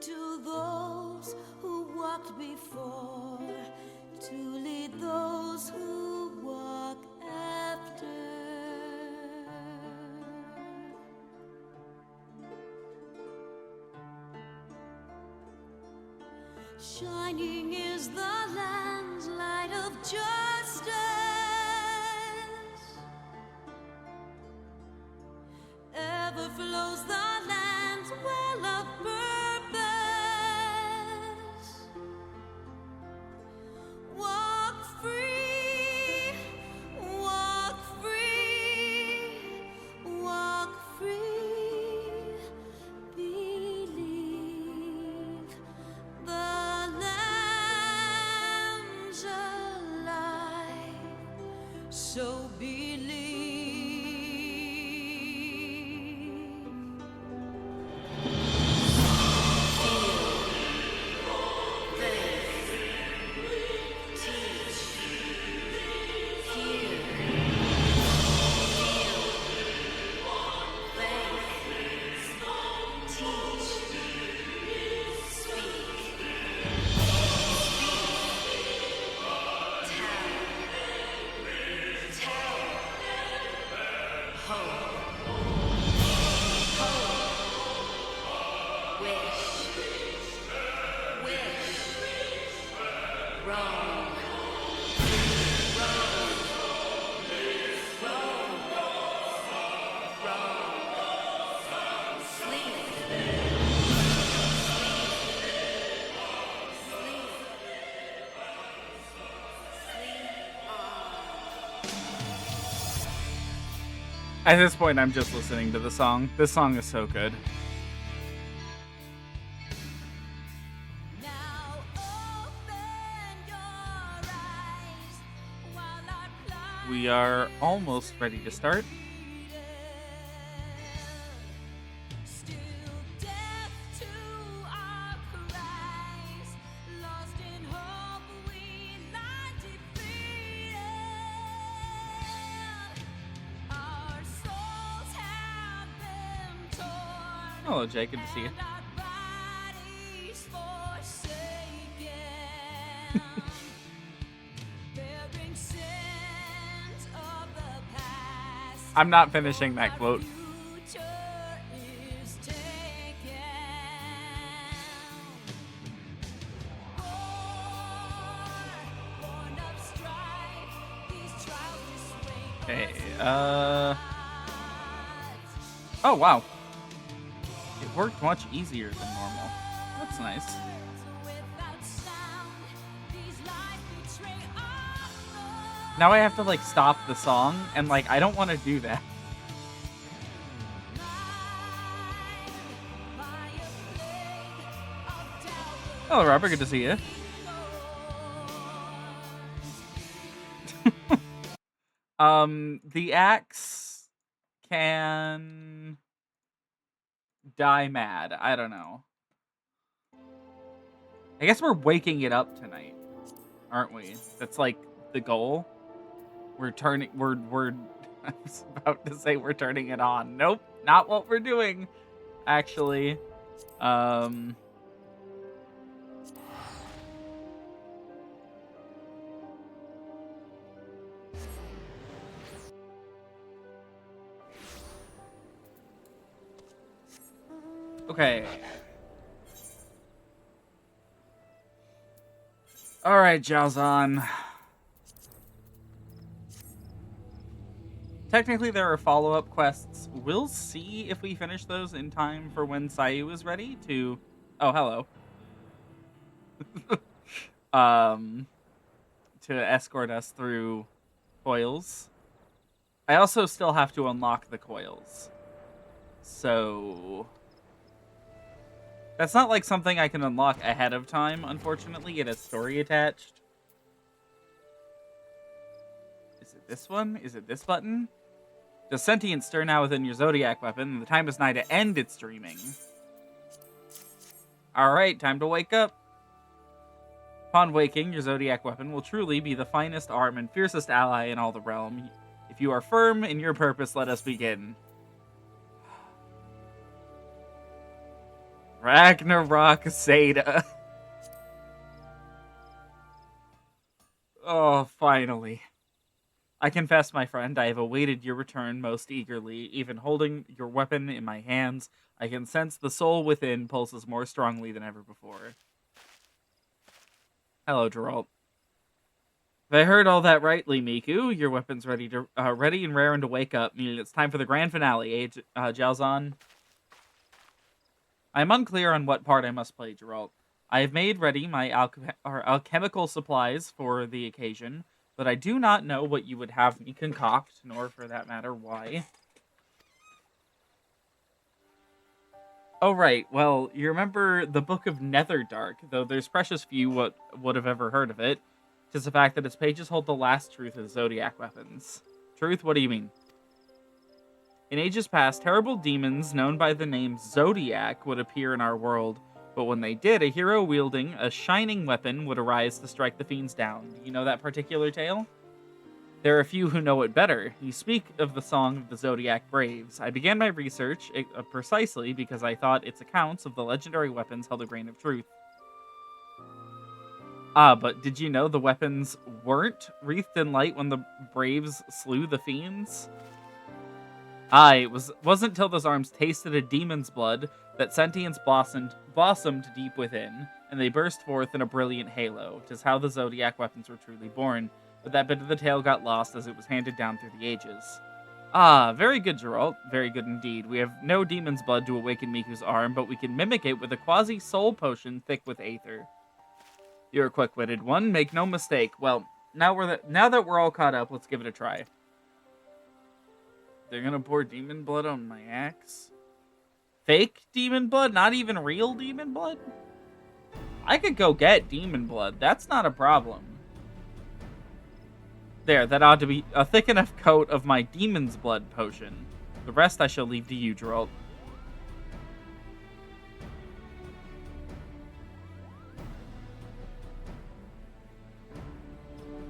to those who walked before, to lead those who walk after. Shining is the land's light of justice. Ever flows the land's well of purpose. Walk free, walk free, walk free. Believe the lamb's alive, so believe. At this point, I'm just listening to the song. This song is so good. Now open your eyes while I plunge We are almost ready to start. still deaf to our cries, lost in hope we lie defeated. Our souls have been torn. Hello, Jay. Good to see you. And our bodies forsaken, bearing sins of the past. I'm not finishing that quote. Future is taken. Born of strife, these trials dissuade Okay, oh, wow. It worked much easier than normal. That's nice. without sound. These lies betray our love. Now I have to, like, stop the song, and, like, I don't want to do that. By a plague of doubt. Hello, Robert. Good to see you. The axe can die mad. I don't know. I guess we're waking it up tonight, aren't we? That's like the goal. We're I was about to say we're turning it on. Nope, not what we're doing, actually. Okay. All right, Jalzan. Technically, there are follow-up quests. We'll see if we finish those in time for when Sayu is ready to... Oh, hello. To escort us through coils. I also still have to unlock the coils. So... That's not like something I can unlock ahead of time, unfortunately. It has story attached. Is it this one? Is it this button? Does sentient stir now within your Zodiac weapon? The time is nigh to end its dreaming. Alright, time to wake up. Upon waking, your Zodiac weapon will truly be the finest arm and fiercest ally in all the realm. If you are firm in your purpose, let us begin. Ragnarok Zeta. Oh, finally. I confess, my friend, I have awaited your return most eagerly. Even holding your weapon in my hands, I can sense the soul within pulses more strongly than ever before. Hello, Geralt. If I heard all that rightly, Miku, your weapon's ready and raring to wake up, meaning it's time for the grand finale, Jalzon? I am unclear on what part I must play, Geralt. I have made ready my alchemical supplies for the occasion, but I do not know what you would have me concoct, nor, for that matter, why. Oh, right. Well, you remember the Book of Netherdark, though there's precious few would have ever heard of it. Tis the fact that its pages hold the last truth of Zodiac weapons. Truth? What do you mean? In ages past, terrible demons known by the name Zodiac would appear in our world, but when they did, a hero wielding a shining weapon would arise to strike the fiends down. Do you know that particular tale? There are a few who know it better. You speak of the Song of the Zodiac Braves. I began my research precisely because I thought its accounts of the legendary weapons held a grain of truth. But did you know the weapons weren't wreathed in light when the Braves slew the fiends? It wasn't till those arms tasted a demon's blood that sentience blossomed deep within, and they burst forth in a brilliant halo. 'Tis how the Zodiac weapons were truly born, but that bit of the tale got lost as it was handed down through the ages. Very good, Geralt. Very good indeed. We have no demon's blood to awaken Miku's arm, but we can mimic it with a quasi-soul potion thick with aether. You're a quick-witted one, make no mistake. Well, now that we're all caught up, let's give it a try. They're gonna pour demon blood on my axe? Fake demon blood? Not even real demon blood? I could go get demon blood. That's not a problem. There, that ought to be a thick enough coat of my demon's blood potion. The rest I shall leave to you, Geralt.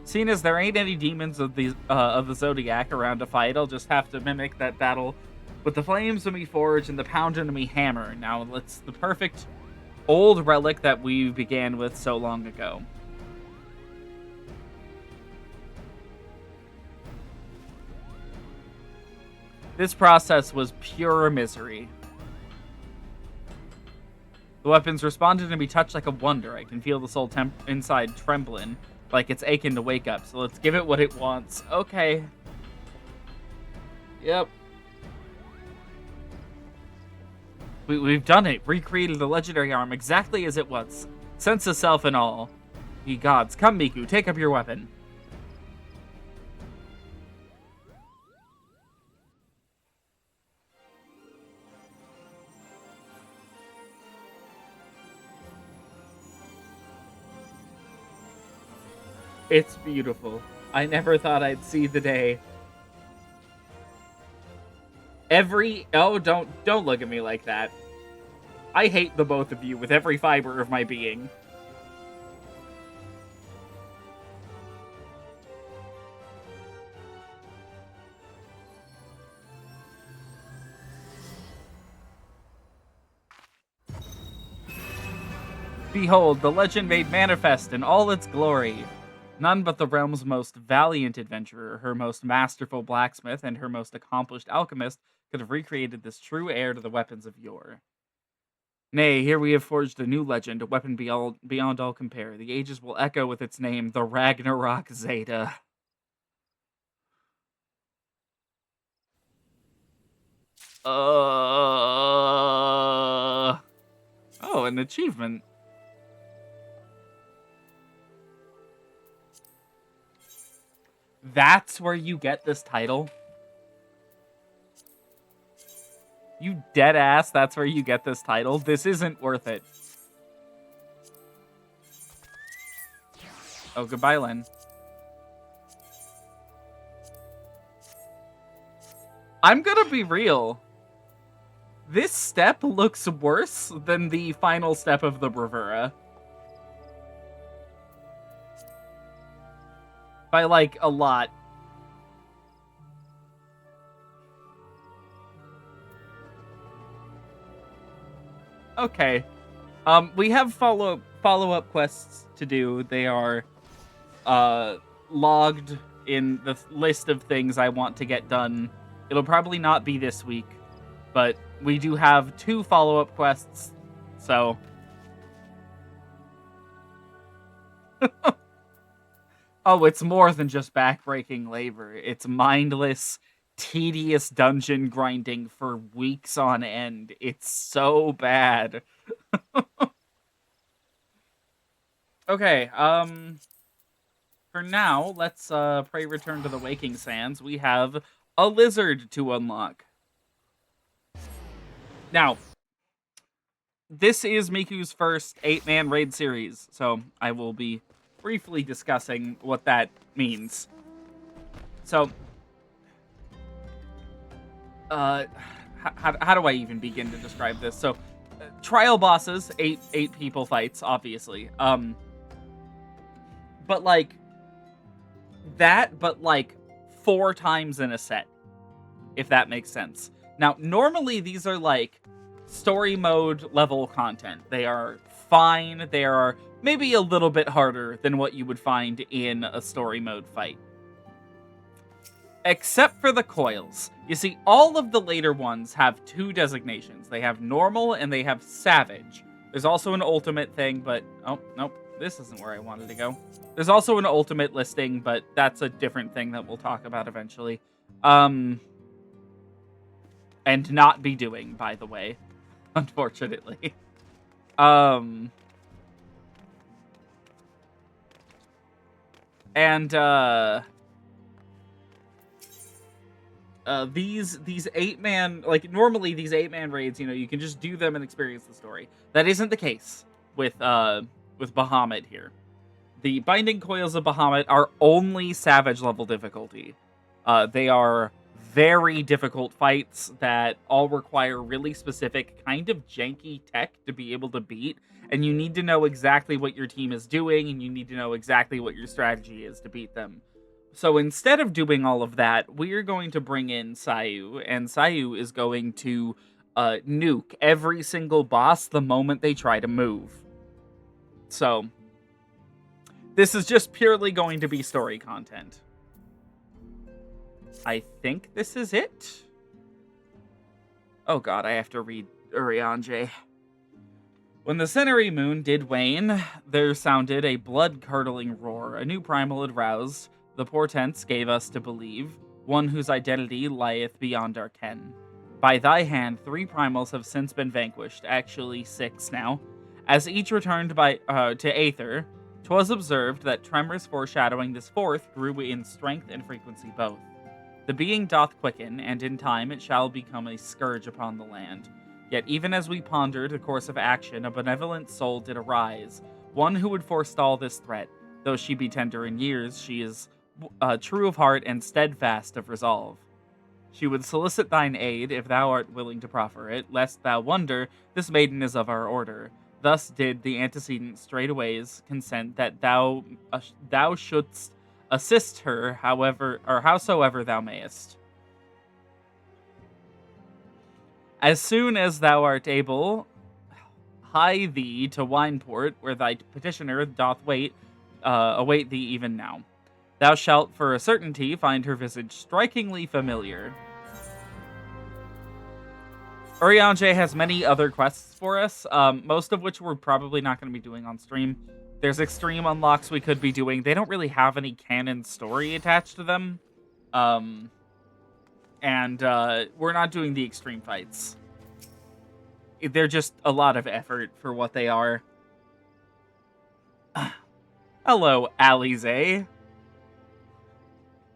Seeing as there ain't any demons of the Zodiac around to fight, I'll just have to mimic that battle with the flames of me forge and the pounding of me hammer. Now, it's the perfect old relic that we began with so long ago. This process was pure misery. The weapons responded to me touched like a wonder. I can feel the soul inside trembling, like it's aching to wake up. So let's give it what it wants. Okay. Yep. We've done it. Recreated the legendary arm exactly as it was. Sense of self and all. Ye gods. Come, Miku. Take up your weapon. It's beautiful. I never thought I'd see the day. Don't look at me like that. I hate the both of you with every fiber of my being. Behold, the legend made manifest in all its glory. None but the realm's most valiant adventurer, her most masterful blacksmith, and her most accomplished alchemist could have recreated this true heir to the weapons of yore. Nay, here we have forged a new legend, a weapon beyond all compare. The ages will echo with its name, the Ragnarok Zeta. Oh, an achievement. That's where you get this title? You dead ass, that's where you get this title? This isn't worth it. Oh, goodbye, Len. I'm gonna be real. This step looks worse than the final step of the Bravura. By, like, a lot. Okay. We have follow-up quests to do. They are logged in the list of things I want to get done. It'll probably not be this week, but we do have 2 follow-up quests. So oh, it's more than just backbreaking labor. It's mindless, tedious dungeon grinding for weeks on end. It's so bad. Okay, for now, let's pray return to the Waking Sands. We have a lizard to unlock. Now, this is Miku's first 8-man raid series, so I will be briefly discussing what that means. So, how do I even begin to describe this? So, trial bosses, eight people fights, obviously. But like that, but like 4 times in a set, if that makes sense. Now, normally these are like story mode level content. They are fine. They are maybe a little bit harder than what you would find in a story mode fight. Except for the coils. You see, all of the later ones have 2 designations. They have normal and they have savage. There's also an ultimate thing, but... oh, nope. This isn't where I wanted to go. There's also an ultimate listing, but that's a different thing that we'll talk about eventually. And not be doing, by the way. Unfortunately. These 8-man, like, normally these 8-man raids, you know, you can just do them and experience the story. That isn't the case with Bahamut here. The Binding Coils of Bahamut are only Savage level difficulty. They are very difficult fights that all require really specific, kind of janky tech to be able to beat, and you need to know exactly what your team is doing, and you need to know exactly what your strategy is to beat them. So instead of doing all of that, we're going to bring in Sayu, and Sayu is going to nuke every single boss the moment they try to move. So this is just purely going to be story content. I think this is it. Oh god, I have to read Urianger. When the Centenary Moon did wane, there sounded a blood-curdling roar. A new primal had roused. The portents gave us to believe, one whose identity lieth beyond our ken. By thy hand, 3 primals have since been vanquished, actually 6 now. As each returned to Aether, 'twas observed that tremors foreshadowing this 4th grew in strength and frequency both. The being doth quicken, and in time it shall become a scourge upon the land. Yet even as we pondered the course of action, a benevolent soul did arise, one who would forestall this threat. Though she be tender in years, she is true of heart and steadfast of resolve. She would solicit thine aid, if thou art willing to proffer it, lest thou wonder, this maiden is of our order. Thus did the antecedent straightways consent that thou shouldst assist her, however or howsoever thou mayest. As soon as thou art able, hie thee to Wineport, where thy petitioner doth await thee even now. Thou shalt for a certainty find her visage strikingly familiar. Urianger has many other quests for us, most of which we're probably not going to be doing on stream. There's extreme unlocks we could be doing. They don't really have any canon story attached to them. And we're not doing the extreme fights. They're just a lot of effort for what they are. Hello, Alize.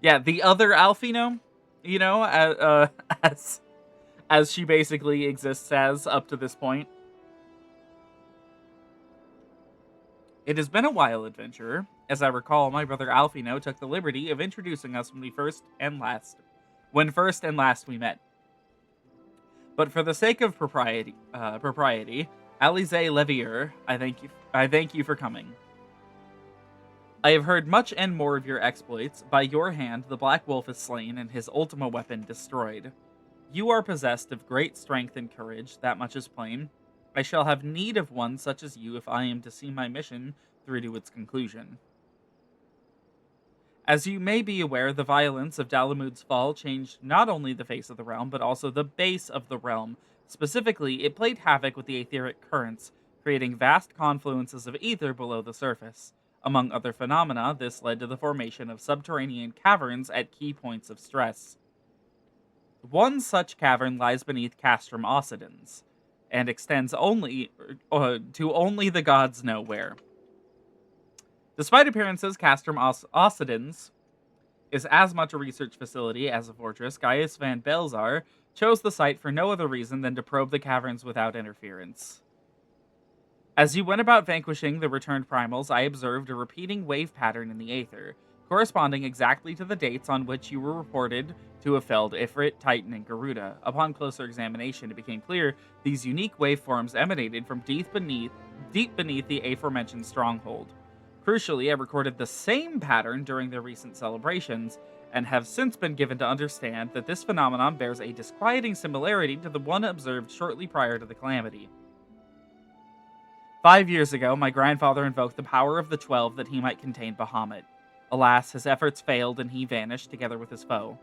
Yeah, the other Alphino, you know, as she basically exists as up to this point. It has been a while, adventurer. As I recall, my brother Alphino took the liberty of introducing us when first and last we met. But for the sake of propriety, Alize Levier, I thank you for coming. I have heard much and more of your exploits. By your hand, the Black Wolf is slain and his ultima weapon destroyed. You are possessed of great strength and courage, that much is plain. I shall have need of one such as you if I am to see my mission through to its conclusion. As you may be aware, the violence of Dalamud's fall changed not only the face of the realm, but also the base of the realm. Specifically, it played havoc with the etheric currents, creating vast confluences of ether below the surface. Among other phenomena, this led to the formation of subterranean caverns at key points of stress. One such cavern lies beneath Castrum Occidens, and extends only to only the gods know where. Despite appearances, Castrum Occidens is as much a research facility as a fortress. Gaius van Belzar chose the site for no other reason than to probe the caverns without interference. As you went about vanquishing the returned primals, I observed a repeating wave pattern in the aether, corresponding exactly to the dates on which you were reported to have felled Ifrit, Titan, and Garuda. Upon closer examination, it became clear these unique waveforms emanated from deep beneath the aforementioned stronghold. Crucially, I recorded the same pattern during their recent celebrations, and have since been given to understand that this phenomenon bears a disquieting similarity to the one observed shortly prior to the calamity. 5 years ago, my grandfather invoked the power of the 12 that he might contain Bahamut. Alas, his efforts failed and he vanished together with his foe.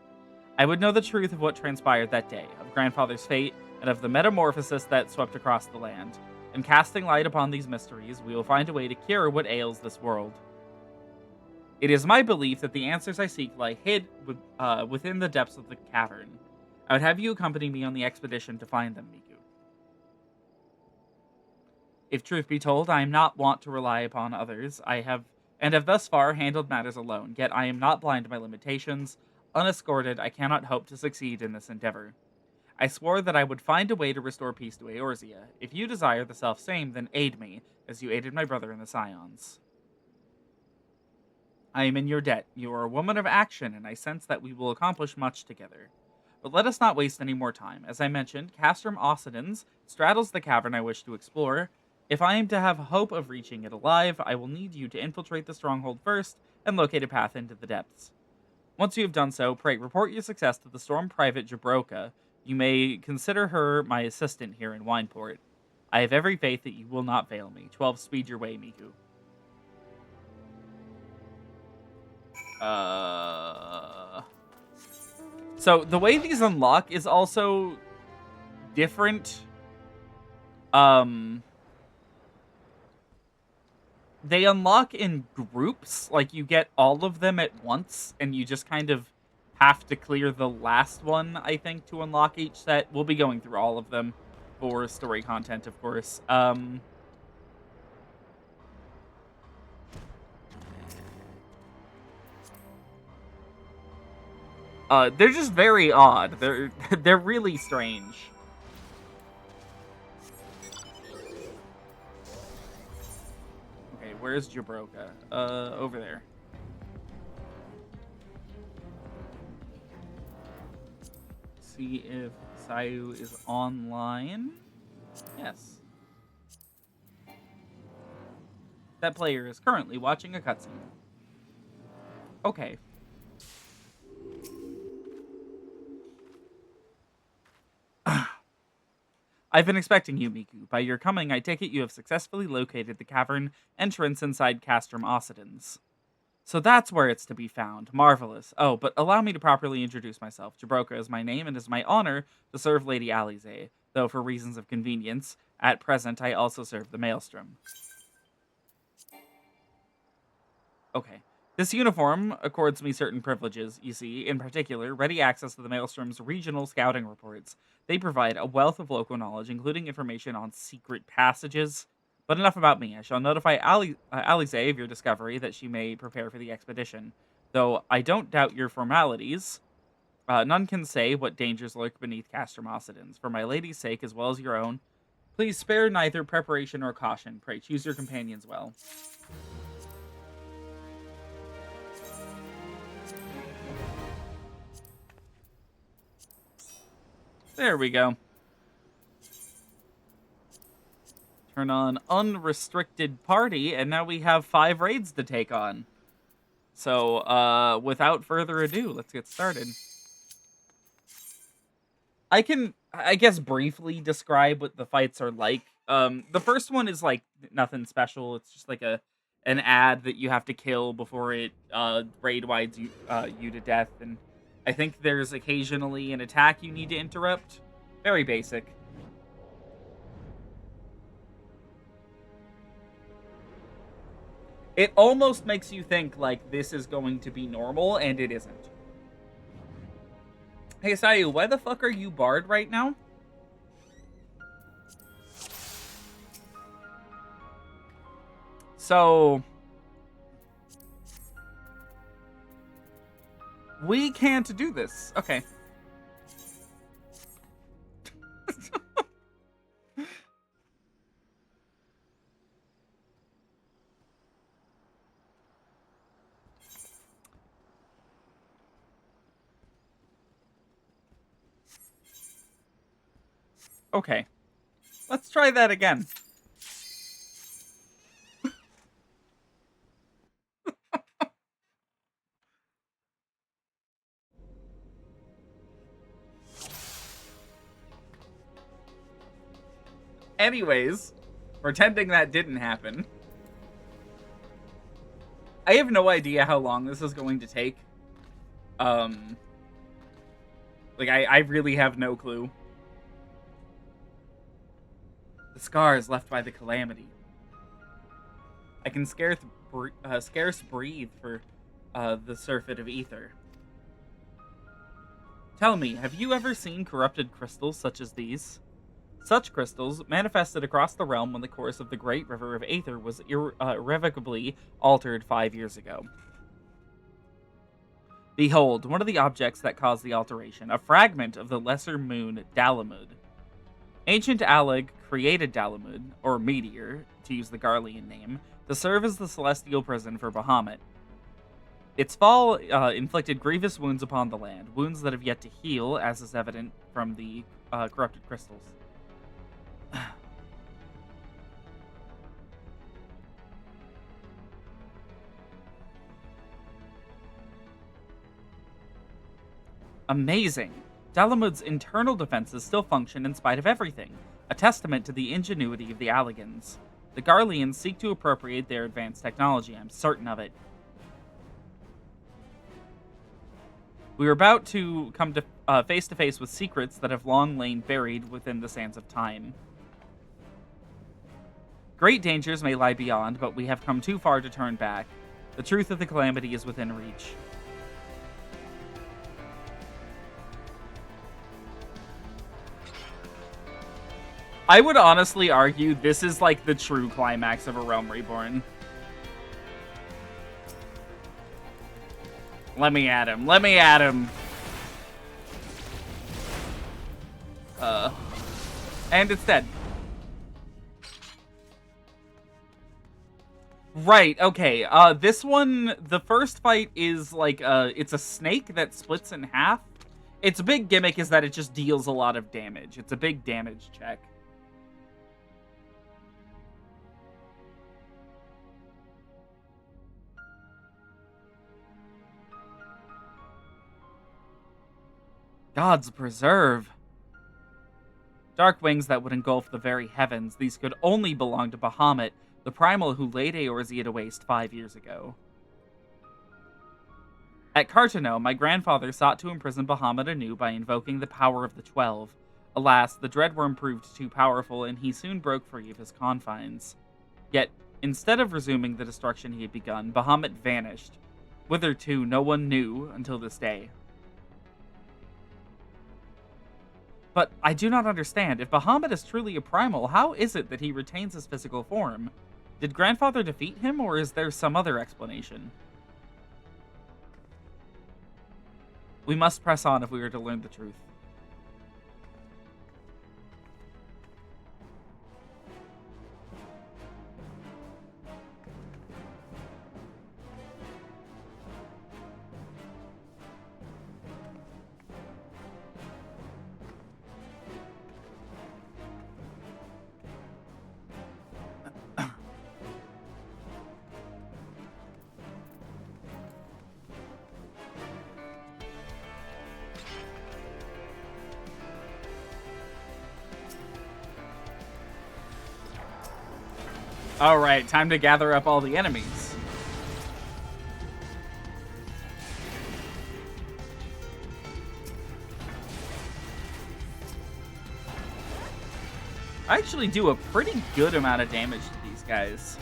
I would know the truth of what transpired that day, of grandfather's fate, and of the metamorphosis that swept across the land. In casting light upon these mysteries, we will find a way to cure what ails this world. It is my belief that the answers I seek lie hid within the depths of the cavern. I would have you accompany me on the expedition to find them, Miku. If truth be told, I am not wont to rely upon others. I have thus far handled matters alone, yet I am not blind to my limitations. Unescorted, I cannot hope to succeed in this endeavor. I swore that I would find a way to restore peace to Eorzea. If you desire the self-same, then aid me, as you aided my brother in the Scions. I am in your debt. You are a woman of action, and I sense that we will accomplish much together. But let us not waste any more time. As I mentioned, Castrum Occidens straddles the cavern I wish to explore. If I am to have hope of reaching it alive, I will need you to infiltrate the stronghold first and locate a path into the depths. Once you have done so, pray report your success to the Storm Private Jabroka. You may consider her my assistant here in Wineport. I have every faith that you will not fail me. 12, speed your way, Miku. So the way these unlock is also different. They unlock in groups, like you get all of them at once, and you just kind of have to clear the last one, I think, to unlock each set. We'll be going through all of them for story content, of course. They're just very odd. They're really strange. Okay, where's Jabroka? Over there. See if Sayu is online. Yes. That player is currently watching a cutscene. Okay. I've been expecting you, Miku. By your coming, I take it you have successfully located the cavern entrance inside Castrum Occidens. So that's where it's to be found. Marvelous. Oh, but allow me to properly introduce myself. Jabroka is my name, and it is my honor to serve Lady Alize, though for reasons of convenience, at present I also serve the Maelstrom. Okay. This uniform accords me certain privileges, you see, in particular, ready access to the Maelstrom's regional scouting reports. They provide a wealth of local knowledge, including information on secret passages. But enough about me. I shall notify Alize of your discovery that she may prepare for the expedition. Though I don't doubt your formalities, none can say what dangers lurk beneath Castrum Occidens. For my lady's sake, as well as your own, please spare neither preparation nor caution. Pray choose your companions well. There we go. Turn on unrestricted party, and now we have 5 raids to take on. So, without further ado, let's get started. I can, I guess, briefly describe what the fights are like. The first one is like nothing special. It's just like an ad that you have to kill before it raid wides you to death, and I think there's occasionally an attack you need to interrupt. Very basic. It almost makes you think like this is going to be normal, and it isn't. Hey Sayu, why the fuck are you barred right now? So we can't do this. Okay. Okay. Let's try that again. Anyways, pretending that didn't happen. I have no idea how long this is going to take. Like, I really have no clue. The scars left by the calamity. I can scarce breathe for the surfeit of ether. Tell me, have you ever seen corrupted crystals such as these? Such crystals manifested across the realm when the course of the great river of Aether was irrevocably altered 5 years ago. Behold, one of the objects that caused the alteration, a fragment of the lesser moon Dalamud. Ancient Alleg created Dalamud, or Meteor, to use the Garlean name, to serve as the celestial prison for Bahamut. Its fall inflicted grievous wounds upon the land, wounds that have yet to heal, as is evident from the corrupted crystals. Amazing! Dalamud's internal defenses still function in spite of everything, a testament to the ingenuity of the Allegans. The Garleans seek to appropriate their advanced technology, I'm certain of it. We are about to come to face with secrets that have long lain buried within the sands of time. Great dangers may lie beyond, but we have come too far to turn back. The truth of the calamity is within reach. I would honestly argue this is like the true climax of A Realm Reborn. Let me at him. Let me at him. And it's dead. Right, okay. This one, the first fight is like, it's a snake that splits in half. Its big gimmick is that it just deals a lot of damage. It's a big damage check. Gods preserve. Dark wings that would engulf the very heavens. These could only belong to Bahamut, the primal who laid Eorzea to waste 5 years ago. At Cartano, my grandfather sought to imprison Bahamut anew by invoking the power of the 12. Alas, the Dreadworm proved too powerful, and he soon broke free of his confines. Yet, instead of resuming the destruction he had begun, Bahamut vanished. Whither to, no one knew until this day. But I do not understand. If Bahamut is truly a primal, how is it that he retains his physical form? Did Grandfather defeat him, or is there some other explanation? We must press on if we are to learn the truth. All right, time to gather up all the enemies. I actually do a pretty good amount of damage to these guys.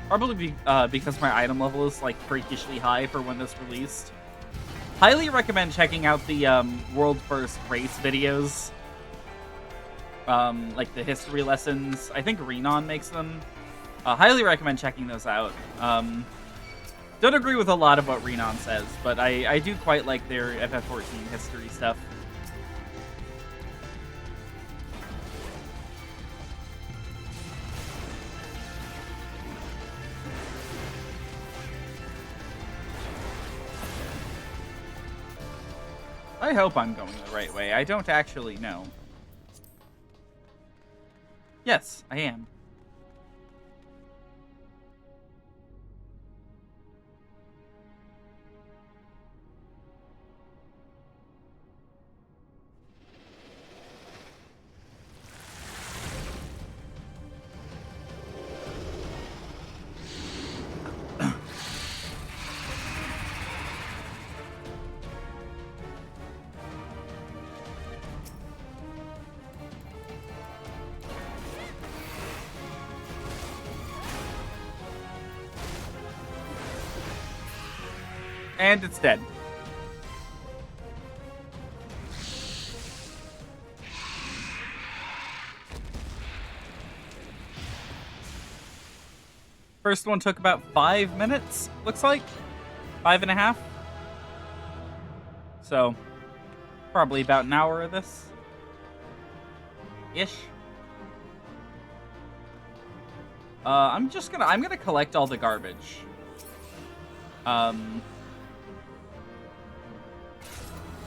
Probably because my item level is like freakishly high for when this released. Highly recommend checking out the World First Race videos. Like the history lessons. I think Renon makes them. Highly recommend checking those out. Don't agree with a lot of what Renon says, but I do quite like their FF14 history stuff. I hope I'm going the right way. I don't actually know. Yes, I am. And it's dead. First one took about 5 minutes, looks like. 5.5. So, probably about an hour of this. Ish. I'm gonna collect all the garbage.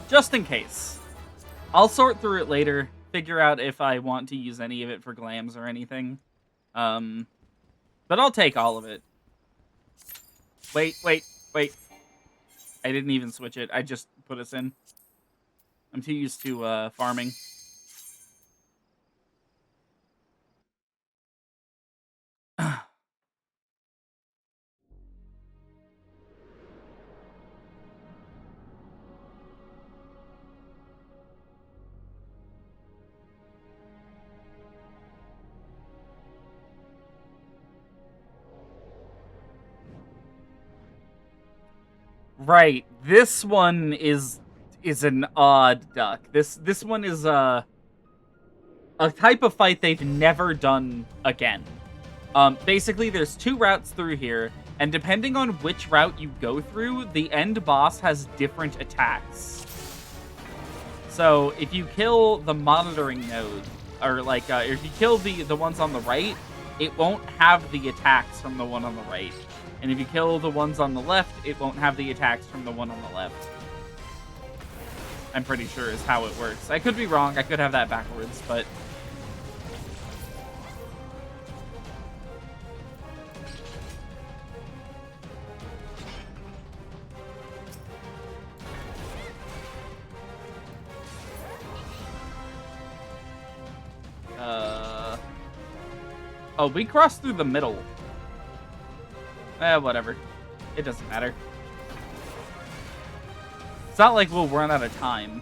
Just in case. I'll sort through it later, figure out if I want to use any of it for glams or anything. But I'll take all of it. Wait. I didn't even switch it. I just put us in. I'm too used to farming. Right. This one is an odd duck. This one is a type of fight they've never done again. Basically, there's 2 routes through here, and depending on which route you go through, the end boss has different attacks. So if you kill the monitoring node, or like if you kill the ones on the right, it won't have the attacks from the one on the right. And if you kill the ones on the left, it won't have the attacks from the one on the left. I'm pretty sure is how it works. I could be wrong. I could have that backwards, but... Oh, we crossed through the middle. Whatever. It doesn't matter. It's not like we'll run out of time.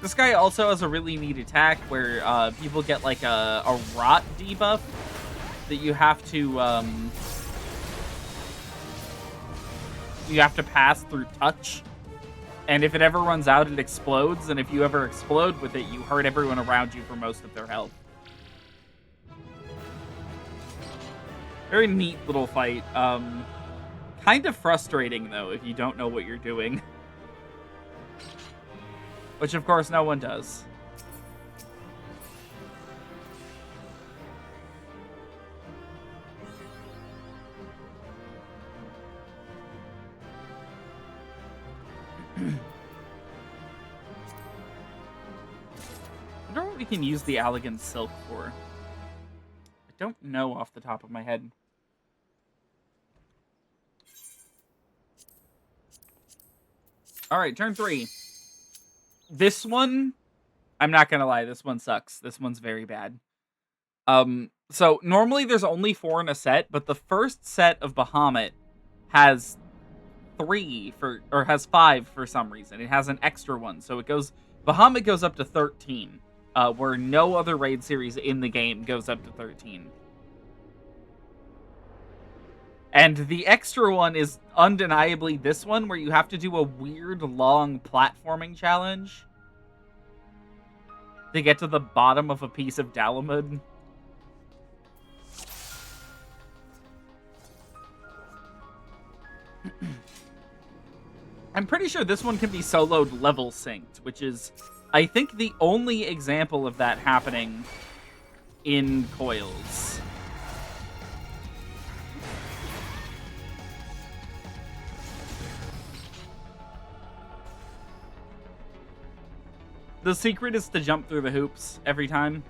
This guy also has a really neat attack where people get like a rot debuff that you have to pass through touch. And if it ever runs out, it explodes. And if you ever explode with it, you hurt everyone around you for most of their health. Very neat little fight. Kind of frustrating, though, if you don't know what you're doing. Which, of course, no one does. I wonder what we can use the elegant silk for. I don't know off the top of my head. All right, turn 3. This one, I'm not gonna lie, this one sucks. This one's very bad. So normally there's only 4 in a set, but the first set of Bahamut has 5 for some reason. It has an extra one, so Bahamut goes up to 13, where no other raid series in the game goes up to 13. And the extra one is undeniably this one, where you have to do a weird, long platforming challenge to get to the bottom of a piece of Dalamud. I'm pretty sure this one can be soloed level synced, which is, I think, the only example of that happening in Coils. The secret is to jump through the hoops every time.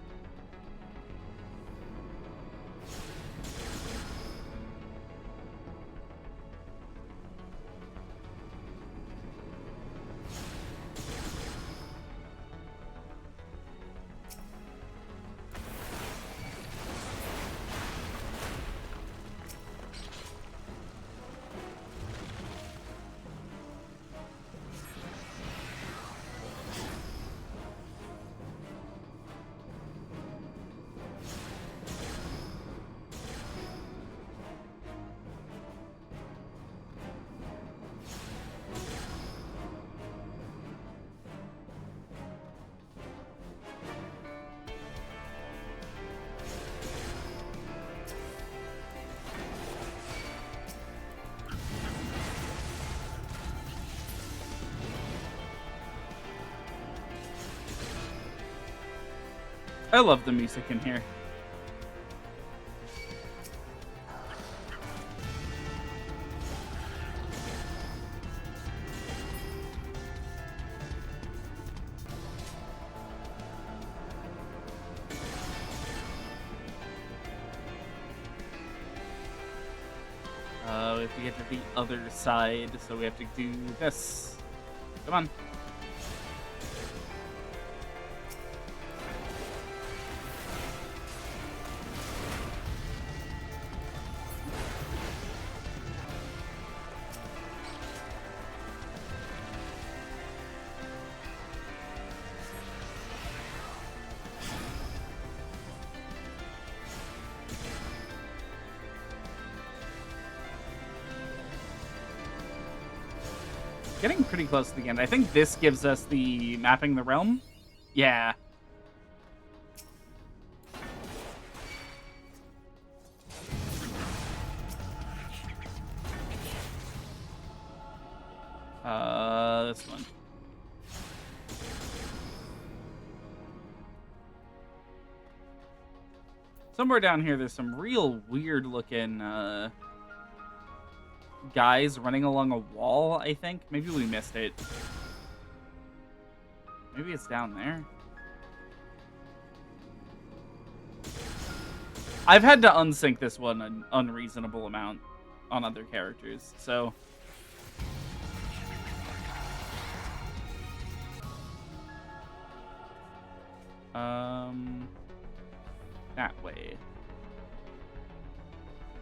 I love the music in here. We have to get to the other side, so we have to do this. Come on. Getting pretty close to the end. I think this gives us the mapping the realm. Yeah. This one. Somewhere down here, there's some real weird looking, guys running along a wall, I think. Maybe we missed it. Maybe it's down there. I've had to unsync this one an unreasonable amount on other characters, so... That way.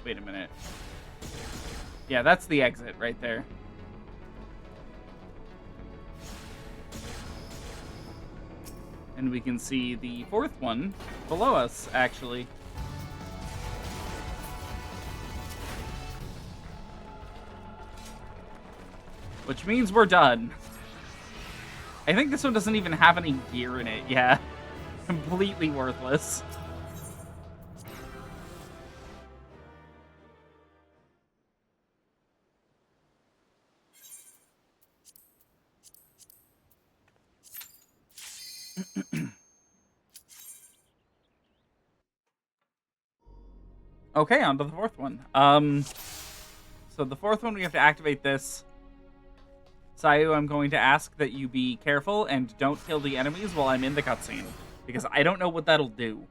Wait a minute. Yeah, that's the exit right there. And we can see the 4th one below us, actually. Which means we're done. I think this one doesn't even have any gear in it. Yeah. Completely worthless. Okay, on to the 4th one. So the 4th one, we have to activate this. Sayu, I'm going to ask that you be careful and don't kill the enemies while I'm in the cutscene, because I don't know what that'll do.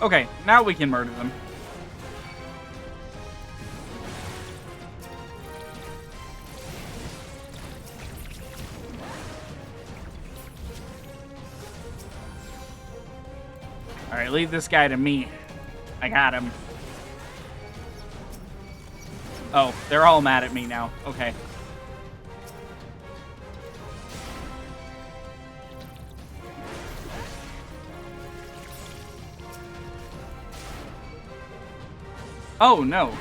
Okay, now we can murder them. Alright, leave this guy to me. I got him. Oh, they're all mad at me now. Okay. Oh, no.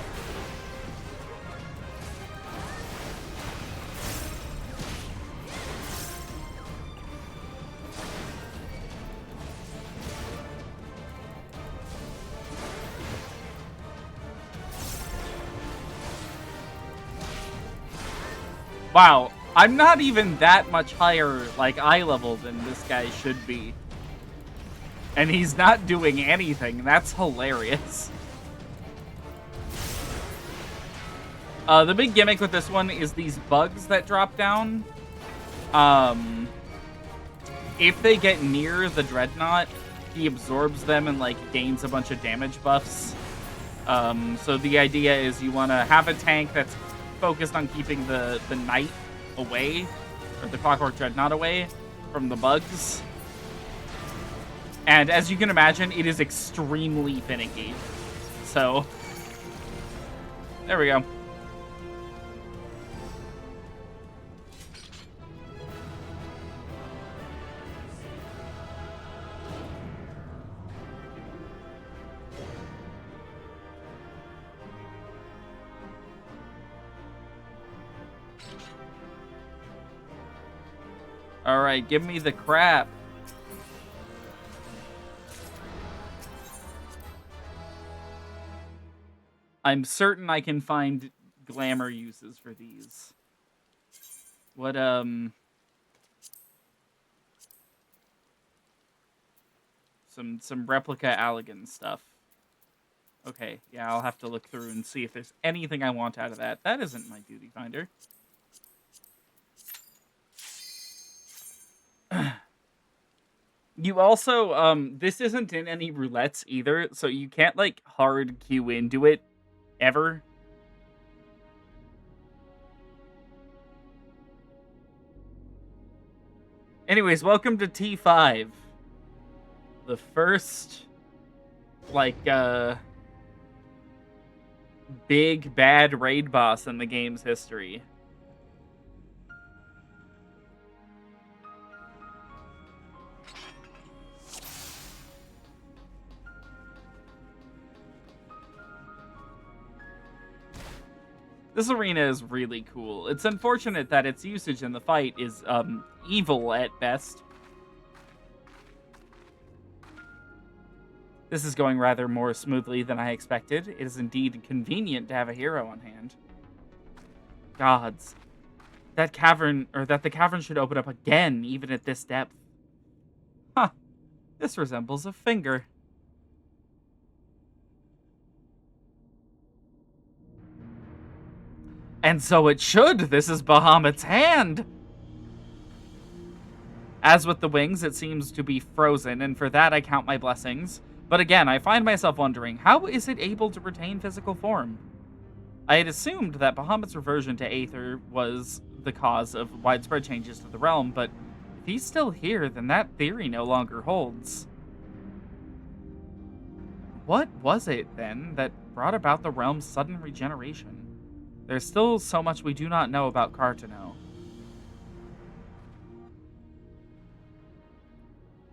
Wow, I'm not even that much higher, like, eye level than this guy should be. And he's not doing anything. That's hilarious. The big gimmick with this one is these bugs that drop down. If they get near the Dreadnought, he absorbs them and, like, gains a bunch of damage buffs. So the idea is you want to have a tank that's focused on keeping the Knight away, or the Clockwork Dreadnought away from the bugs. And as you can imagine, it is extremely finicky. So, there we go. Alright, give me the crap. I'm certain I can find glamour uses for these. What, some replica Allegan stuff. Okay, yeah, I'll have to look through and see if there's anything I want out of that. That isn't my duty finder. You also, this isn't in any roulettes either, so you can't, like, hard queue into it, ever. Anyways, welcome to T5. The first, like, big, bad raid boss in the game's history. This arena is really cool. It's unfortunate that its usage in the fight is, evil at best. This is going rather more smoothly than I expected. It is indeed convenient to have a hero on hand. Gods. That the cavern should open up again, even at this depth. Huh. This resembles a finger. And so it should. This is Bahamut's hand. As with the wings, it seems to be frozen, and for that I count my blessings. But again, I find myself wondering, how is it able to retain physical form? I had assumed that Bahamut's reversion to Aether was the cause of widespread changes to the realm, but if he's still here, then that theory no longer holds. What was it, then, that brought about the realm's sudden regeneration? There's still so much we do not know about Cartano.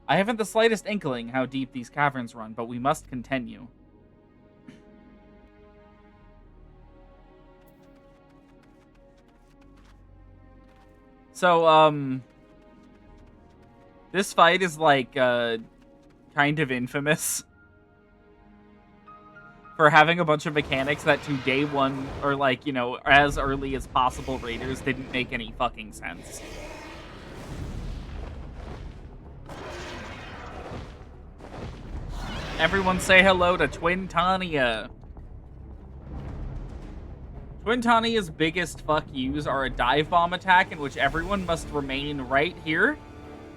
I haven't the slightest inkling how deep these caverns run, but we must continue. So, this fight is like, kind of infamous for having a bunch of mechanics that to day one, or like, you know, as early as possible raiders didn't make any fucking sense. Everyone say hello to Twin Tania. Twin Tania's biggest fuck yous are a dive bomb attack in which everyone must remain right here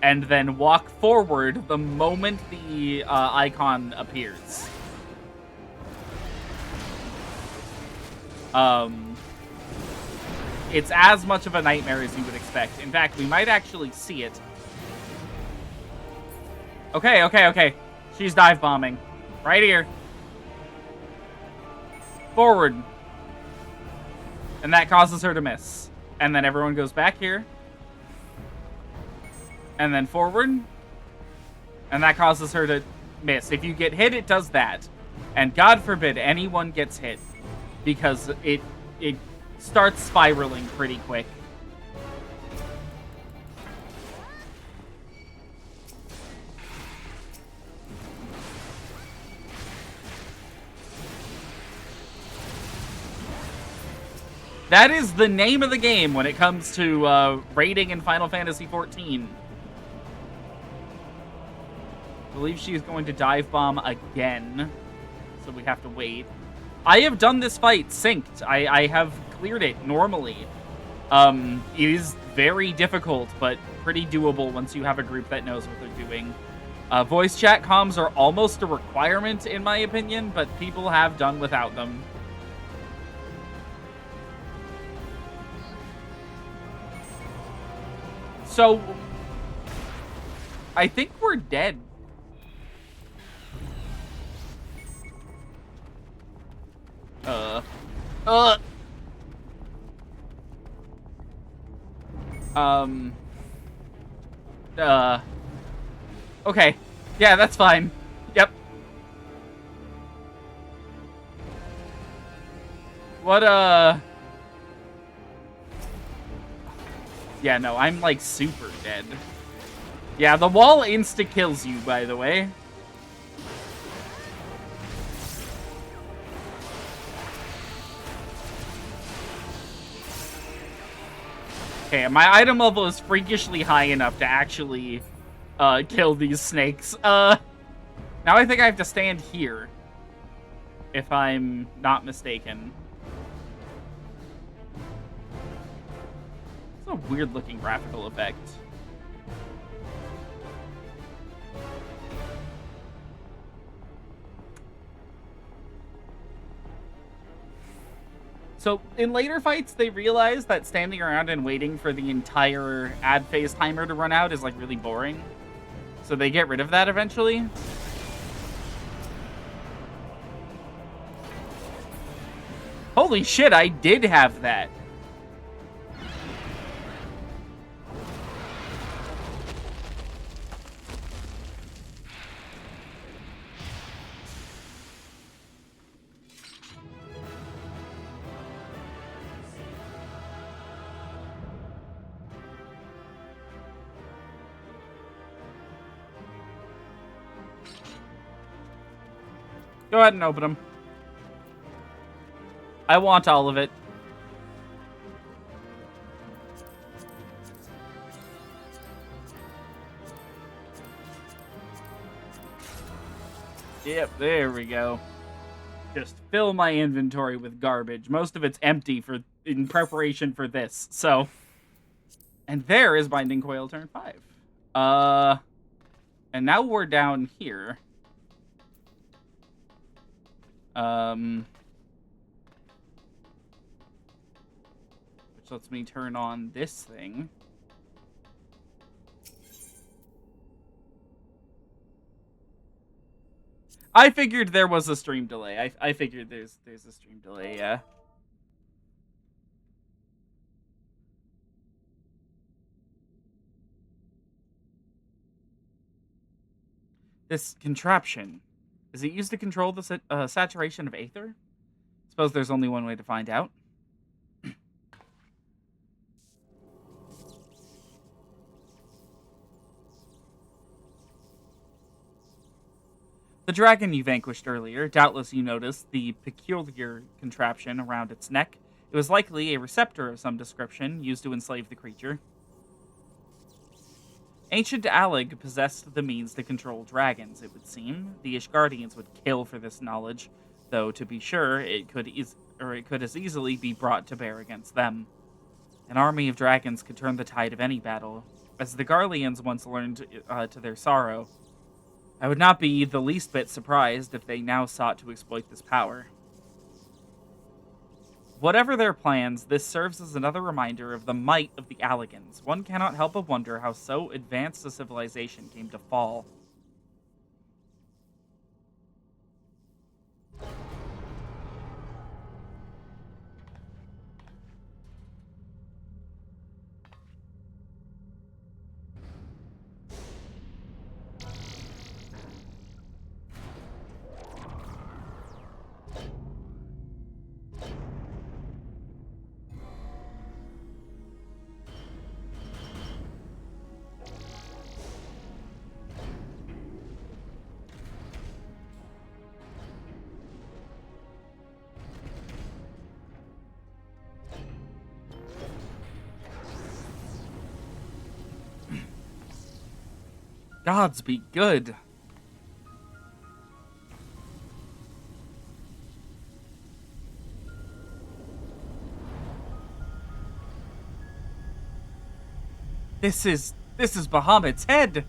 and then walk forward the moment the icon appears. It's as much of a nightmare as you would expect. In fact, we might actually see it. Okay. She's dive bombing. Right here. Forward. And that causes her to miss. And then everyone goes back here. And then forward. And that causes her to miss. If you get hit, it does that. And God forbid anyone gets hit. Because it starts spiraling pretty quick. That is the name of the game when it comes to raiding in Final Fantasy XIV. I believe she's going to dive bomb again, so we have to wait. I have done this fight synced. I have cleared it normally. It is very difficult, but pretty doable once you have a group that knows what they're doing. Voice chat comms are almost a requirement, in my opinion, but people have done without them. So, I think we're dead. Okay. Yeah, that's fine. Yep. What, Yeah, no, I'm, like, super dead. Yeah, the wall insta-kills you, by the way. Okay, my item level is freakishly high enough to actually kill these snakes. Now I think I have to stand here, if I'm not mistaken. It's a weird-looking graphical effect. So, in later fights, they realize that standing around and waiting for the entire ad phase timer to run out is, like, really boring. So they get rid of that eventually. Holy shit, I did have that. Go ahead and open them. I want all of it. Yep, there we go. Just fill my inventory with garbage. Most of it's empty in preparation for this. So, and there is Binding Coil turn 5. And now we're down here. Which lets me turn on this thing. I figured there was a stream delay. I figured there's a stream delay, yeah. This contraption. Is it used to control the saturation of aether? Suppose there's only one way to find out. The dragon you vanquished earlier, doubtless you noticed the peculiar contraption around its neck. It was likely a receptor of some description used to enslave the creature. Ancient Allig possessed the means to control dragons, it would seem. The Ishgardians would kill for this knowledge, though to be sure, it could as easily be brought to bear against them. An army of dragons could turn the tide of any battle, as the Garleans once learned to their sorrow. I would not be the least bit surprised if they now sought to exploit this power. Whatever their plans, this serves as another reminder of the might of the Alligans. One cannot help but wonder how so advanced a civilization came to fall. Gods be good. This is Bahamut's head.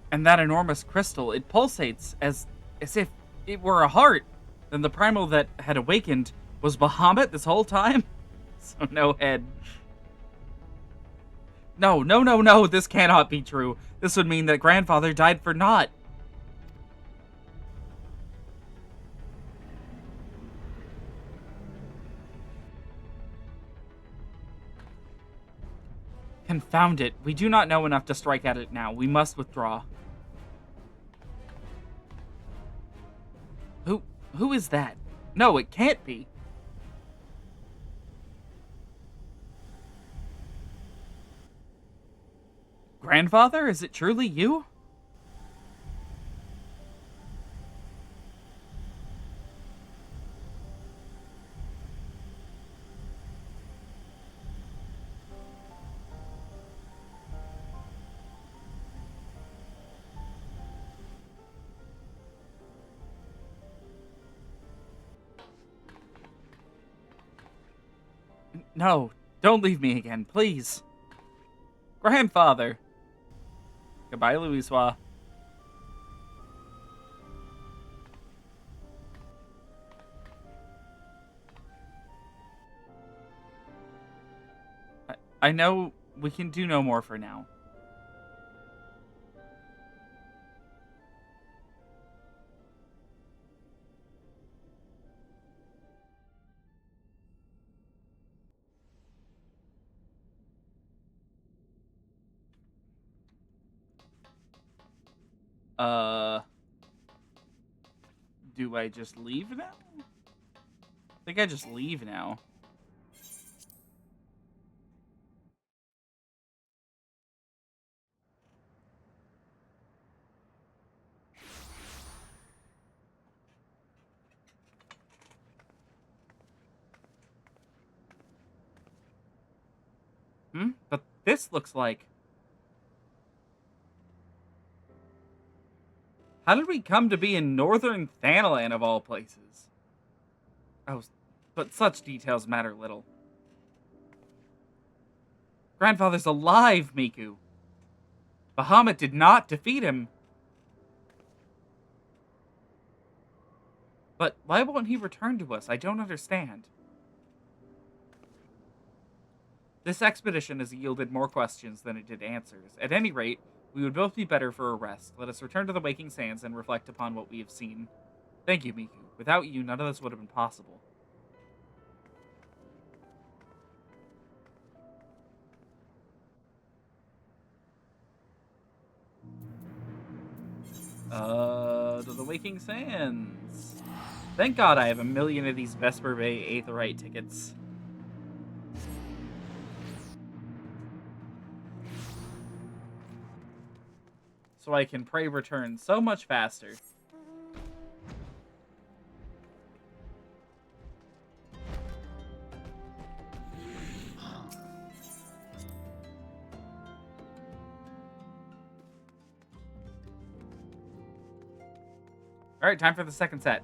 And that enormous crystal, it pulsates as if it were a heart. Then the primal that had awakened was Bahamut this whole time? So no head. No, this cannot be true. This would mean that grandfather died for naught. Confound it. We do not know enough to strike at it now. We must withdraw. Who is that? No, it can't be. Grandfather, is it truly you? No, don't leave me again, please. Grandfather. Goodbye, Louisois. I know we can do no more for now. Do I just leave now? I think I just leave now. But this looks like... How did we come to be in northern Thanalan of all places? Oh, but such details matter little. Grandfather's alive, Miku. Bahamut did not defeat him. But why won't he return to us? I don't understand. This expedition has yielded more questions than it did answers. At any rate, we would both be better for a rest. Let us return to the Waking Sands and reflect upon what we have seen. Thank you, Miku. Without you, none of this would have been possible. to the Waking Sands. Thank God I have a million of these Vesper Bay Aetheryte tickets. So I can pray return so much faster. Alright, time for the second set.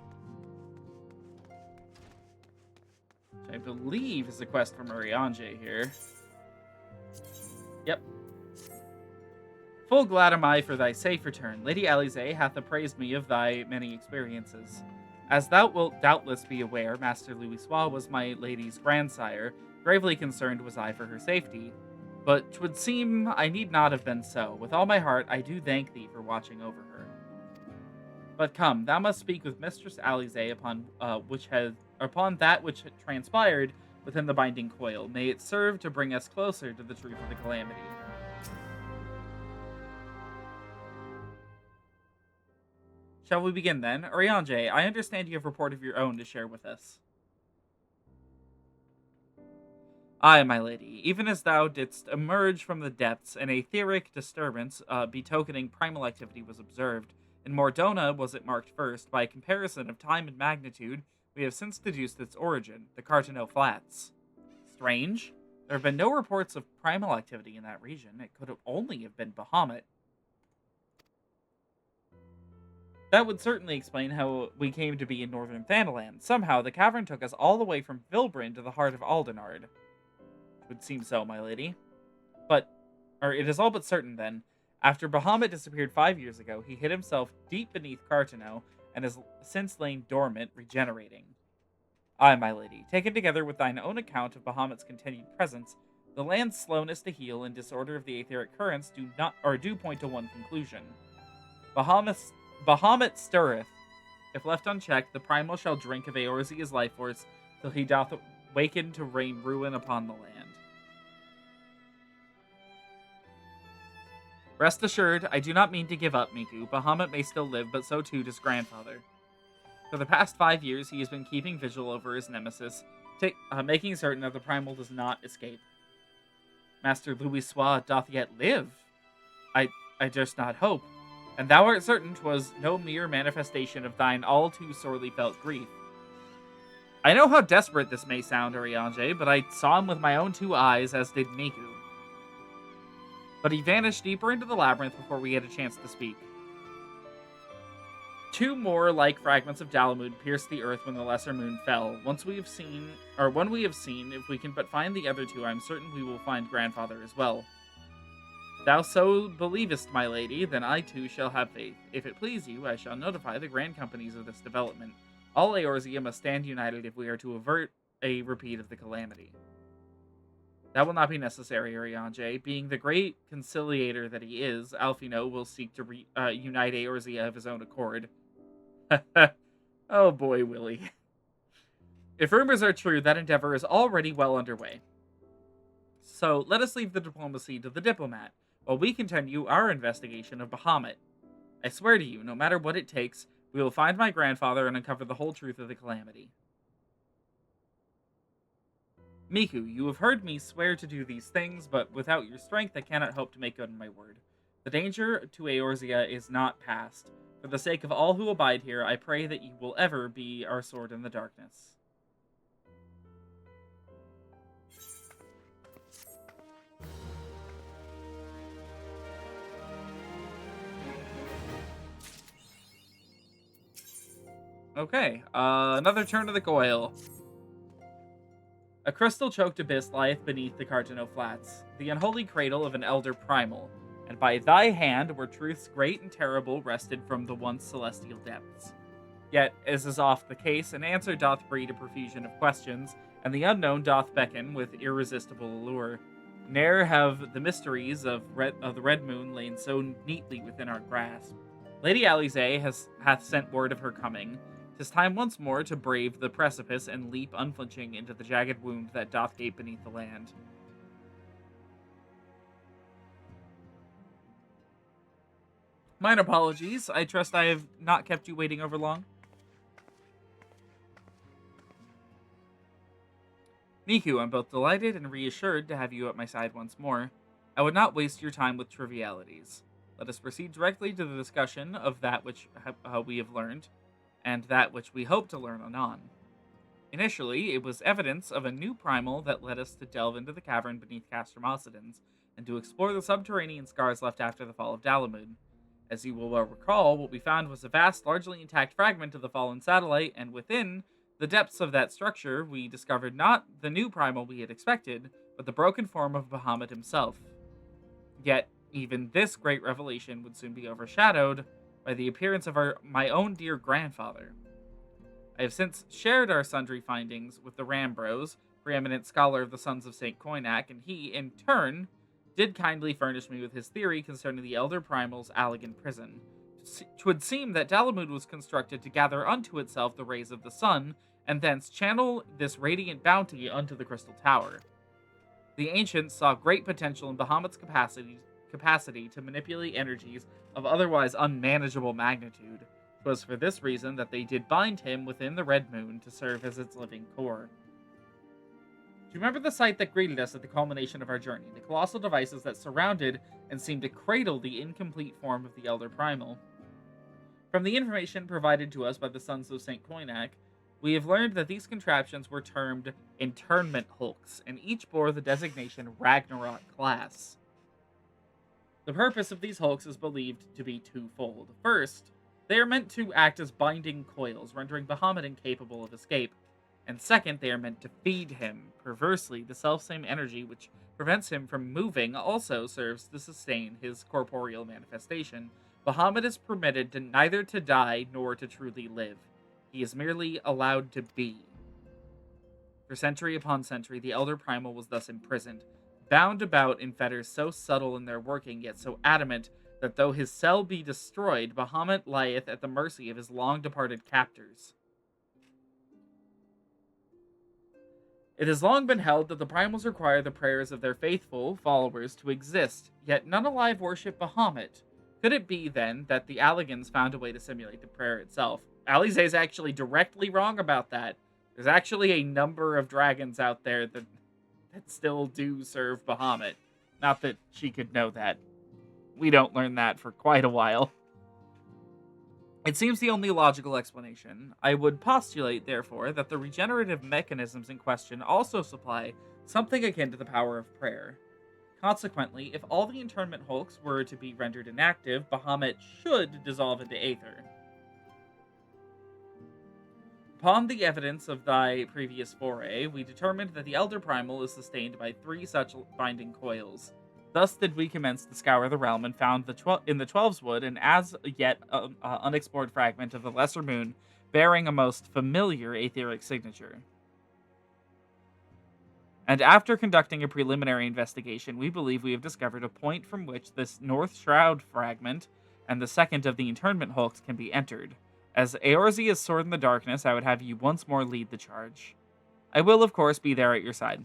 Which I believe is a quest from Urianger here. Yep. Full glad am I for thy safe return. Lady Alisaie hath appraised me of thy many experiences. As thou wilt doubtless be aware, Master Louisoix was my lady's grandsire. Gravely concerned was I for her safety. But 'twould seem I need not have been so. With all my heart I do thank thee for watching over her. But come, thou must speak with Mistress Alisaie upon that which had transpired within the binding coil. May it serve to bring us closer to the truth of the calamity. Shall we begin then? Urianger, I understand you have a report of your own to share with us. Aye, my lady, even as thou didst emerge from the depths, an etheric disturbance betokening primal activity was observed. In Mordona was it marked first. By a comparison of time and magnitude, we have since deduced its origin, the Cartano Flats. Strange. There have been no reports of primal activity in that region. It could have only have been Bahamut. That would certainly explain how we came to be in northern Thanalan. Somehow, the cavern took us all the way from Vilbrin to the heart of Aldenard. It would seem so, my lady. It is all but certain, then. After Bahamut disappeared 5 years ago, he hid himself deep beneath Cartano, and has since lain dormant, regenerating. Aye, my lady, taken together with thine own account of Bahamut's continued presence, the land's slowness to heal and disorder of the etheric currents do point to one conclusion. Bahamut stirreth. If left unchecked, the primal shall drink of Eorzea's life force, till he doth waken to rain ruin upon the land. Rest assured, I do not mean to give up, Miku. Bahamut may still live, but so too does grandfather. For the past 5 years, he has been keeping vigil over his nemesis, making certain that the primal does not escape. Master Louisoix doth yet live. I durst not hope, and thou art certain 'twas no mere manifestation of thine all too sorely felt grief. I know how desperate this may sound, Urianger, but I saw him with my own 2 eyes, as did Miku. But he vanished deeper into the labyrinth before we had a chance to speak. 2 more like fragments of Dalamud pierced the earth when the lesser moon fell. When we have seen, if we can but find the other 2, I am certain we will find grandfather as well. Thou so believest, my lady, then I too shall have faith. If it please you, I shall notify the grand companies of this development. All Eorzea must stand united if we are to avert a repeat of the calamity. That will not be necessary, Urianger. Being the great conciliator that he is, Alfino will seek to unite Eorzea of his own accord. Oh boy, Willie. If rumors are true, that endeavor is already well underway. So, let us leave the diplomacy to the diplomat, while we continue our investigation of Bahamut. I swear to you, no matter what it takes, we will find my grandfather and uncover the whole truth of the calamity. Miku, you have heard me swear to do these things, but without your strength I cannot hope to make good on my word. The danger to Eorzea is not past. For the sake of all who abide here, I pray that you will ever be our sword in the darkness. Okay, another turn of the coil. A crystal-choked abyss lieth beneath the Cartano Flats, the unholy cradle of an elder primal, and by thy hand were truths great and terrible wrested from the once celestial depths. Yet, as is oft the case, an answer doth breed a profusion of questions, and the unknown doth beckon with irresistible allure. Ne'er have the mysteries of the Red Moon lain so neatly within our grasp. Lady Alisaie hath sent word of her coming. 'Tis time once more to brave the precipice and leap unflinching into the jagged wound that doth gape beneath the land. Mine apologies. I trust I have not kept you waiting over long. Miku, I'm both delighted and reassured to have you at my side once more. I would not waste your time with trivialities. Let us proceed directly to the discussion of that which we have learned, and that which we hope to learn anon. Initially, it was evidence of a new primal that led us to delve into the cavern beneath Castromossidens, and to explore the subterranean scars left after the fall of Dalamud. As you will well recall, what we found was a vast, largely intact fragment of the fallen satellite, and within the depths of that structure, we discovered not the new primal we had expected, but the broken form of Bahamut himself. Yet, even this great revelation would soon be overshadowed by the appearance of my own dear grandfather. I have since shared our sundry findings with the Rambros, preeminent scholar of the Sons of St. Coinac, and he, in turn, did kindly furnish me with his theory concerning the Elder Primal's Allegan prison. 'Twould seem that Dalamud was constructed to gather unto itself the rays of the sun, and thence channel this radiant bounty unto the Crystal Tower. The ancients saw great potential in Bahamut's capacity to manipulate energies of otherwise unmanageable magnitude. 'Twas for this reason that they did bind him within the Red Moon to serve as its living core. Do you remember the sight that greeted us at the culmination of our journey? The colossal devices that surrounded and seemed to cradle the incomplete form of the Elder Primal. From the information provided to us by the Sons of St. Coinac, we have learned that these contraptions were termed internment hulks, and each bore the designation Ragnarok class. The purpose of these hulks is believed to be twofold. First, they are meant to act as binding coils, rendering Bahamut incapable of escape. And second, they are meant to feed him. Perversely, the selfsame energy which prevents him from moving also serves to sustain his corporeal manifestation. Bahamut is permitted to neither to die nor to truly live. He is merely allowed to be. For century upon century, the Elder Primal was thus imprisoned, bound about in fetters so subtle in their working, yet so adamant, that though his cell be destroyed, Bahamut lieth at the mercy of his long-departed captors. It has long been held that the Primals require the prayers of their faithful followers to exist, yet none alive worship Bahamut. Could it be, then, that the Allegans found a way to simulate the prayer itself? Alize is actually directly wrong about that. There's actually a number of dragons out there that still do serve Bahamut. Not that she could know that. We don't learn that for quite a while. It seems the only logical explanation. I would postulate, therefore, that the regenerative mechanisms in question also supply something akin to the power of prayer. Consequently, if all the internment hulks were to be rendered inactive, Bahamut should dissolve into aether. Upon the evidence of thy previous foray, we determined that the Elder Primal is sustained by 3 such binding coils. Thus did we commence to scour the realm and found in the Twelves Wood an as yet unexplored fragment of the Lesser Moon bearing a most familiar aetheric signature. And after conducting a preliminary investigation, we believe we have discovered a point from which this North Shroud fragment and the second of the internment hulks can be entered. As Eorzea's sword in the darkness, I would have you once more lead the charge. I will, of course, be there at your side.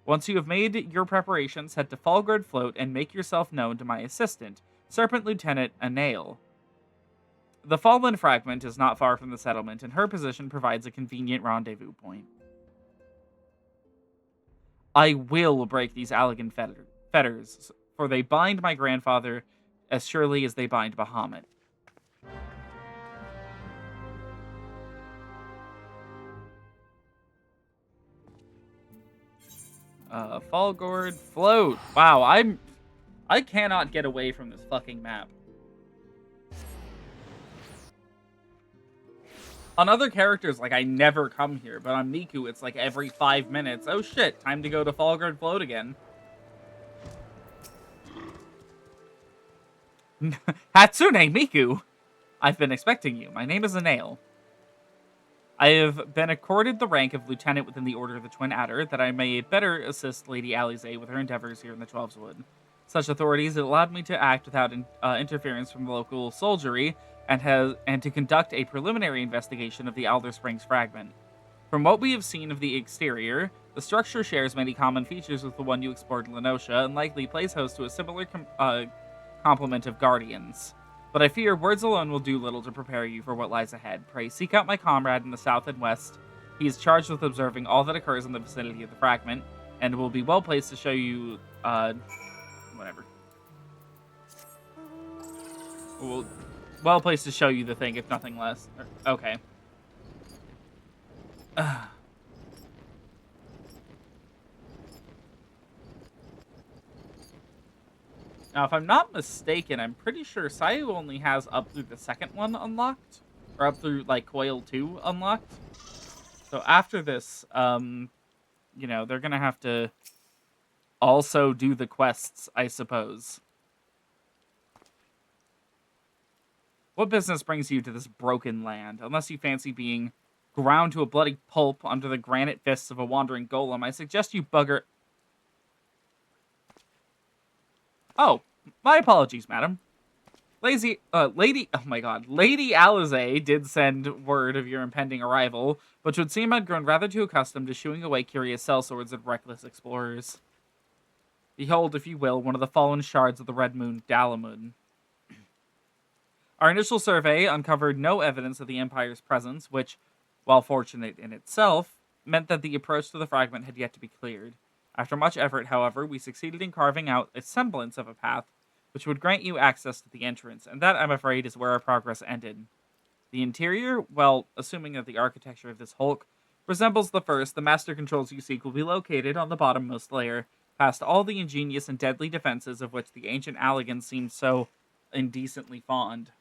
Once you have made your preparations, head to Fallgard Float and make yourself known to my assistant, Serpent Lieutenant Anael. The fallen fragment is not far from the settlement, and her position provides a convenient rendezvous point. I will break these Allegan fetters, for they bind my grandfather as surely as they bind Bahamut. Fallgard Float. Wow, I cannot get away from this fucking map. On other characters, like, I never come here, but on Miku, it's like every 5 minutes. Oh shit, time to go to Fallgard Float again. Hatsune Miku! I've been expecting you. My name is Anael. I have been accorded the rank of lieutenant within the Order of the Twin Adder, that I may better assist Lady Alize with her endeavors here in the Twelves Wood. Such authorities allowed me to act without interference from the local soldiery, and to conduct a preliminary investigation of the Alder Springs fragment. From what we have seen of the exterior, the structure shares many common features with the one you explored in Lenosha, and likely plays host to a similar complement of guardians. But I fear words alone will do little to prepare you for what lies ahead. Pray seek out my comrade in the south and west. He is charged with observing all that occurs in the vicinity of the fragment, and will be well placed to show you, whatever. Well placed to show you the thing, if nothing less. Okay. Now, if I'm not mistaken, I'm pretty sure Sayu only has up through the second one unlocked. Or up through, like, Coil 2 unlocked. So after this, you know, they're gonna have to also do the quests, I suppose. What business brings you to this broken land? Unless you fancy being ground to a bloody pulp under the granite fists of a wandering golem, I suggest you bugger... Oh, my apologies, madam. Lady Alize did send word of your impending arrival, but 'twould seem I'd grown rather too accustomed to shooing away curious sellswords and reckless explorers. Behold, if you will, one of the fallen shards of the Red Moon, Dalamun. Our initial survey uncovered no evidence of the Empire's presence, which, while fortunate in itself, meant that the approach to the fragment had yet to be cleared. After much effort, however, we succeeded in carving out a semblance of a path which would grant you access to the entrance, and that, I'm afraid, is where our progress ended. The interior, well, assuming that the architecture of this hulk resembles the first, the master controls you seek will be located on the bottommost layer, past all the ingenious and deadly defenses of which the ancient Alligans seemed so indecently fond.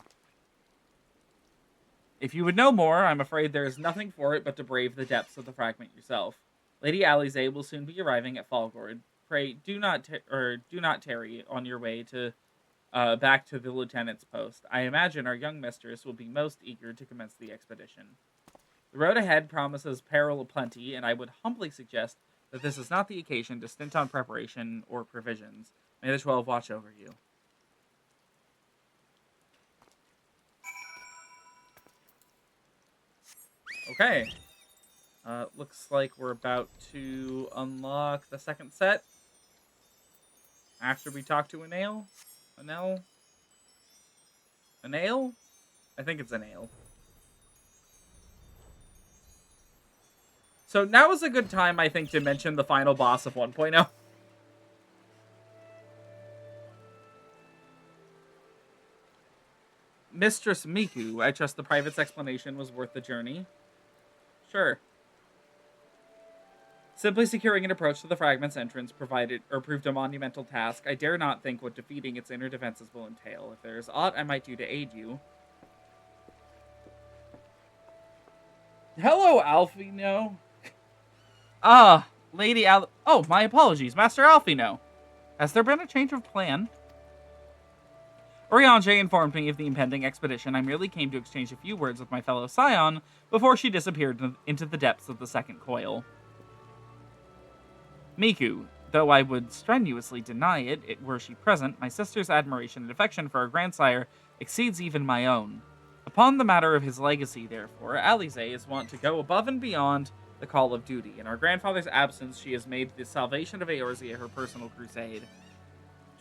If you would know more, I'm afraid there is nothing for it but to brave the depths of the fragment yourself. Lady Alize will soon be arriving at Falgord. Pray do not tarry on your way to back to the lieutenant's post. I imagine our young mistress will be most eager to commence the expedition. The road ahead promises peril aplenty, and I would humbly suggest that this is not the occasion to stint on preparation or provisions. May the 12 watch over you. Okay. Looks like we're about to unlock the second set. After we talk to a nail? A nail? I think it's a nail. So now is a good time, I think, to mention the final boss of 1.0. Mistress Miku, I trust the private's explanation was worth the journey. Sure. Simply securing an approach to the fragment's entrance proved a monumental task. I dare not think what defeating its inner defenses will entail. If there is aught I might do to aid you... Hello, Alfino. Lady Al... Oh, my apologies, Master Alfino. Has there been a change of plan? Oriange informed me of the impending expedition. I merely came to exchange a few words with my fellow scion before she disappeared into the depths of the second coil. Miku, though I would strenuously deny it were she present, my sister's admiration and affection for her grandsire exceeds even my own. Upon the matter of his legacy, therefore, Alize is wont to go above and beyond the call of duty. In our grandfather's absence, she has made the salvation of Eorzea her personal crusade.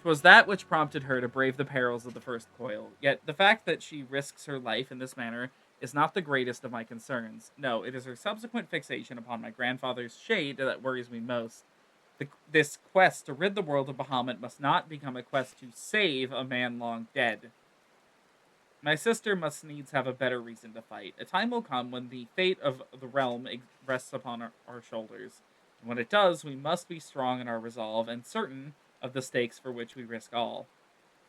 'Twas that which prompted her to brave the perils of the first coil. Yet the fact that she risks her life in this manner is not the greatest of my concerns. No, it is her subsequent fixation upon my grandfather's shade that worries me most. This quest to rid the world of Bahamut must not become a quest to save a man long dead. My sister must needs have a better reason to fight. A time will come when the fate of the realm rests upon our shoulders. And when it does, we must be strong in our resolve and certain of the stakes for which we risk all.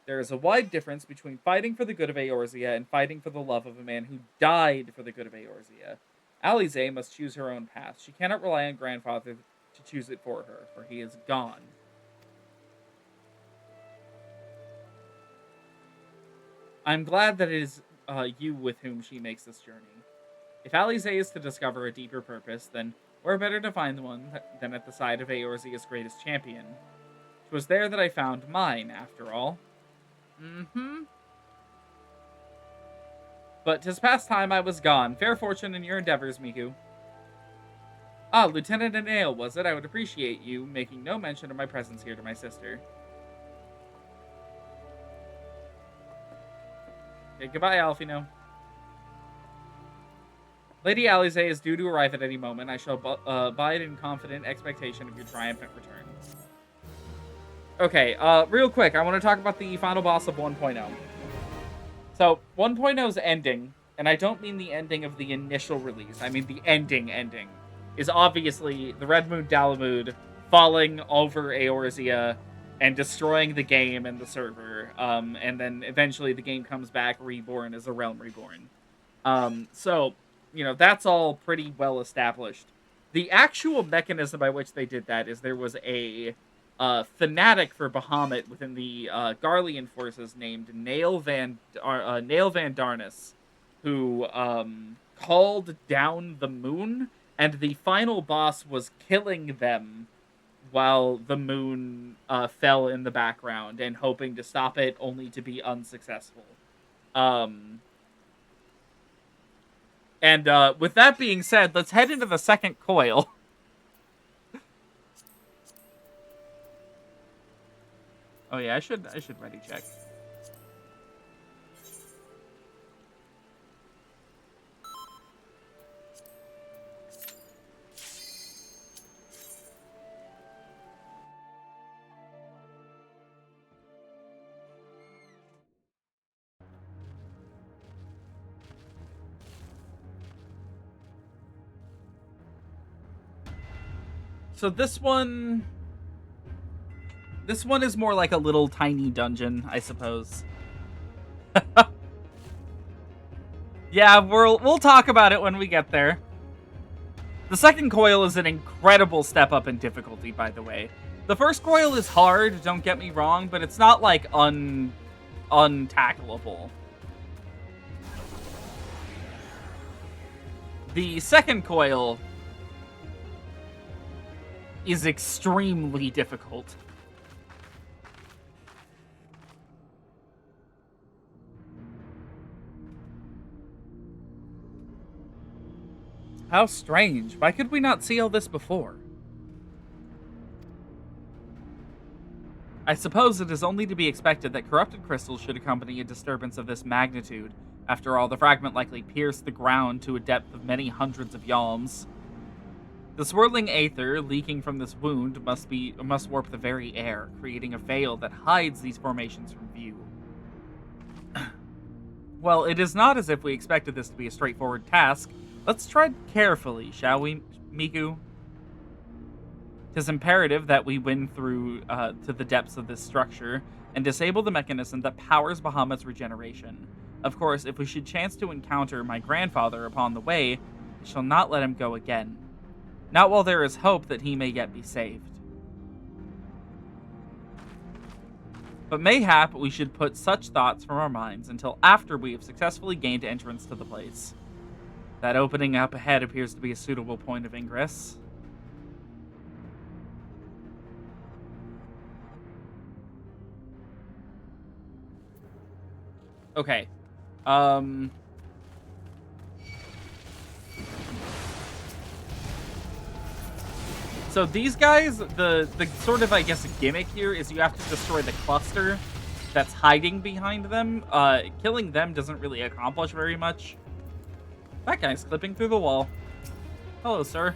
There is a wide difference between fighting for the good of Eorzea and fighting for the love of a man who died for the good of Eorzea. Alize must choose her own path. She cannot rely on grandfather to choose it for her, for he is gone. I'm glad that it is you with whom she makes this journey. If Alize is to discover a deeper purpose, then where better to find one than at the side of Eorzea's greatest champion? 'Twas there that I found mine, after all. But 'tis past time I was gone. Fair fortune in your endeavors, Miku. Ah, Lieutenant Anale, was it? I would appreciate you making no mention of my presence here to my sister. Okay, goodbye, Alfino. Lady Alize is due to arrive at any moment. I shall bide in confident expectation of your triumphant return. Okay, real quick, I want to talk about the final boss of 1.0. So, 1.0's ending, and I don't mean the ending of the initial release, I mean the ending, is obviously the Red Moon Dalamud falling over Eorzea and destroying the game and the server, and then eventually the game comes back reborn as a Realm Reborn. So, you know, that's all pretty well established. The actual mechanism by which they did that is there was a fanatic for Bahamut within the Garlean forces named Nail Van Darnus, who called down the moon, and the final boss was killing them while the moon fell in the background and hoping to stop it, only to be unsuccessful. And with that being said, let's head into the second coil. Oh yeah, I should ready check. So this one is more like a little tiny dungeon, I suppose. Yeah, we'll talk about it when we get there. The second coil is an incredible step up in difficulty, by the way. The first coil is hard, don't get me wrong, but it's not like untackleable. The second coil is extremely difficult. How strange. Why could we not see all this before? I suppose it is only to be expected that corrupted crystals should accompany a disturbance of this magnitude. After all, the fragment likely pierced the ground to a depth of many hundreds of yalms. The swirling aether leaking from this wound must warp the very air, creating a veil that hides these formations from view. Well, it is not as if we expected this to be a straightforward task. Let's tread carefully, shall we, Miku? 'Tis imperative that we win through to the depths of this structure and disable the mechanism that powers Bahamut's regeneration. Of course, if we should chance to encounter my grandfather upon the way, I shall not let him go again. Not while there is hope that he may yet be saved. But mayhap we should put such thoughts from our minds until after we have successfully gained entrance to the place. That opening up ahead appears to be a suitable point of ingress. Okay. So these guys, the sort of, I guess, gimmick here is you have to destroy the cluster that's hiding behind them. Killing them doesn't really accomplish very much. That guy's clipping through the wall. Hello, sir.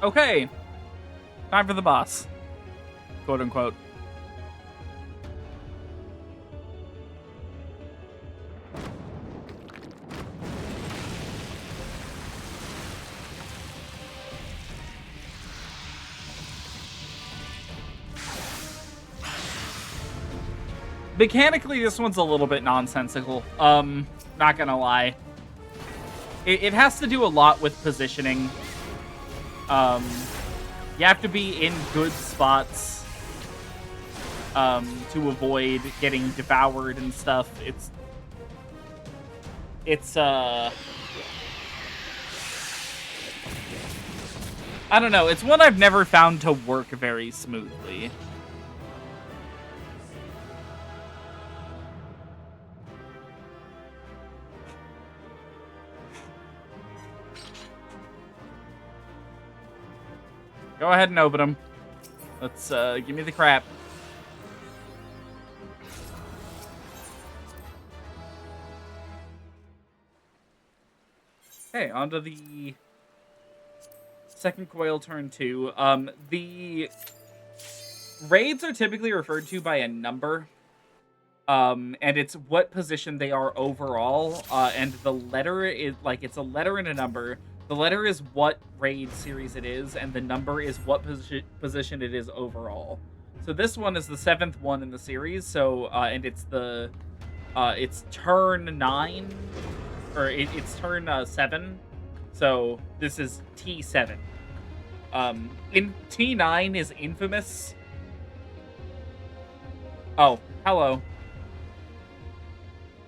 Okay. Time for the boss. Quote unquote. Mechanically, this one's a little bit nonsensical. Not gonna lie. It has to do a lot with positioning. You have to be in good spots to avoid getting devoured and stuff. It's I don't know. It's one I've never found to work very smoothly. Go ahead and open them. Let's, give me the crap. Okay, on to the second coil, turn 2. The raids are typically referred to by a number. And it's what position they are overall. And the letter is, like, it's a letter and a number. The letter is what raid series it is, and the number is what position it is overall. So this one is the 7th one in the series, so, and it's the, it's turn 9, or it's turn 7, so this is T7. In T9 is Infamous. Oh, hello.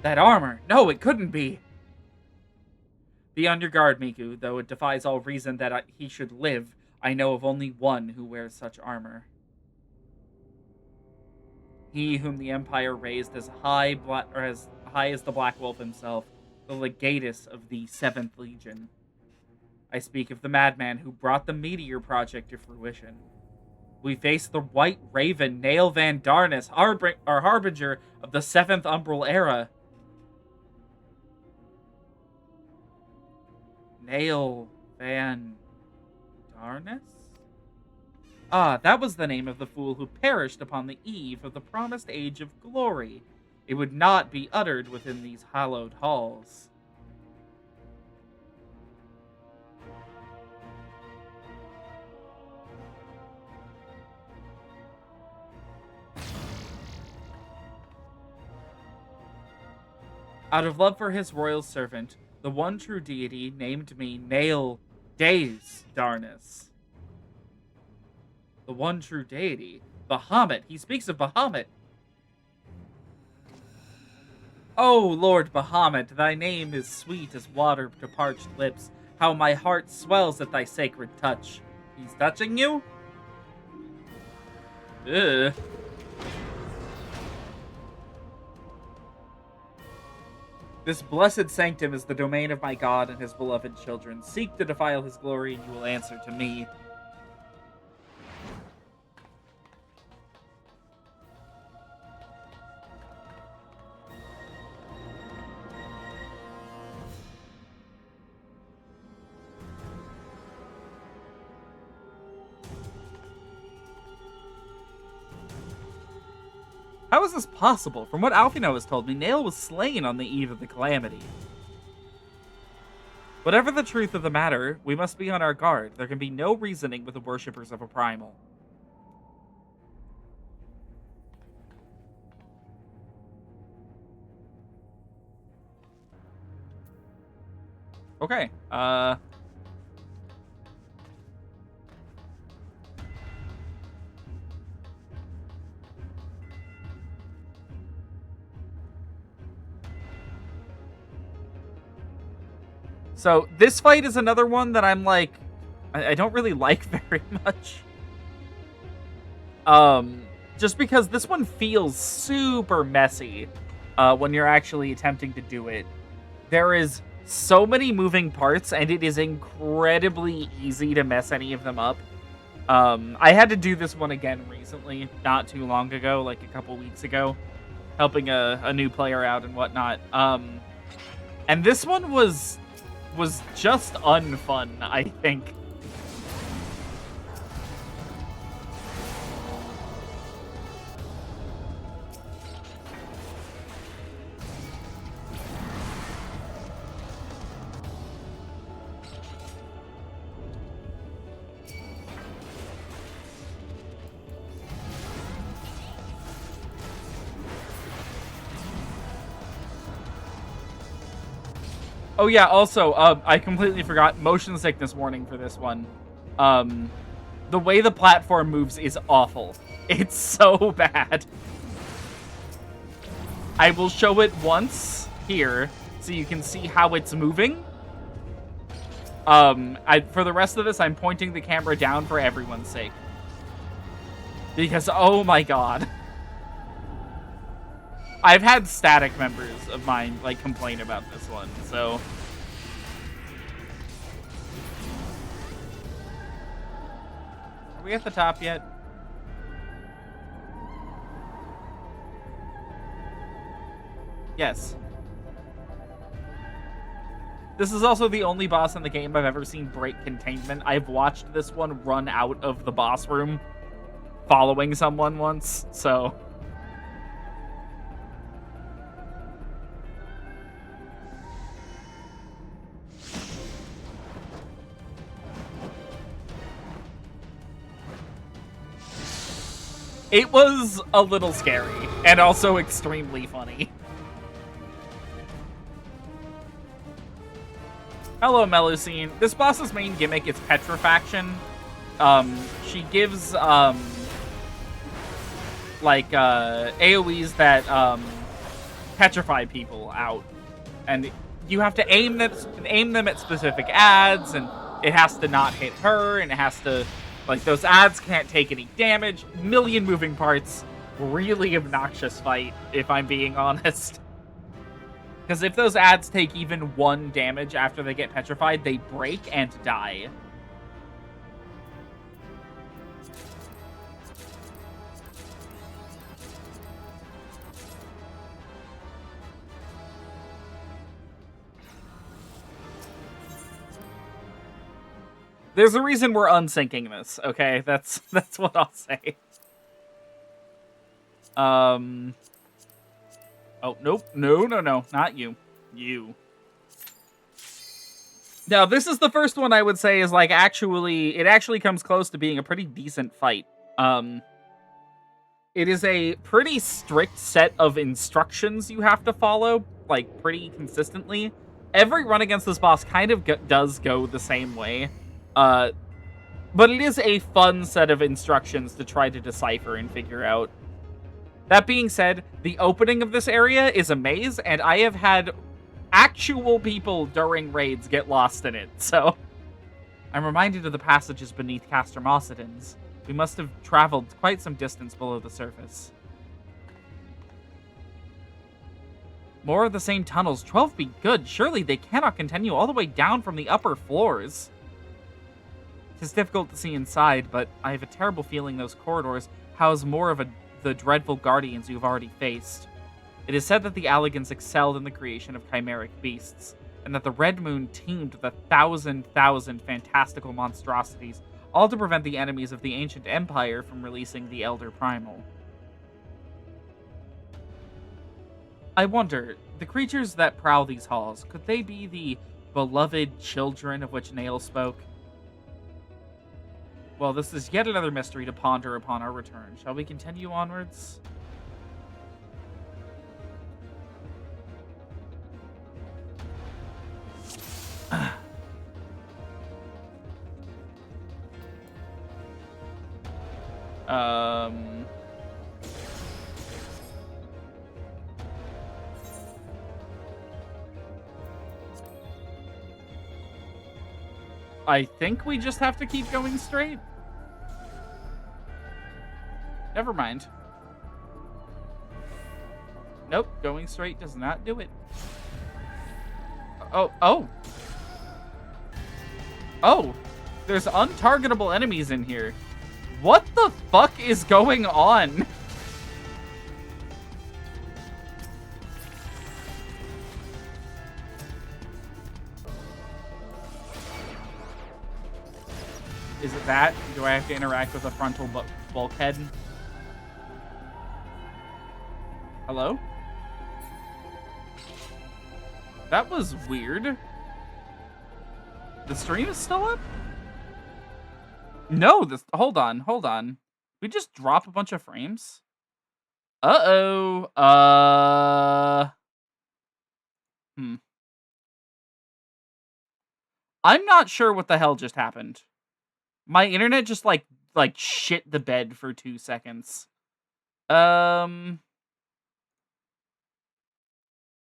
That armor! No, it couldn't be! Be on your guard, Miku, though it defies all reason that he should live. I know of only one who wears such armor. He whom the Empire raised as high as the Black Wolf himself, the legatus of the 7th Legion. I speak of the madman who brought the Meteor Project to fruition. We face the White Raven, Nail Van Darnus, our harbinger of the 7th Umbral Era. Nail Van Darnus? Ah, that was the name of the fool who perished upon the eve of the promised Age of Glory. It would not be uttered within these hallowed halls. Out of love for his royal servant, the one true deity named me Nail Days Darnus. The one true deity? Bahamut. He speaks of Bahamut. Oh, Lord Bahamut, thy name is sweet as water to parched lips. How my heart swells at thy sacred touch. He's touching you? Ugh. This blessed sanctum is the domain of my God and his beloved children. Seek to defile his glory, and you will answer to me. How is this possible? From what Alfino has told me, Nail was slain on the eve of the calamity. Whatever the truth of the matter, we must be on our guard. There can be no reasoning with the worshippers of a primal. Okay, so this fight is another one that I'm like, I don't really like very much. Just because this one feels super messy when you're actually attempting to do it. There is so many moving parts, and it is incredibly easy to mess any of them up. I had to do this one again recently, not too long ago, like a couple weeks ago, helping a new player out and whatnot. And this one was just unfun, I think. Oh yeah, also, I completely forgot, motion sickness warning for this one. The way the platform moves is awful. It's so bad. I will show it once here, so you can see how it's moving. For the rest of this, I'm pointing the camera down for everyone's sake. Because, oh my god. I've had static members of mine, like, complain about this one, so... we at the top yet? Yes. This is also the only boss in the game I've ever seen break containment. I've watched this one run out of the boss room following someone once, so... It was a little scary, and also extremely funny. Hello, Melusine. This boss's main gimmick is petrifaction. She gives, AoEs that, petrify people out. And you have to aim them at specific ads, and it has to not hit her, and it has to... Like, those ads can't take any damage. Million moving parts. Really obnoxious fight, if I'm being honest. Because if those ads take even 1 damage after they get petrified, they break and die. There's a reason we're unsyncing this, okay? That's what I'll say. Oh, nope. No, not you. You. Now, this is the first one I would say is, like, it actually comes close to being a pretty decent fight. It is a pretty strict set of instructions you have to follow, like, pretty consistently. Every run against this boss kind of does go the same way. But it is a fun set of instructions to try to decipher and figure out. That being said, the opening of this area is a maze, and I have had actual people during raids get lost in it, so... I'm reminded of the passages beneath Castor Mossidens. We must have traveled quite some distance below the surface. More of the same tunnels. 12 be good. Surely they cannot continue all the way down from the upper floors. It's difficult to see inside, but I have a terrible feeling those corridors house more of the dreadful guardians you've already faced. It is said that the Alligans excelled in the creation of chimeric beasts, and that the Red Moon teemed with 1,000 fantastical monstrosities, all to prevent the enemies of the ancient empire from releasing the Elder Primal. I wonder, the creatures that prowl these halls, could they be the beloved children of which Nail spoke? Well, this is yet another mystery to ponder upon our return. Shall we continue onwards? I think we just have to keep going straight. Never mind. Nope, going straight does not do it. Oh, there's untargetable enemies in here. What the fuck is going on? Is it that? Do I have to interact with a frontal bulkhead? Hello? That was weird. The stream is still up? No, hold on. We just drop a bunch of frames? Uh-oh. I'm not sure what the hell just happened. My internet just like shit the bed for 2 seconds.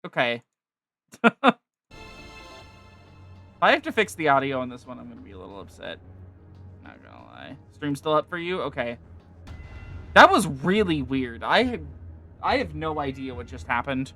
Okay. If I have to fix the audio on this one, I'm gonna be a little upset. Not gonna lie. Stream still up for you? Okay. That was really weird. I have no idea what just happened.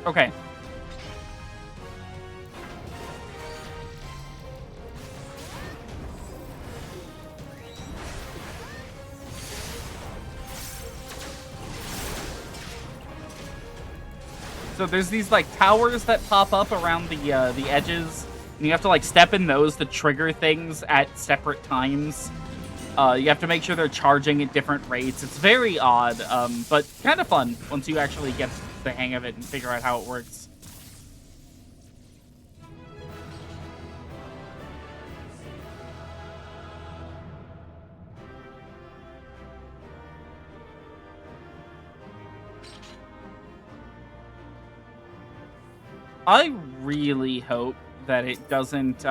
Okay. So there's these like towers that pop up around the edges, and you have to like step in those to trigger things at separate times. You have to make sure they're charging at different rates. It's very odd, but kind of fun once you actually get the hang of it and figure out how it works. I really hope that it doesn't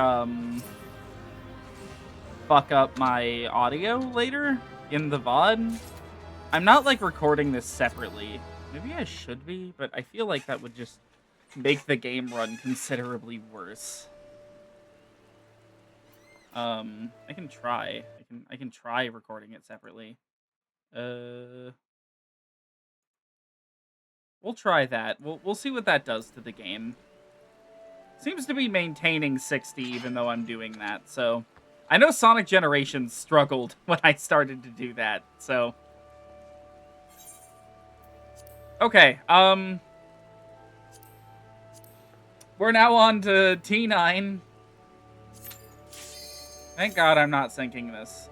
fuck up my audio later in the VOD. I'm not like recording this separately. Maybe I should be, but I feel like that would just make the game run considerably worse. I can try. I can try recording it separately. We'll try that. We'll see what that does to the game. Seems to be maintaining 60 even though I'm doing that, so... I know Sonic Generations struggled when I started to do that, so... Okay, we're now on to T9. Thank God I'm not syncing this.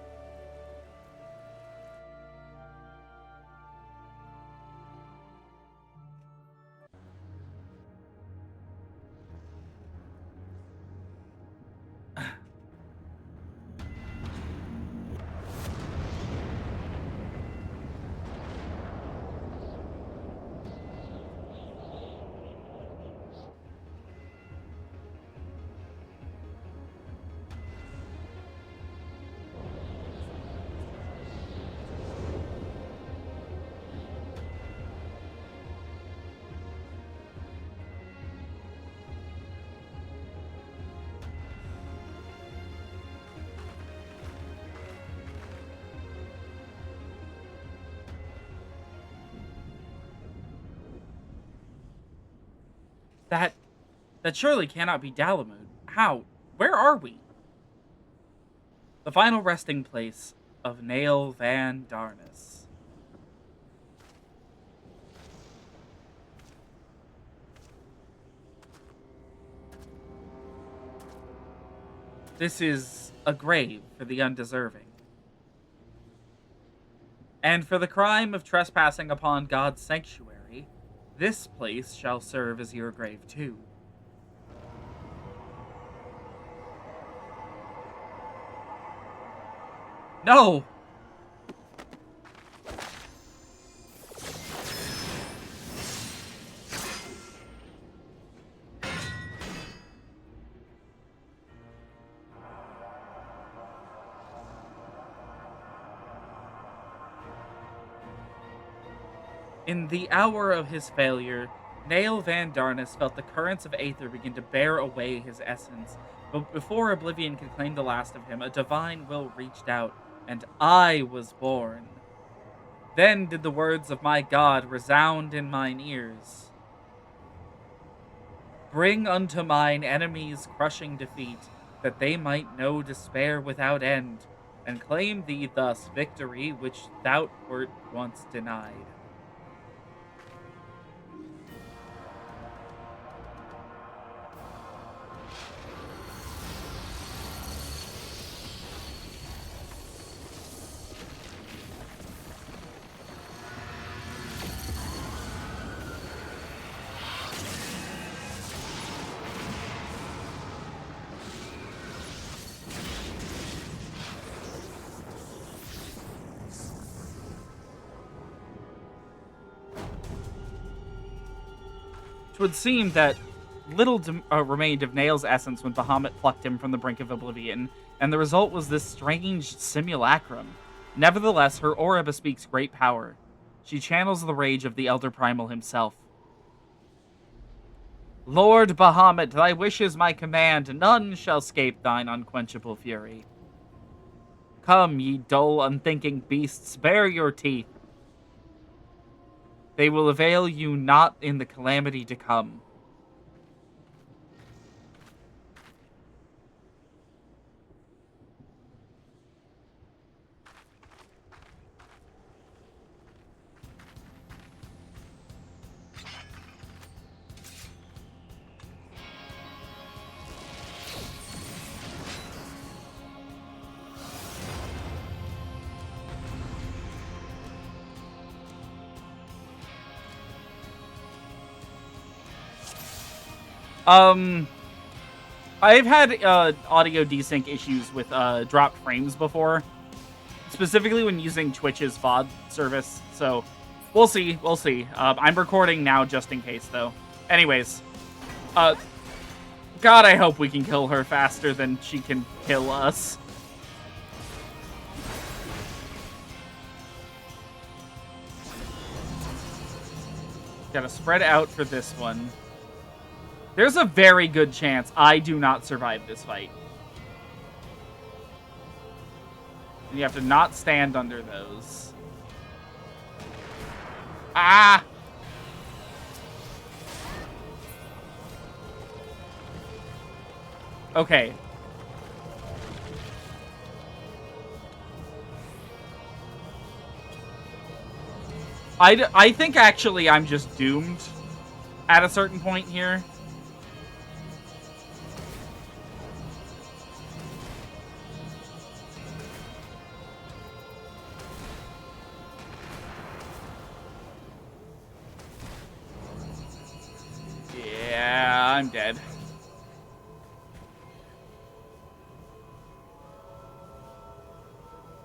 That surely cannot be Dalamud. How? Where are we? The final resting place of Nail Van Darnus. This is a grave for the undeserving. And for the crime of trespassing upon God's sanctuary, this place shall serve as your grave too. No! In the hour of his failure, Nail Van Darnus felt the currents of Aether begin to bear away his essence, but before oblivion could claim the last of him, a divine will reached out, and I was born. Then did the words of my God resound in mine ears. Bring unto mine enemies crushing defeat, that they might know despair without end, and claim thee thus victory which thou wert once denied. It would seem that little remained of Nail's essence when Bahamut plucked him from the brink of oblivion, and the result was this strange simulacrum. Nevertheless, her aura bespeaks great power. She channels the rage of the Elder Primal himself. Lord Bahamut, thy wish is my command, none shall scape thine unquenchable fury. Come, ye dull, unthinking beasts, bare your teeth. They will avail you not in the calamity to come. I've had audio desync issues with dropped frames before, specifically when using Twitch's VOD service. So we'll see. We'll see. I'm recording now just in case, though. Anyways, God, I hope we can kill her faster than she can kill us. Gotta spread out for this one. There's a very good chance I do not survive this fight. And you have to not stand under those. Ah! Okay. I think actually I'm just doomed at a certain point here. Yeah, I'm dead.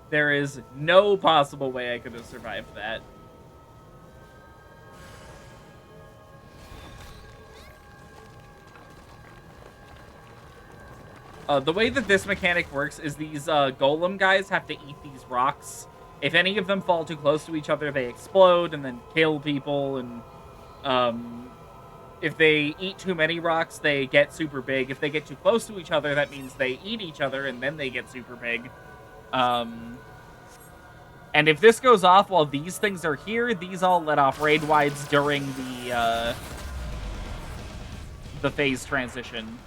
There is no possible way I could have survived that. The way that this mechanic works is these golem guys have to eat these rocks. If any of them fall too close to each other, they explode and then kill people. And if they eat too many rocks, they get super big. If they get too close to each other, that means they eat each other and then they get super big. And if this goes off while these things are here, these all let off raid wides during the phase transition.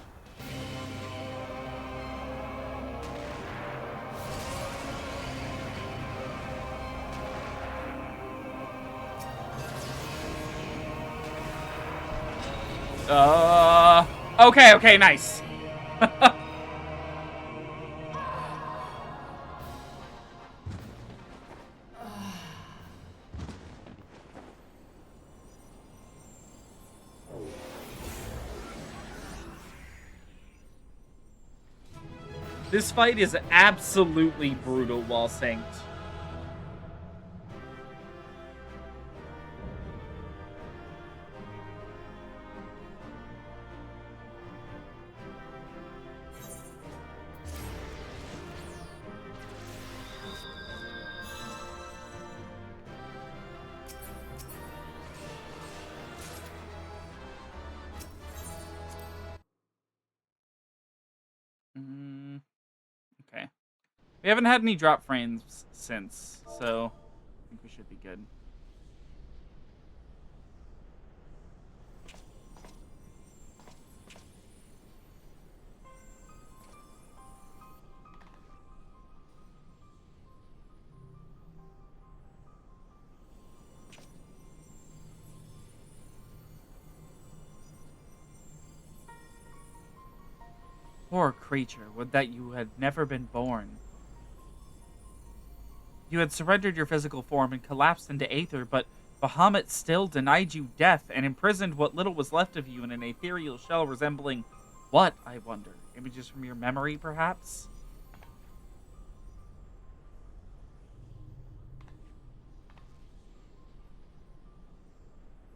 Okay, nice. This fight is absolutely brutal while synced. Okay. We haven't had any drop frames since, so I think we should be good. Poor creature, would that you had never been born. You had surrendered your physical form and collapsed into aether, but Bahamut still denied you death and imprisoned what little was left of you in an ethereal shell resembling what, I wonder? Images from your memory, perhaps?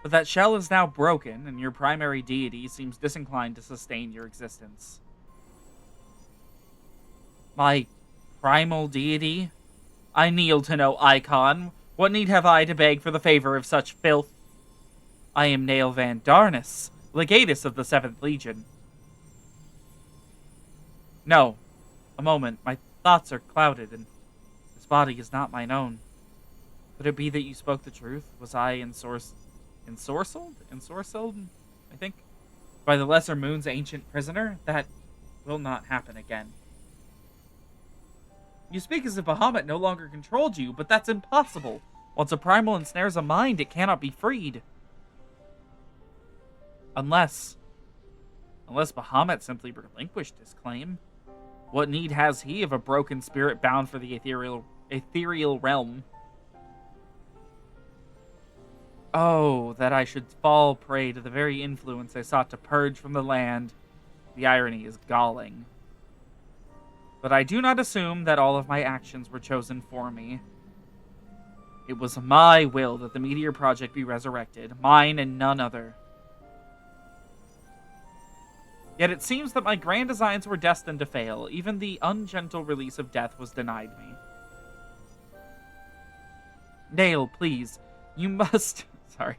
But that shell is now broken, and your primary deity seems disinclined to sustain your existence. My primal deity? I kneel to no icon. What need have I to beg for the favor of such filth? I am Nail Van Darnus, legatus of the 7th Legion. No. A moment. My thoughts are clouded, and this body is not mine own. Could it be that you spoke the truth? Was I ensorcelled, I think, by the Lesser Moon's ancient prisoner? That will not happen again. You speak as if Bahamut no longer controlled you, but that's impossible. Once a primal ensnares a mind, it cannot be freed. Unless Bahamut simply relinquished his claim. What need has he of a broken spirit bound for the ethereal realm? Oh, that I should fall prey to the very influence I sought to purge from the land. The irony is galling. But I do not assume that all of my actions were chosen for me. It was my will that the Meteor Project be resurrected, mine and none other. Yet it seems that my grand designs were destined to fail. Even the ungentle release of death was denied me. Nail, please. You must... Sorry.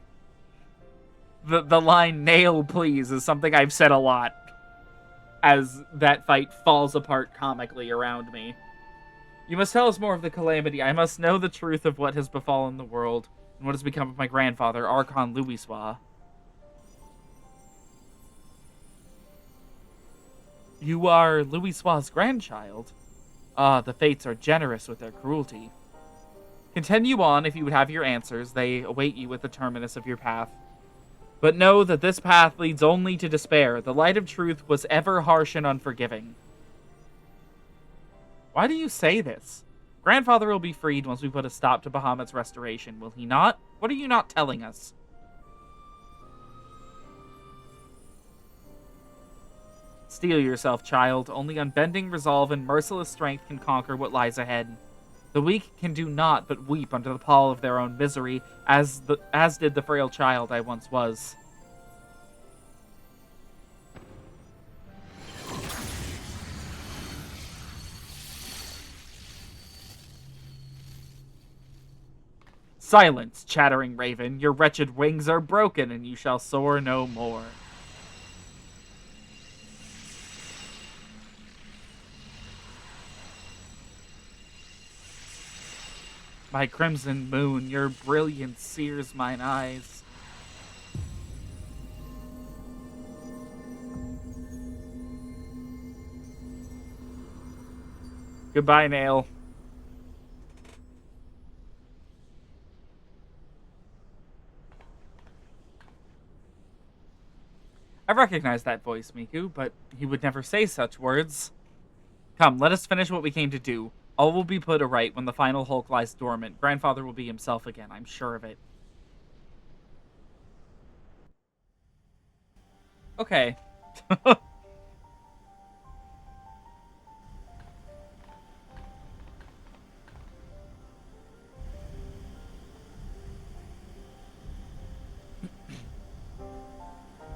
The line, nail, please, is something I've said a lot as that fight falls apart comically around me. You must tell us more of the calamity. I must know the truth of what has befallen the world and what has become of my grandfather, Archon Louiswa. You are Louiswa's grandchild? Ah, the fates are generous with their cruelty. Continue on if you would have your answers. They await you at the terminus of your path. But know that this path leads only to despair. The light of truth was ever harsh and unforgiving. Why do you say this? Grandfather will be freed once we put a stop to Bahamut's restoration, will he not? What are you not telling us? Steel yourself, child. Only unbending resolve and merciless strength can conquer what lies ahead. The weak can do naught but weep under the pall of their own misery, as did the frail child I once was. Silence, chattering raven. Your wretched wings are broken, and you shall soar no more. My crimson moon, your brilliance sears mine eyes. Goodbye, Nail. I recognize that voice, Miku, but he would never say such words. Come, let us finish what we came to do. All will be put aright when the final Hulk lies dormant. Grandfather will be himself again, I'm sure of it. Okay.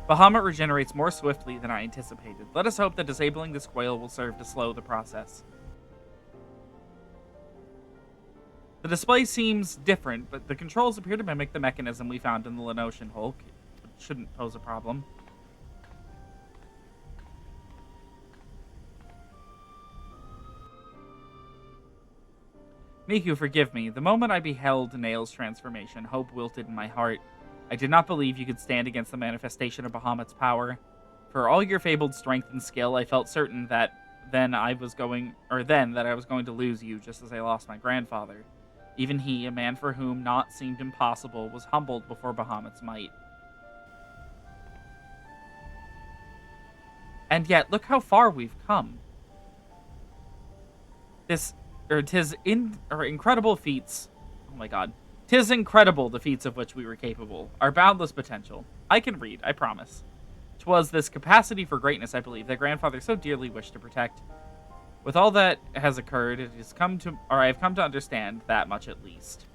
Bahamut regenerates more swiftly than I anticipated. Let us hope that disabling this coil will serve to slow the process. The display seems different, but the controls appear to mimic the mechanism we found in the Lenosian Hulk. It shouldn't pose a problem. Miku, forgive me. The moment I beheld Nail's transformation, hope wilted in my heart. I did not believe you could stand against the manifestation of Bahamut's power. For all your fabled strength and skill, I felt certain that that I was going to lose you, just as I lost my grandfather. Even he, a man for whom naught seemed impossible, was humbled before Bahamut's might. And yet, look how far we've come. Incredible feats. Oh my god. 'Tis incredible the feats of which we were capable. Our boundless potential. I can read, I promise. 'Twas this capacity for greatness, I believe, that grandfather so dearly wished to protect. With all that has occurred, I have come to understand that much at least.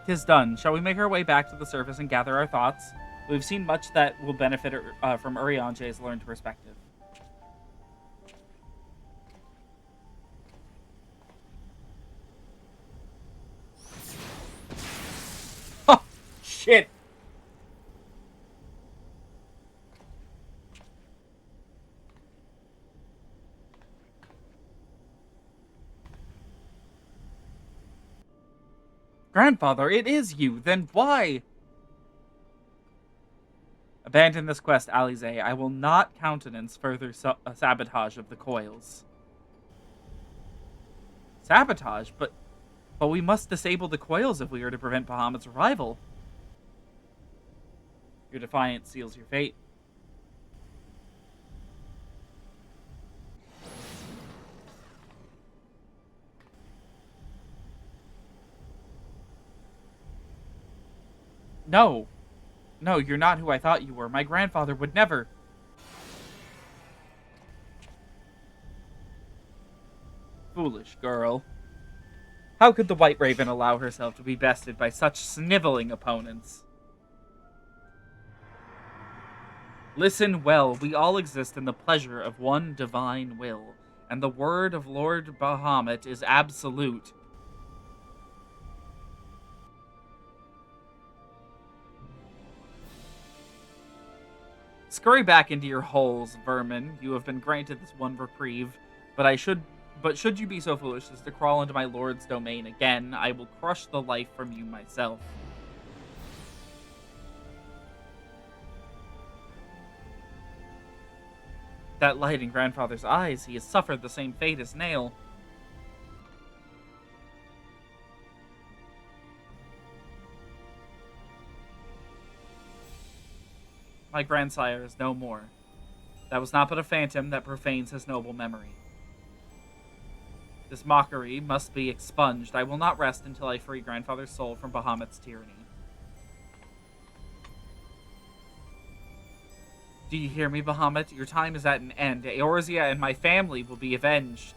'Tis done. Shall we make our way back to the surface and gather our thoughts? We've seen much that will benefit from Urianger's learned perspective. Oh, shit! Grandfather, it is you. Then why? Abandon this quest, Alize. I will not countenance further sabotage of the coils. Sabotage? But we must disable the coils if we are to prevent Bahamut's arrival. Your defiance seals your fate. No. No, you're not who I thought you were. My grandfather would never. Foolish girl. How could the White Raven allow herself to be bested by such sniveling opponents? Listen well, we all exist in the pleasure of one divine will, and the word of Lord Bahamut is absolute. Scurry back into your holes, vermin. You have been granted this one reprieve, but should you be so foolish as to crawl into my lord's domain again, I will crush the life from you myself. That light in grandfather's eyes, he has suffered the same fate as Nail. My grandsire is no more. That was not but a phantom that profanes his noble memory. This mockery must be expunged. I will not rest until I free grandfather's soul from Bahamut's tyranny. Do you hear me, Bahamut? Your time is at an end. Eorzea and my family will be avenged.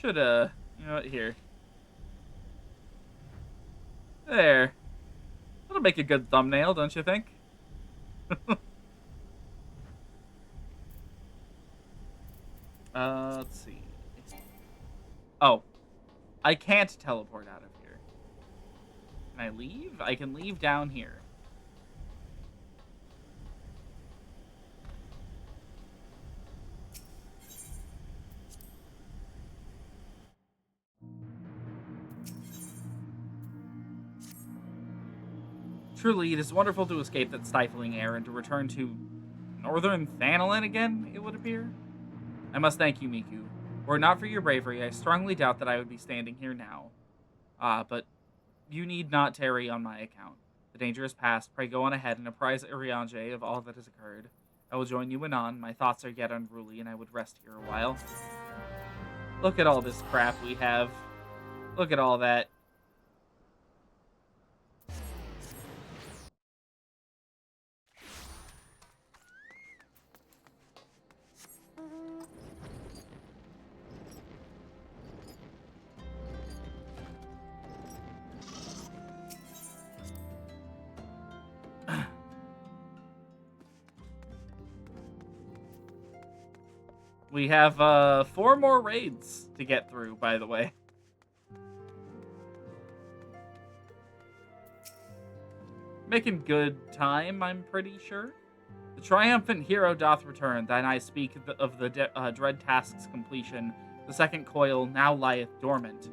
You know what, here. There. That'll make a good thumbnail, don't you think? Let's see. Oh. I can't teleport out of here. Can I leave? I can leave down here. Truly, it is wonderful to escape that stifling air and to return to Northern Thanalan again, it would appear. I must thank you, Miku. Were it not for your bravery, I strongly doubt that I would be standing here now. But you need not tarry on my account. The danger is past. Pray go on ahead and apprise Urianger of all that has occurred. I will join you anon. My thoughts are yet unruly, and I would rest here a while. Look at all this crap we have. Look at all that. We have 4 more raids to get through, by the way. Making good time, I'm pretty sure. The triumphant hero doth return, then I speak of the dread task's completion. The second coil now lieth dormant.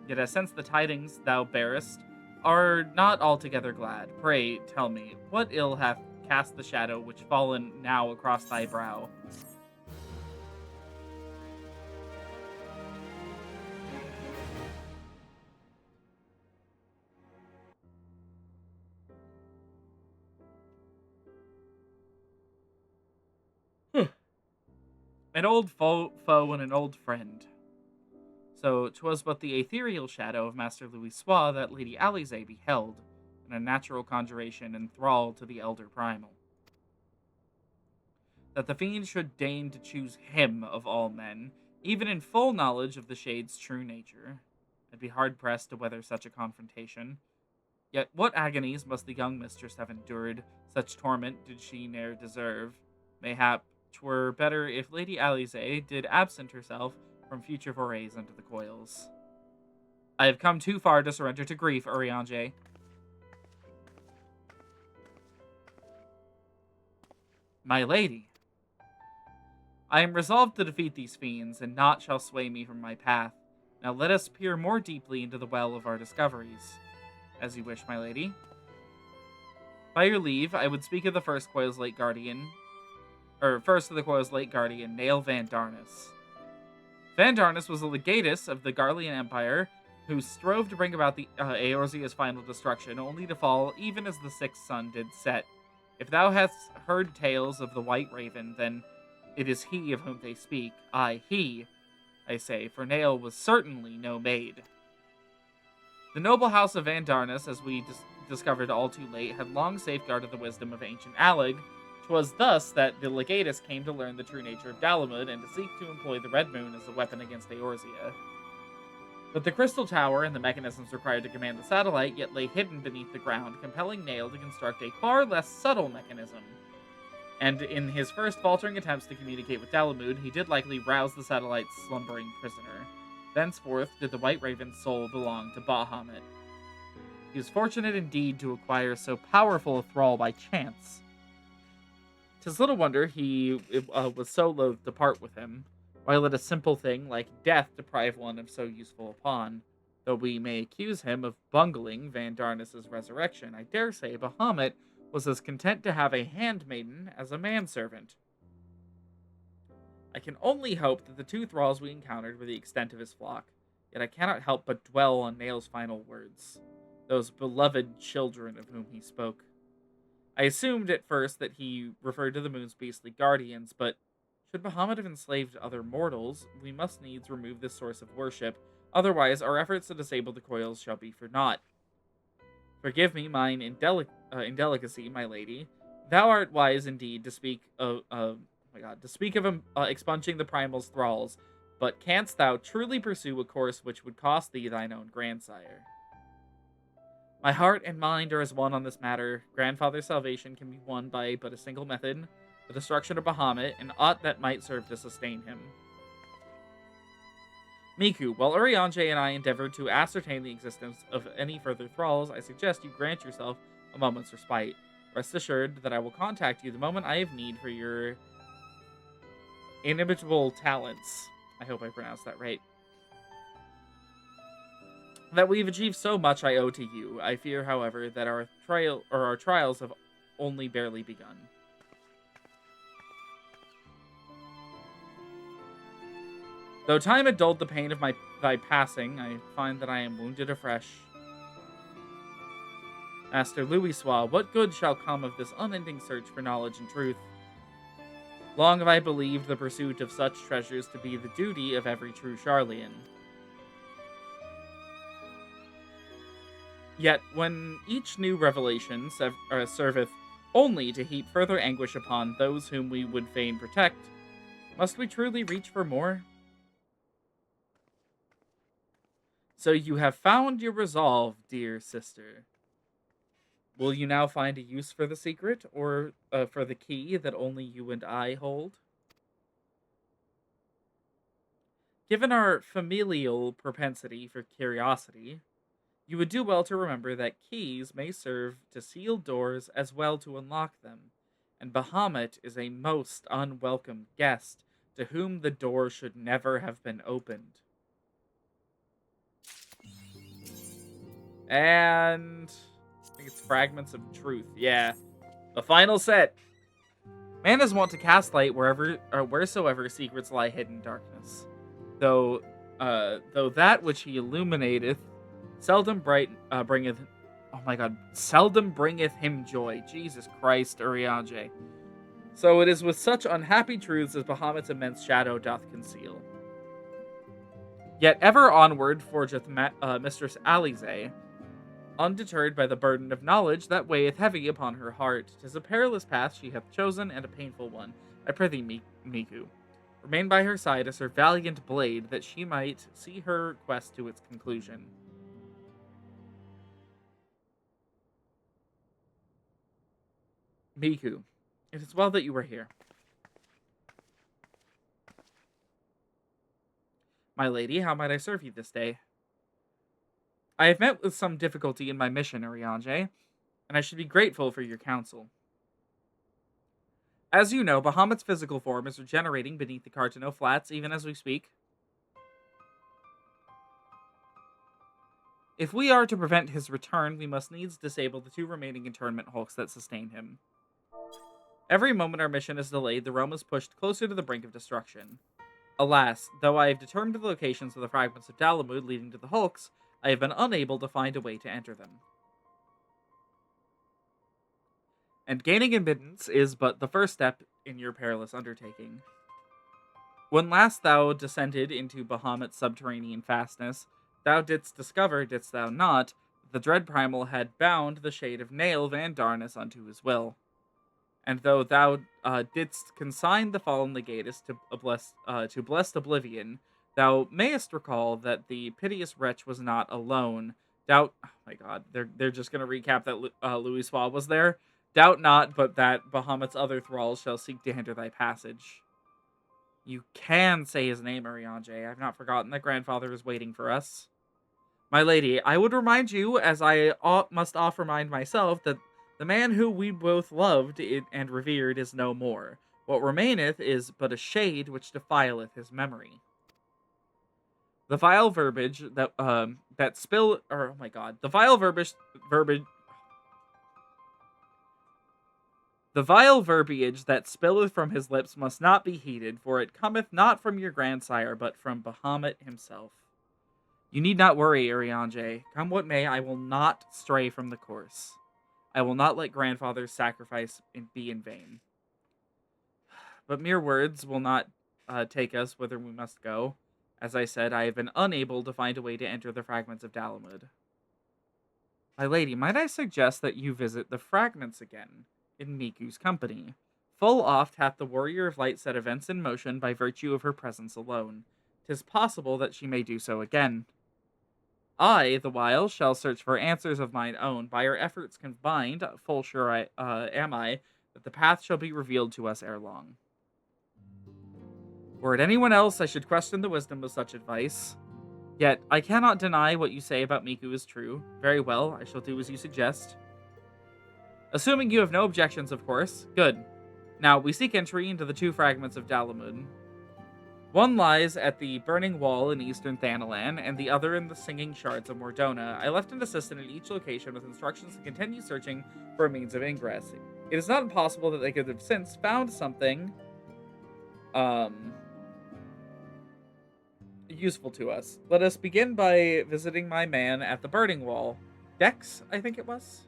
Yet I sense the tidings thou bearest are not altogether glad. Pray, tell me, what ill hath cast the shadow which fallen now across thy brow? An old foe and an old friend. So 'twas but the ethereal shadow of Master Louis Sois that Lady Alize beheld, in a natural conjuration enthralled to the elder primal. that the fiend should deign to choose him of all men, even in full knowledge of the shade's true nature. I'd be hard-pressed to weather such a confrontation. Yet what agonies must the young mistress have endured? Such torment did she ne'er deserve. Mayhap 'twere better if Lady Alisaie did absent herself from future forays into the coils. I have come too far to surrender to grief, Urianger. My lady, I am resolved to defeat these fiends, and naught shall sway me from my path. Now let us peer more deeply into the well of our discoveries. As you wish, my lady. By your leave, I would speak of the first of the Coil's late guardian, Nail Van Darnus. Van Darnus was a legatus of the Garlean Empire, who strove to bring about the Eorzea's final destruction, only to fall even as the sixth sun did set. If thou hast heard tales of the White Raven, then it is he of whom they speak. Aye, he, I say, for Nail was certainly no maid. The noble house of Van Darnus, as we discovered all too late, had long safeguarded the wisdom of ancient Alleg. 'Twas thus that the legatus came to learn the true nature of Dalamud and to seek to employ the Red Moon as a weapon against Eorzea. But the crystal tower and the mechanisms required to command the satellite yet lay hidden beneath the ground, compelling Nail to construct a far less subtle mechanism. And in his first faltering attempts to communicate with Dalamud, he did likely rouse the satellite's slumbering prisoner. Thenceforth did the White Raven's soul belong to Bahamut. He was fortunate indeed to acquire so powerful a thrall by chance. 'Tis little wonder he was so loath to part with him, while let a simple thing like death deprive one of so useful a pawn. Though we may accuse him of bungling Van Darnus' resurrection, I dare say Bahamut was as content to have a handmaiden as a manservant. I can only hope that the two thralls we encountered were the extent of his flock, yet I cannot help but dwell on Nail's final words, those beloved children of whom he spoke. I assumed at first that he referred to the moon's beastly guardians, but should Bahamut have enslaved other mortals, we must needs remove this source of worship, otherwise our efforts to disable the coils shall be for naught. Forgive me mine indelicacy, my lady. Thou art wise indeed to speak of expunging the primal's thralls, but canst thou truly pursue a course which would cost thee thine own grandsire? My heart and mind are as one on this matter. Grandfather's salvation can be won by but a single method, the destruction of Bahamut, and aught that might serve to sustain him. Miku, while Urianger and I endeavor to ascertain the existence of any further thralls, I suggest you grant yourself a moment's respite. Rest assured that I will contact you the moment I have need for your inimitable talents. I hope I pronounced that right. That we've achieved so much I owe to you. I fear, however, that our trials have only barely begun. Though time had dulled the pain of thy passing, I find that I am wounded afresh. Master Louisoix, what good shall come of this unending search for knowledge and truth? Long have I believed the pursuit of such treasures to be the duty of every true Sharlayan. Yet, when each new revelation serveth only to heap further anguish upon those whom we would fain protect, must we truly reach for more? So you have found your resolve, dear sister. Will you now find a use for the secret, or for the key that only you and I hold? Given our familial propensity for curiosity, you would do well to remember that keys may serve to seal doors as well to unlock them, and Bahamut is a most unwelcome guest to whom the door should never have been opened. And I think it's Fragments of Truth. Yeah, the final set. Man is wont to cast light wheresoever secrets lie hidden in darkness. Though that which he illuminateth seldom bringeth him joy. Jesus Christ, Urianger. So it is with such unhappy truths as Bahamut's immense shadow doth conceal. Yet ever onward forgeth Mistress Alisaie, undeterred by the burden of knowledge that weigheth heavy upon her heart. 'Tis a perilous path she hath chosen, and a painful one. I prithee, Miku, remain by her side as her valiant blade, that she might see her quest to its conclusion. Miku, it is well that you are here. My lady, how might I serve you this day? I have met with some difficulty in my mission, Urianger, and I should be grateful for your counsel. As you know, Bahamut's physical form is regenerating beneath the Cartano Flats even as we speak. If we are to prevent his return, we must needs disable the 2 remaining internment hulks that sustain him. Every moment our mission is delayed, the realm is pushed closer to the brink of destruction. Alas, though I have determined the locations of the fragments of Dalamud leading to the hulks, I have been unable to find a way to enter them. And gaining admittance is but the first step in your perilous undertaking. When last thou descended into Bahamut's subterranean fastness, thou didst discover, didst thou not, that the dread primal had bound the shade of Nail Van Darnus unto his will. And though thou didst consign the fallen legatus to blessed oblivion, thou mayest recall that the piteous wretch was not alone. Doubt, oh my god, they're just gonna recap that Louis Swab was there. Doubt not, but that Bahamut's other thralls shall seek to hinder thy passage. You can say his name, Urianger. I've not forgotten that grandfather is waiting for us. My lady, I would remind you, as I must oft remind myself, that the man who we both loved and revered is no more. What remaineth is but a shade which defileth his memory. The vile verbiage that the vile verbiage that spilleth from his lips must not be heeded, for it cometh not from your grandsire, but from Bahamut himself. You need not worry, Urianger. Come what may, I will not stray from the course. I will not let grandfather's sacrifice be in vain. But mere words will not take us whither we must go. As I said, I have been unable to find a way to enter the fragments of Dalamud. My lady, might I suggest that you visit the fragments again, in Miku's company? Full oft hath the warrior of light set events in motion by virtue of her presence alone. 'Tis possible that she may do so again. I, the while, shall search for answers of mine own. By our efforts combined, full sure am I that the path shall be revealed to us ere long. Were it anyone else, I should question the wisdom of such advice. Yet, I cannot deny what you say about Miku is true. Very well, I shall do as you suggest. Assuming you have no objections, of course. Good. Now, we seek entry into the 2 fragments of Dalamud. One lies at the Burning Wall in eastern Thanalan, and the other in the Singing Shards of Mordona. I left an assistant at each location with instructions to continue searching for a means of ingress. It is not impossible that they could have since found something useful to us. Let us begin by visiting my man at the Burning Wall. Dex, I think it was?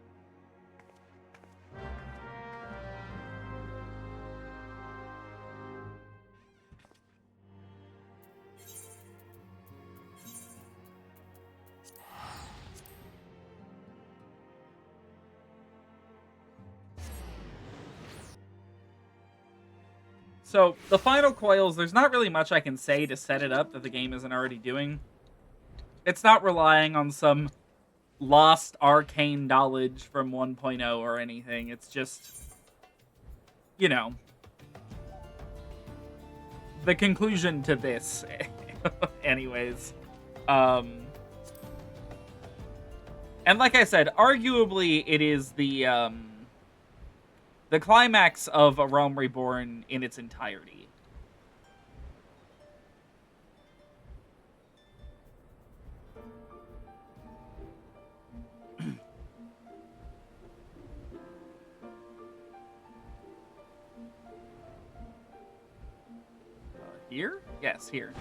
So, the final coils, there's not really much I can say to set it up that the game isn't already doing. It's not relying on some lost arcane knowledge from 1.0 or anything. It's just, you know, the conclusion to this. Anyways. And like I said, arguably it is the climax of A Realm Reborn in its entirety. Here? Yes, here.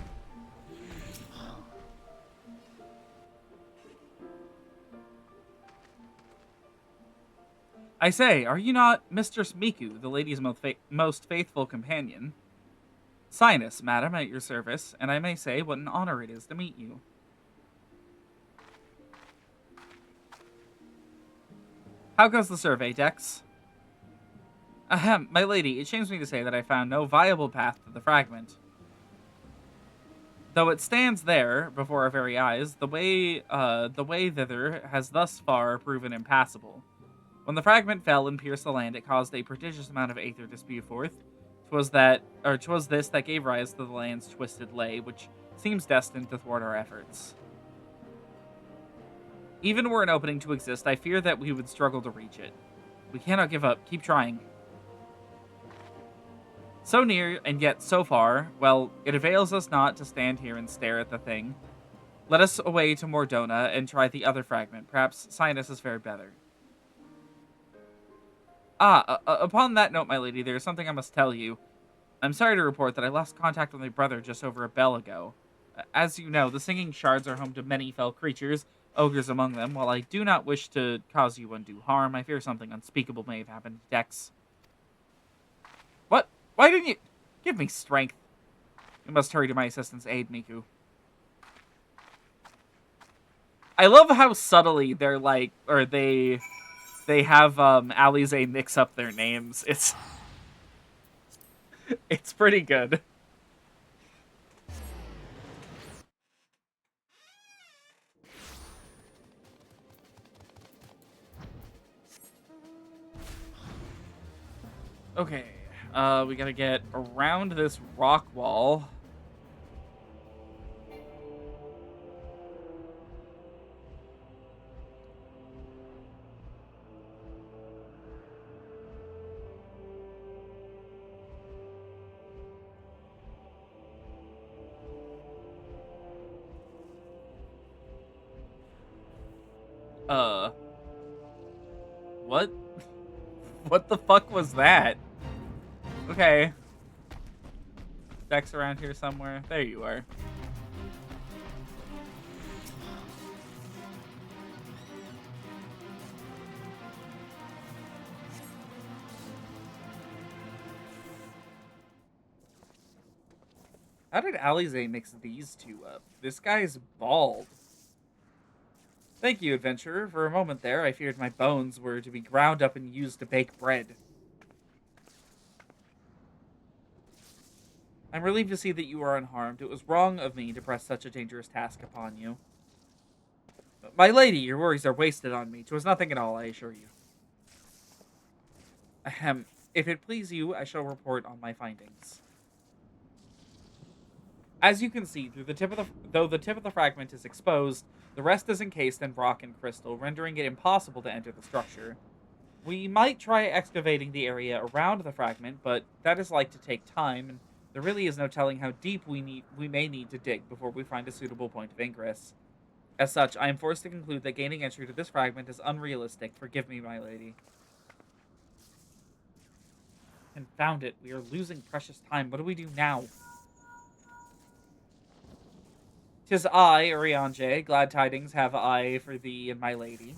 I say, are you not Mistress Miku, the lady's most faithful companion? Sinus, madam, at your service, and I may say what an honor it is to meet you. How goes the survey, Dex? Ahem, my lady, it shames me to say that I found no viable path to the fragment. Though it stands there, before our very eyes, the way thither has thus far proven impassable. When the fragment fell and pierced the land, it caused a prodigious amount of aether to spew forth. 'Twas this that gave rise to the land's twisted lay, which seems destined to thwart our efforts. Even were an opening to exist, I fear that we would struggle to reach it. We cannot give up. Keep trying. So near, and yet so far. Well, it avails us not to stand here and stare at the thing. Let us away to Mordona and try the other fragment. Perhaps Sinus is fared better. Upon that note, my lady, there is something I must tell you. I'm sorry to report that I lost contact with my brother just over a bell ago. As you know, the singing shards are home to many fell creatures, ogres among them. While I do not wish to cause you undue harm, I fear something unspeakable may have happened to Dex. What? Why didn't you... Give me strength. You must hurry to my assistant's aid, Miku. I love how subtly they're like... Or they have Alize mix up their names. It's pretty good. Okay, we gotta get around this rock wall. What? What the fuck was that? Okay. Dex around here somewhere. There you are. How did Alize mix these two up? This guy's bald. Thank you, adventurer. For a moment there, I feared my bones were to be ground up and used to bake bread. I'm relieved to see that you are unharmed. It was wrong of me to press such a dangerous task upon you. My lady, your worries are wasted on me. 'Twas nothing at all, I assure you. Ahem. If it please you, I shall report on my findings. As you can see, though the tip of the fragment is exposed, the rest is encased in rock and crystal, rendering it impossible to enter the structure. We might try excavating the area around the fragment, but that is like to take time, and there really is no telling how deep we may need to dig before we find a suitable point of ingress. As such, I am forced to conclude that gaining entry to this fragment is unrealistic. Forgive me, my lady. Confound it, we are losing precious time. What do we do now? 'Tis I, Urianger, glad tidings have I for thee and my lady.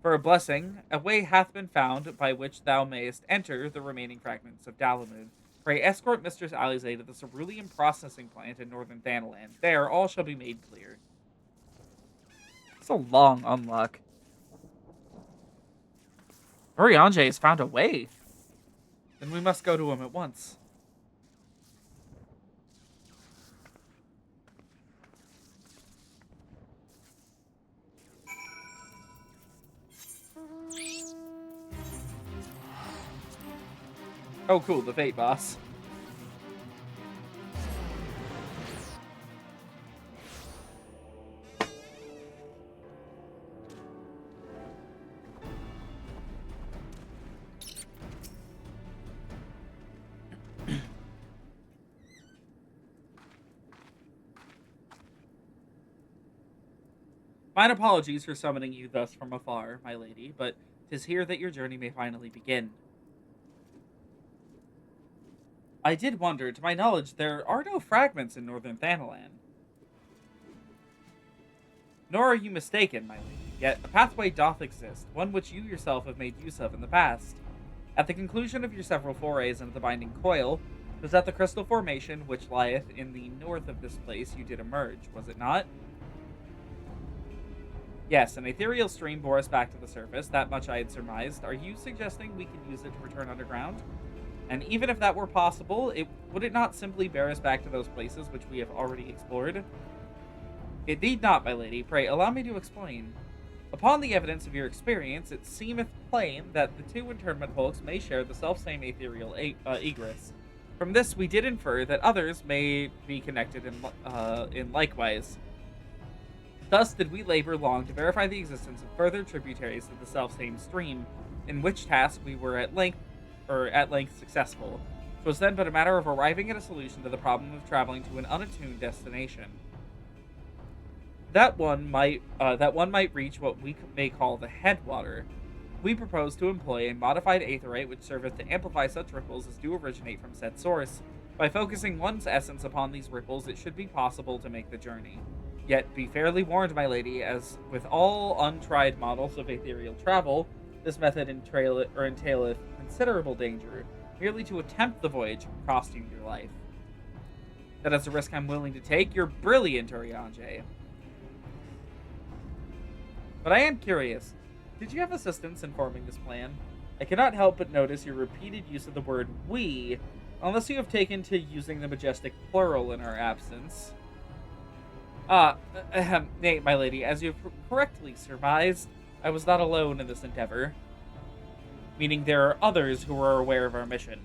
For a blessing, a way hath been found by which thou mayest enter the remaining fragments of Dalamud. Pray escort Mistress Alize to the cerulean processing plant in northern Thanalan. There, all shall be made clear. It's a long unlock. Urianger has found a way. Then we must go to him at once. Oh, cool, the Fate boss. Mine apologies for summoning you thus from afar, my lady, but 'tis here that your journey may finally begin. I did wonder, to my knowledge, there are no fragments in northern Thanalan. Nor are you mistaken, my lady, yet a pathway doth exist, one which you yourself have made use of in the past. At the conclusion of your several forays into the binding coil, it was at the crystal formation which lieth in the north of this place you did emerge, was it not? Yes, an ethereal stream bore us back to the surface. That much I had surmised. Are you suggesting we can use it to return underground? And even if that were possible, would it not simply bear us back to those places which we have already explored? It need not, my lady. Pray, allow me to explain. Upon the evidence of your experience, it seemeth plain that the two internment hulks may share the selfsame ethereal egress. From this, we did infer that others may be connected in likewise. Thus did we labor long to verify the existence of further tributaries of the selfsame stream, in which task we were at length successful. 'Twas then but a matter of arriving at a solution to the problem of traveling to an unattuned destination. That one might reach what we may call the headwater. We propose to employ a modified aetherite which serveth to amplify such ripples as do originate from said source. By focusing one's essence upon these ripples, it should be possible to make the journey. Yet be fairly warned, my lady, as with all untried models of ethereal travel, this method entaileth considerable danger. Merely to attempt the voyage could cost you your life. That is a risk I'm willing to take. You're brilliant, Urianger. But I am curious. Did you have assistance in forming this plan? I cannot help but notice your repeated use of the word we, unless you have taken to using the majestic plural in our absence. Nay, my lady, as you have correctly surmised, I was not alone in this endeavor. Meaning there are others who are aware of our mission.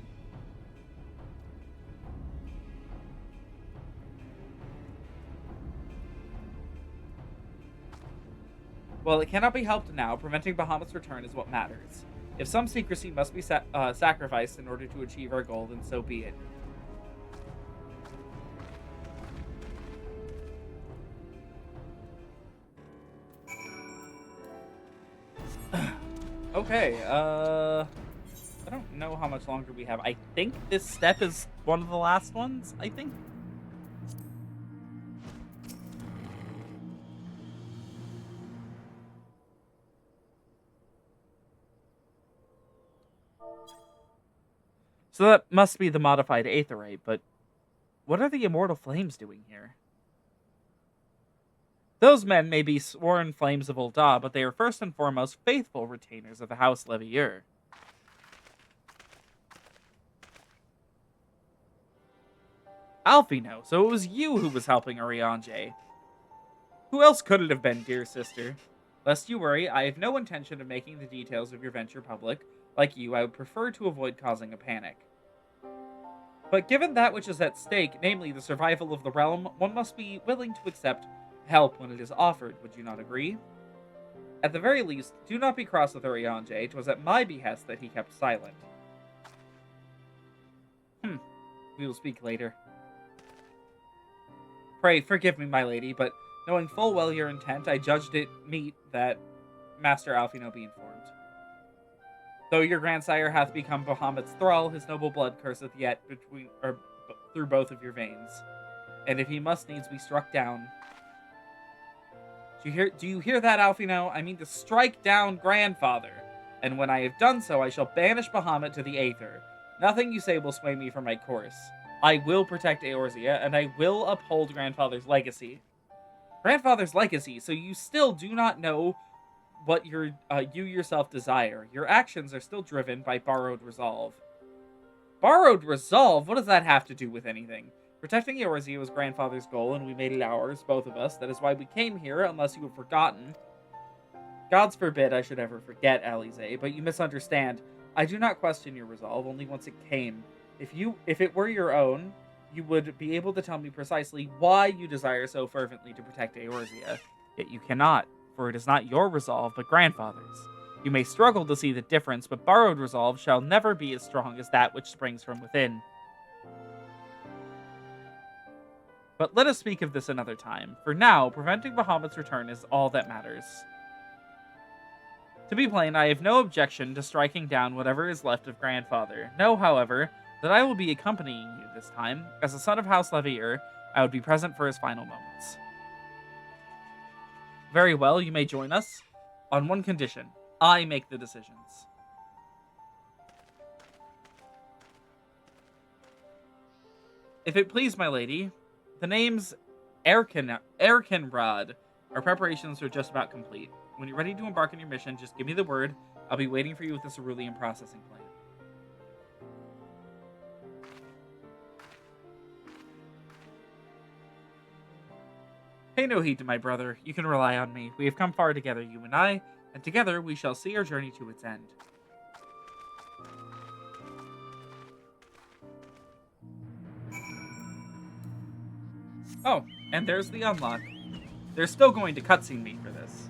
Well, it cannot be helped now. Preventing Bahamut's return is what matters. If some secrecy must be sacrificed in order to achieve our goal, then so be it. Okay, I don't know how much longer we have. I think this step is one of the last ones, I think. So that must be the modified aetherite, but what are the immortal flames doing here? Those men may be sworn flames of Ul'dah, but they are first and foremost faithful retainers of the House Levier. Alphino, so it was you who was helping Urianger. Who else could it have been, dear sister? Lest you worry, I have no intention of making the details of your venture public. Like you, I would prefer to avoid causing a panic. But given that which is at stake, namely the survival of the realm, one must be willing to accept help when it is offered, would you not agree? At the very least, do not be cross with Urianger. 'Twas at my behest that he kept silent. We will speak later. Pray, forgive me, my lady, but knowing full well your intent, I judged it meet that Master Alphino be informed. Though your grandsire hath become Bahamut's thrall, his noble blood curseth yet through both of your veins. And if he must needs be struck down... Do you hear that, Alphino? I mean to strike down grandfather. And when I have done so, I shall banish Bahamut to the Aether. Nothing you say will sway me from my course. I will protect Eorzea, and I will uphold grandfather's legacy. Grandfather's legacy, so you still do not know what you yourself desire. Your actions are still driven by borrowed resolve. Borrowed resolve? What does that have to do with anything? Protecting Eorzea was grandfather's goal, and we made it ours, both of us. That is why we came here, unless you have forgotten. Gods forbid I should ever forget, Alize, but you misunderstand. I do not question your resolve, only once it came. If it were your own, you would be able to tell me precisely why you desire so fervently to protect Eorzea. Yet you cannot, for it is not your resolve, but grandfather's. You may struggle to see the difference, but borrowed resolve shall never be as strong as that which springs from within. But let us speak of this another time. For now, preventing Bahamut's return is all that matters. To be plain, I have no objection to striking down whatever is left of grandfather. Know, however, that I will be accompanying you this time. As a son of House Levier, I would be present for his final moments. Very well, you may join us. On one condition. I make the decisions. If it please my lady, the name's Erkenrod Our preparations are just about complete. When you're ready to embark on your mission, just give me the word. I'll be waiting for you with the cerulean processing plant. Pay no heed to my brother. You can rely on me. We have come far together, you and I, and together we shall see our journey to its end. Oh, and there's the unlock. They're still going to cutscene me for this.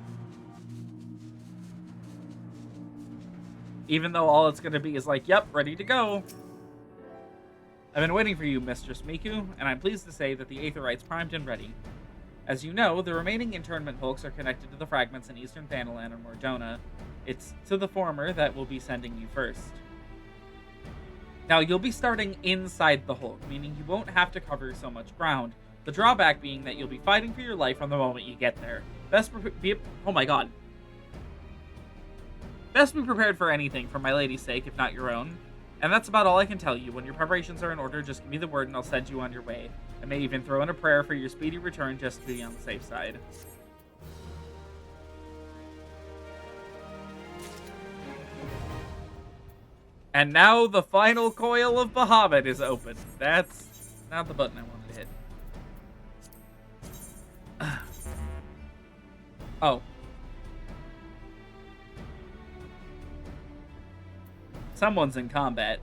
Even though all it's going to be is like, yep, ready to go. I've been waiting for you, Mistress Miku, and I'm pleased to say that the Aetherite's primed and ready. As you know, the remaining internment hulks are connected to the fragments in Eastern Thanalan or Mordona. It's to the former that we'll be sending you first. Now, you'll be starting inside the hulk, meaning you won't have to cover so much ground. The drawback being that you'll be fighting for your life from the moment you get there. Oh my god. Best be prepared for anything for my lady's sake, if not your own. And that's about all I can tell you. When your preparations are in order, just give me the word and I'll send you on your way. I may even throw in a prayer for your speedy return just to be on the safe side. And now the final coil of Bahamut is open. That's not the button I wanted to hit. Oh. Someone's in combat.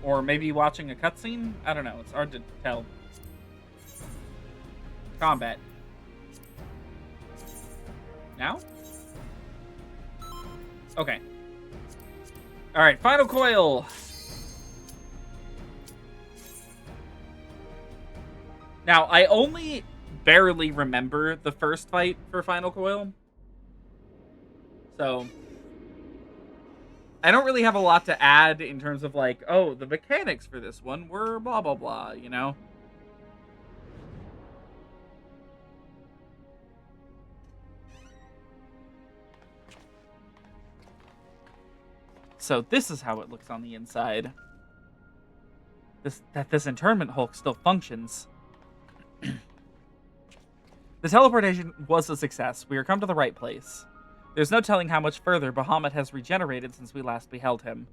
Or maybe watching a cutscene? I don't know. It's hard to tell. Combat. Now? Okay. Alright, final coil. Now, I only barely remember the first fight for final coil. So, I don't really have a lot to add in terms of like, oh, the mechanics for this one were blah, blah, blah, you know? So this is how it looks on the inside. This internment hulk still functions. The teleportation was a success. We are come to the right place. There's no telling how much further Bahamut has regenerated since we last beheld him.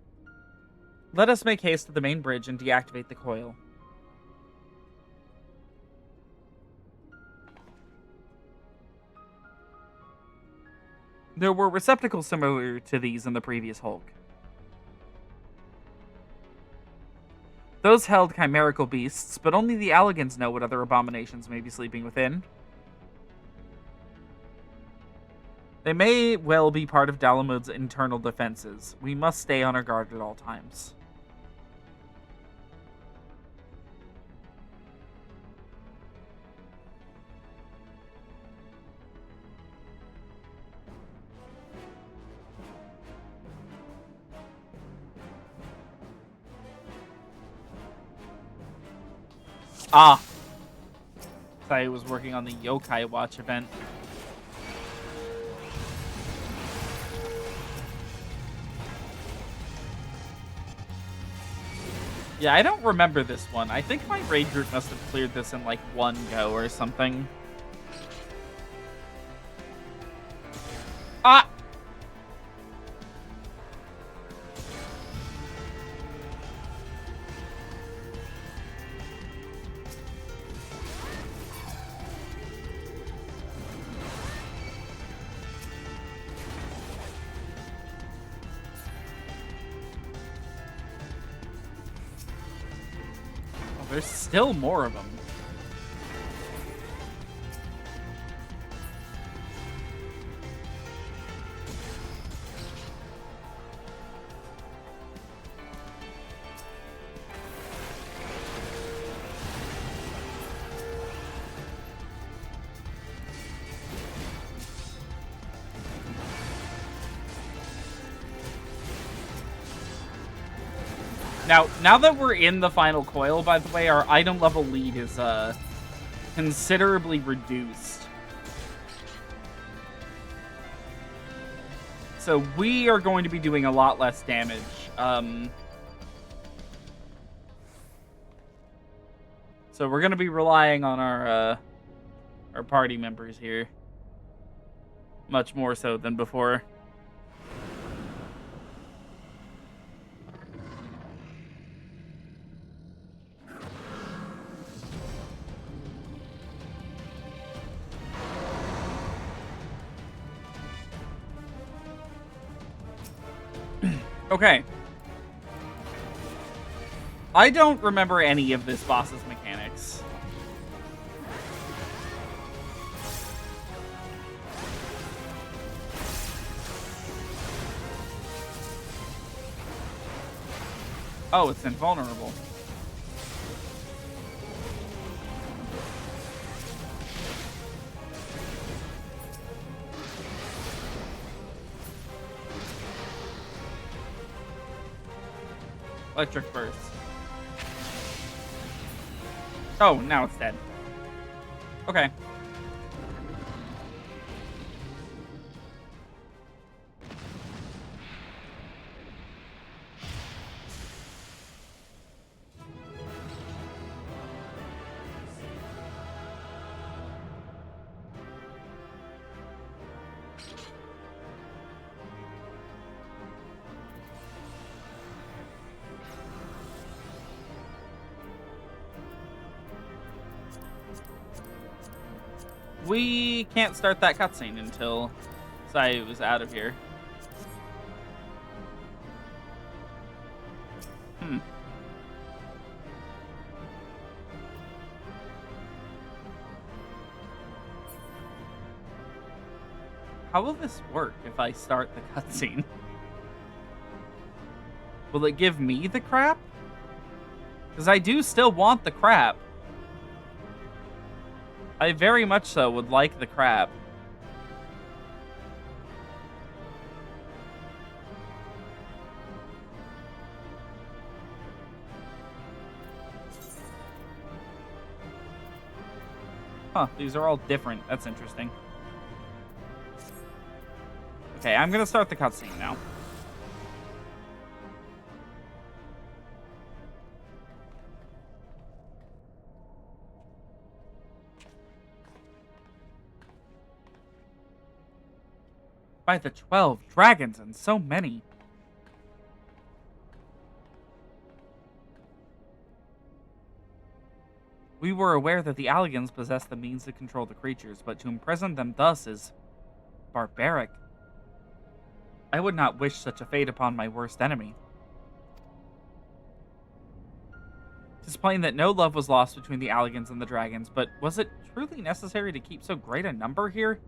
Let us make haste to the main bridge and deactivate the coil. There were receptacles similar to these in the previous Hulk. Those held chimerical beasts, but only the Alligans know what other abominations may be sleeping within. They may well be part of Dalamud's internal defenses. We must stay on our guard at all times. Ah! I was working on the Yokai Watch event. Yeah, I don't remember this one. I think my raid group must have cleared this in like one go or something. Ah! There's still more of them. Now that we're in the final coil, by the way, our item level lead is considerably reduced. So we are going to be doing a lot less damage. So So we're gonna be relying on our party members here. Much more so than before. Okay. I don't remember any of this boss's mechanics. Oh, it's invulnerable. Electric burst. Oh, now it's dead. Okay. We can't start that cutscene until Sai was out of here. How will this work if I start the cutscene? Will it give me the crap? Because I do still want the crap. I very much so would like the crap. Huh, these are all different. That's interesting. Okay, I'm gonna start the cutscene now. By the 12 dragons and so many. We were aware that the Alligans possessed the means to control the creatures, but to imprison them thus is barbaric. I would not wish such a fate upon my worst enemy. It is plain that no love was lost between the Alligans and the dragons, but was it truly necessary to keep so great a number here?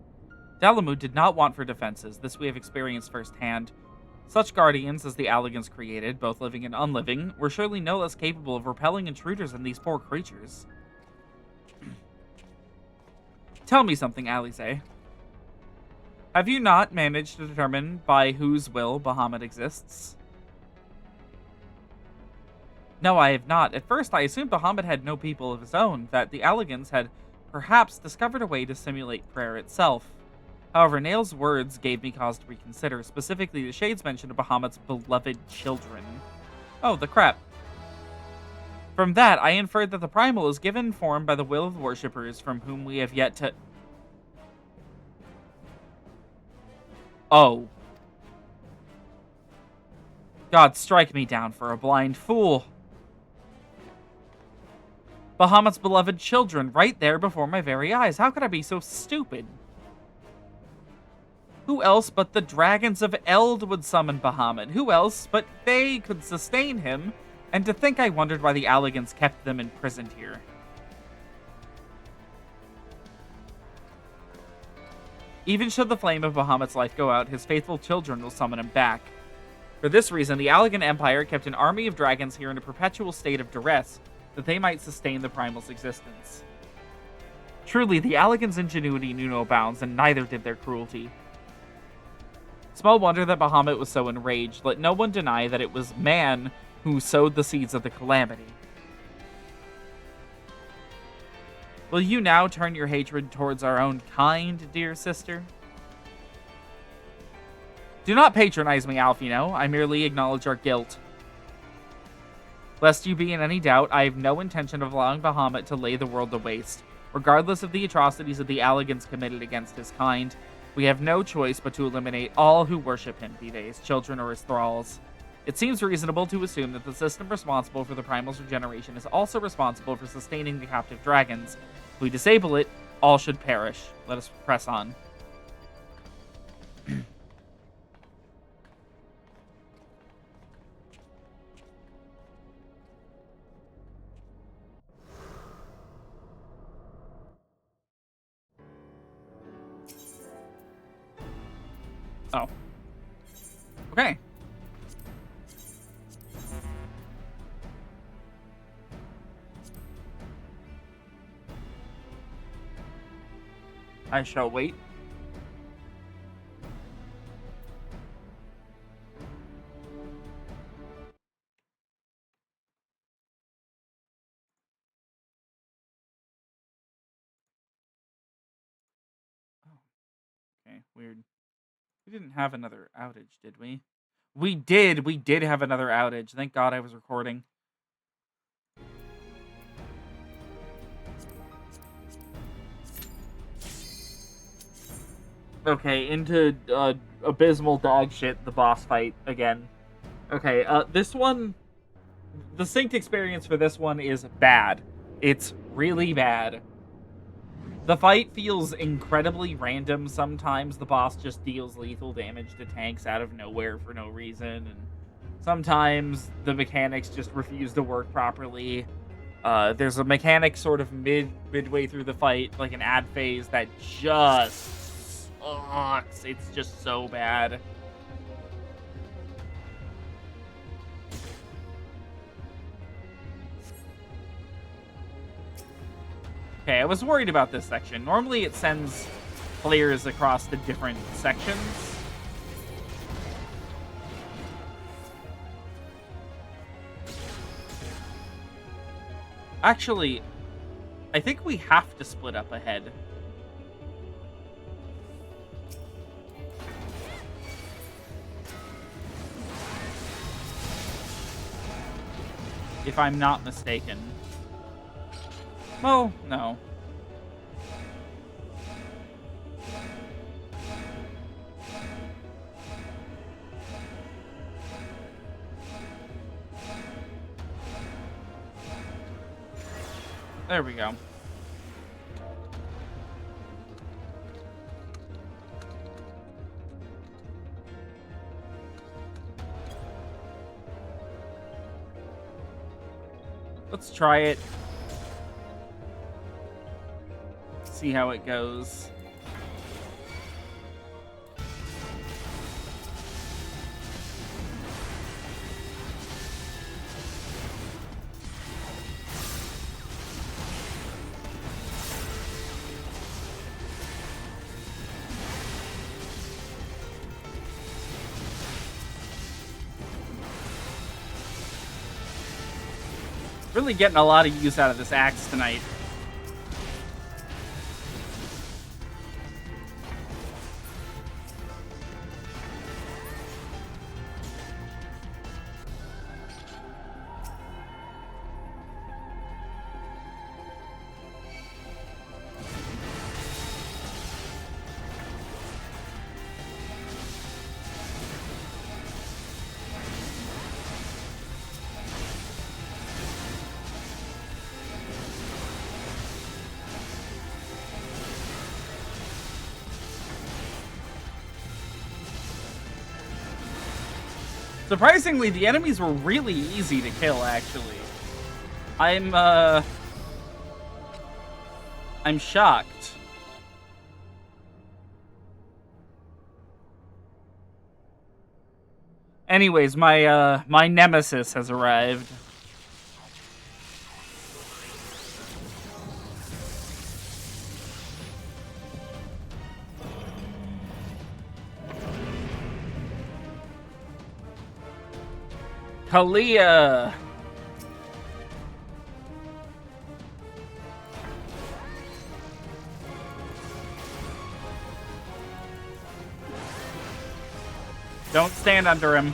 Bahamut did not want for defenses, this we have experienced firsthand. Such guardians as the Alligans created, both living and unliving, were surely no less capable of repelling intruders than these poor creatures. Tell me something, Alize. Have you not managed to determine by whose will Bahamut exists? No, I have not. At first, I assumed Bahamut had no people of his own, that the Alligans had perhaps discovered a way to simulate prayer itself. However, Nail's words gave me cause to reconsider, specifically the Shade's mention of Bahamut's beloved children. Oh, the crap. From that, I inferred that the Primal is given form by the will of the worshippers from whom we have yet to... Oh. God, strike me down for a blind fool. Bahamut's beloved children, right there before my very eyes. How could I be so stupid? Who else but the dragons of Eld would summon Bahamut? Who else but they could sustain him? And to think I wondered why the Alligans kept them imprisoned here. Even should the flame of Bahamut's life go out, his faithful children will summon him back. For this reason, the Alligan Empire kept an army of dragons here in a perpetual state of duress, that they might sustain the Primal's existence. Truly, the Alligan's ingenuity knew no bounds, and neither did their cruelty. Small wonder that Bahamut was so enraged. Let no one deny that it was man who sowed the seeds of the calamity. Will you now turn your hatred towards our own kind, dear sister? Do not patronize me, Alfino. I merely acknowledge our guilt. Lest you be in any doubt, I have no intention of allowing Bahamut to lay the world to waste. Regardless of the atrocities that the Alligans committed against his kind, we have no choice but to eliminate all who worship him, be they his children or his thralls. It seems reasonable to assume that the system responsible for the Primal's regeneration is also responsible for sustaining the captive dragons. If we disable it, all should perish. Let us press on. Oh. Okay. I shall wait. Oh. Okay, weird. We didn't have another outage, did we? We did. We did have another outage. Thank God I was recording. Okay, into abysmal dog shit, the boss fight again. Okay, this one, the synced experience for this one is bad. It's really bad. The fight feels incredibly random sometimes. The boss just deals lethal damage to tanks out of nowhere for no reason, and sometimes the mechanics just refuse to work properly. There's a mechanic sort of midway through the fight, like an ad phase, that just sucks. It's just so bad. Okay, I was worried about this section. Normally it sends players across the different sections. Actually, I think we have to split up ahead. If I'm not mistaken. Oh, no. There we go. Let's try it. See how it goes. Really getting a lot of use out of this axe tonight. Surprisingly, the enemies were really easy to kill, actually. I'm shocked. Anyways, my nemesis has arrived. Kalia! Don't stand under him.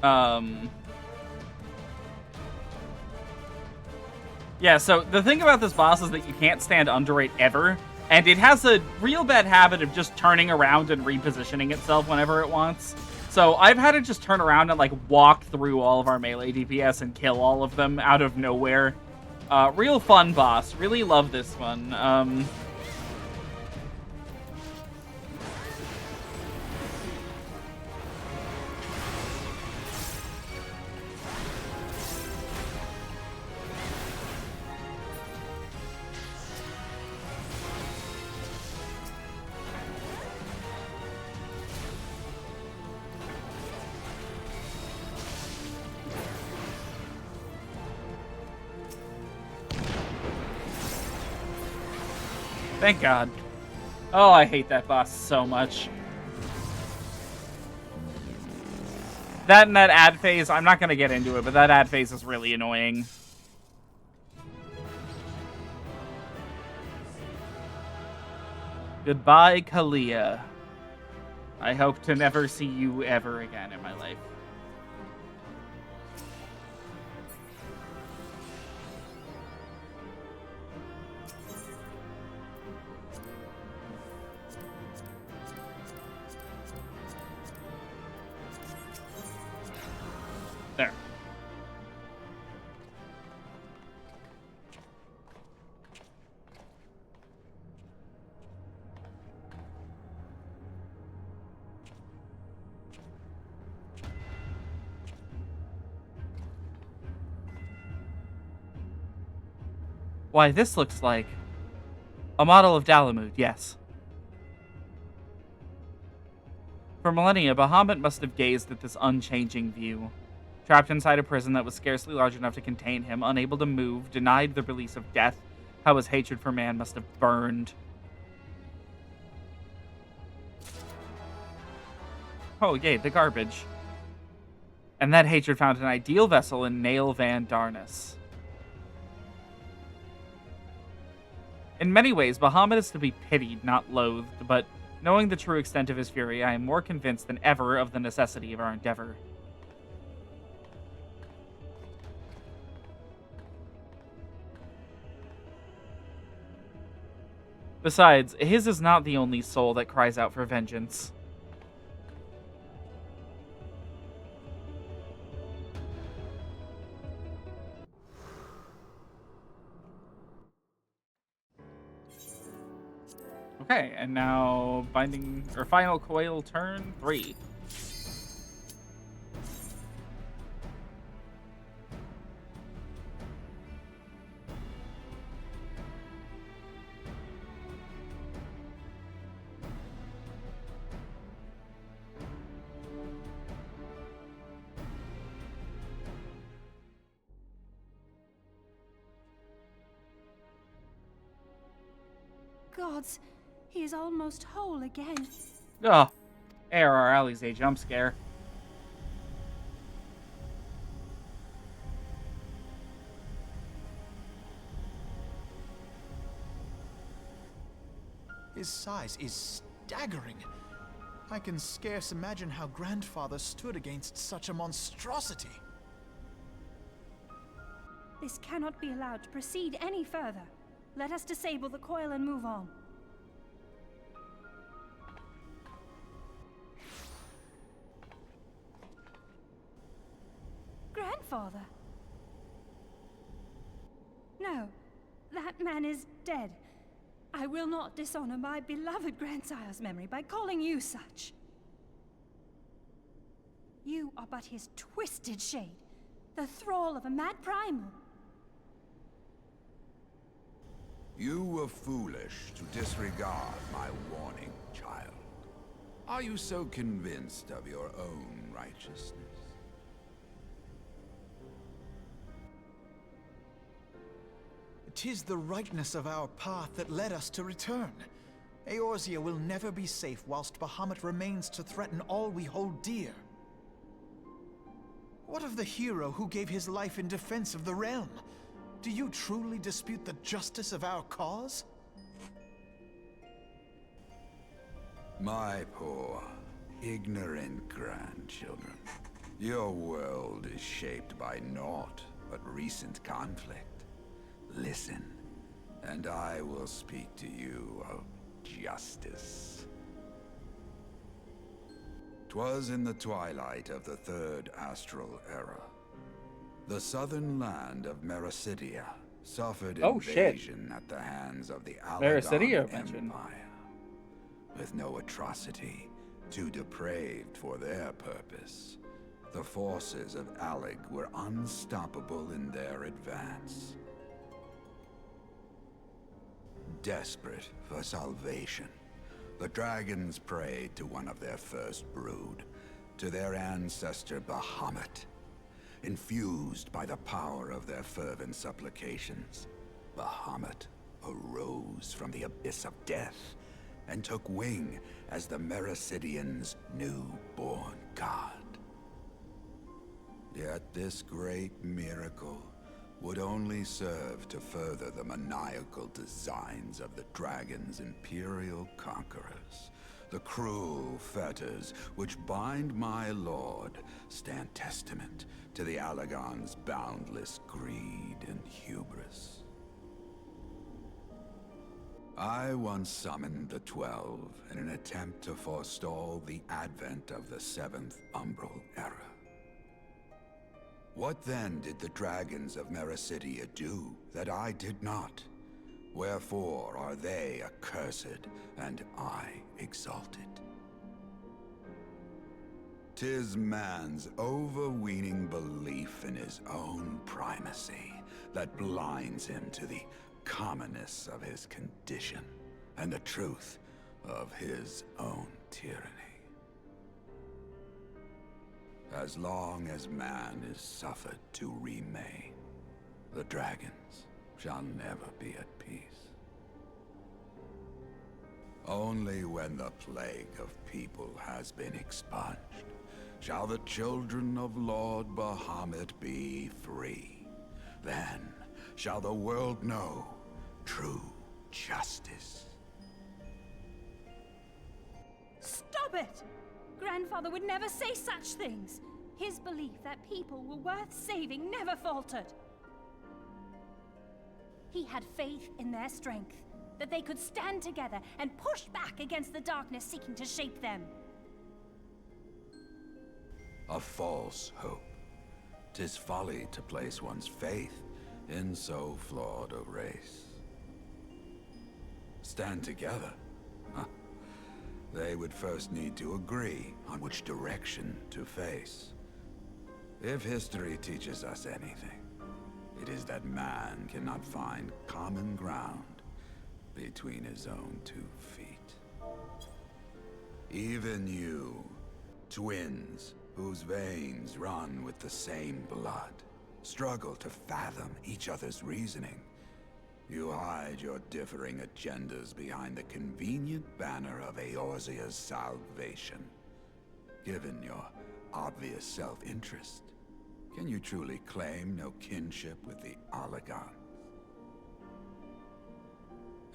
Yeah, so the thing about this boss is that you can't stand under it ever, and it has a real bad habit of just turning around and repositioning itself whenever it wants. So I've had to just turn around and like walk through all of our melee DPS and kill all of them out of nowhere. Real fun boss. Really love this one. Thank God. Oh, I hate that boss so much. That and that ad phase, I'm not going to get into it, but that ad phase is really annoying. Goodbye, Kalia. I hope to never see you ever again in my life. There. Why, this looks like a model of Dalamud, yes. For millennia, Bahamut must have gazed at this unchanging view. Trapped inside a prison that was scarcely large enough to contain him, unable to move, denied the release of death, how his hatred for man must have burned. Oh, yay, the garbage. And that hatred found an ideal vessel in Nail Van Darnus. In many ways, Bahamut is to be pitied, not loathed, but knowing the true extent of his fury, I am more convinced than ever of the necessity of our endeavor. Besides, his is not the only soul that cries out for vengeance. Okay, and now binding or final coil turn 3. Gods, he is almost whole again. Oh, ARR Alley's a jump scare. His size is staggering. I can scarce imagine how Grandfather stood against such a monstrosity. This cannot be allowed to proceed any further. Let us disable the coil and move on. Grandfather? No, that man is dead. I will not dishonor my beloved grandsire's memory by calling you such. You are but his twisted shade, the thrall of a mad primal. You were foolish to disregard my warning, child. Are you so convinced of your own righteousness? "'Tis the rightness of our path that led us to return. Eorzea will never be safe whilst Bahamut remains to threaten all we hold dear. What of the hero who gave his life in defense of the realm? Do you truly dispute the justice of our cause?" My poor, ignorant grandchildren. Your world is shaped by naught but recent conflict. Listen, and I will speak to you of justice. 'Twas in the twilight of the Third Astral Era. The southern land of Mericidia suffered invasion at the hands of the Alagon Empire. With no atrocity too depraved for their purpose, the forces of Alec were unstoppable in their advance. Desperate for salvation, the dragons prayed to one of their first brood, to their ancestor Bahamut. Infused by the power of their fervent supplications, Bahamut arose from the abyss of death and took wing as the Mericidians' newborn god. Yet this great miracle would only serve to further the maniacal designs of the dragon's imperial conquerors. The cruel fetters which bind my lord stand testament to the Alagon's boundless greed and hubris. I once summoned the 12 in an attempt to forestall the advent of the 7th Umbral Era. What then did the dragons of Mericidia do that I did not? Wherefore are they accursed and I exalted? 'Tis man's overweening belief in his own primacy that blinds him to the commonness of his condition and the truth of his own tyranny. As long as man is suffered to remain, the dragons shall never be at peace. Only when the plague of people has been expunged shall the children of Lord Bahamut be free. Then shall the world know true justice. Stop it! Grandfather would never say such things. His belief that people were worth saving never faltered. He had faith in their strength, that they could stand together and push back against the darkness seeking to shape them. A false hope. 'Tis folly to place one's faith in so flawed a race. Stand together? Huh. They would first need to agree on which direction to face. If history teaches us anything, it is that man cannot find common ground between his own 2 feet. Even you, twins whose veins run with the same blood, struggle to fathom each other's reasoning. You hide your differing agendas behind the convenient banner of Eorzea's salvation. Given your obvious self-interest, can you truly claim no kinship with the Alagons?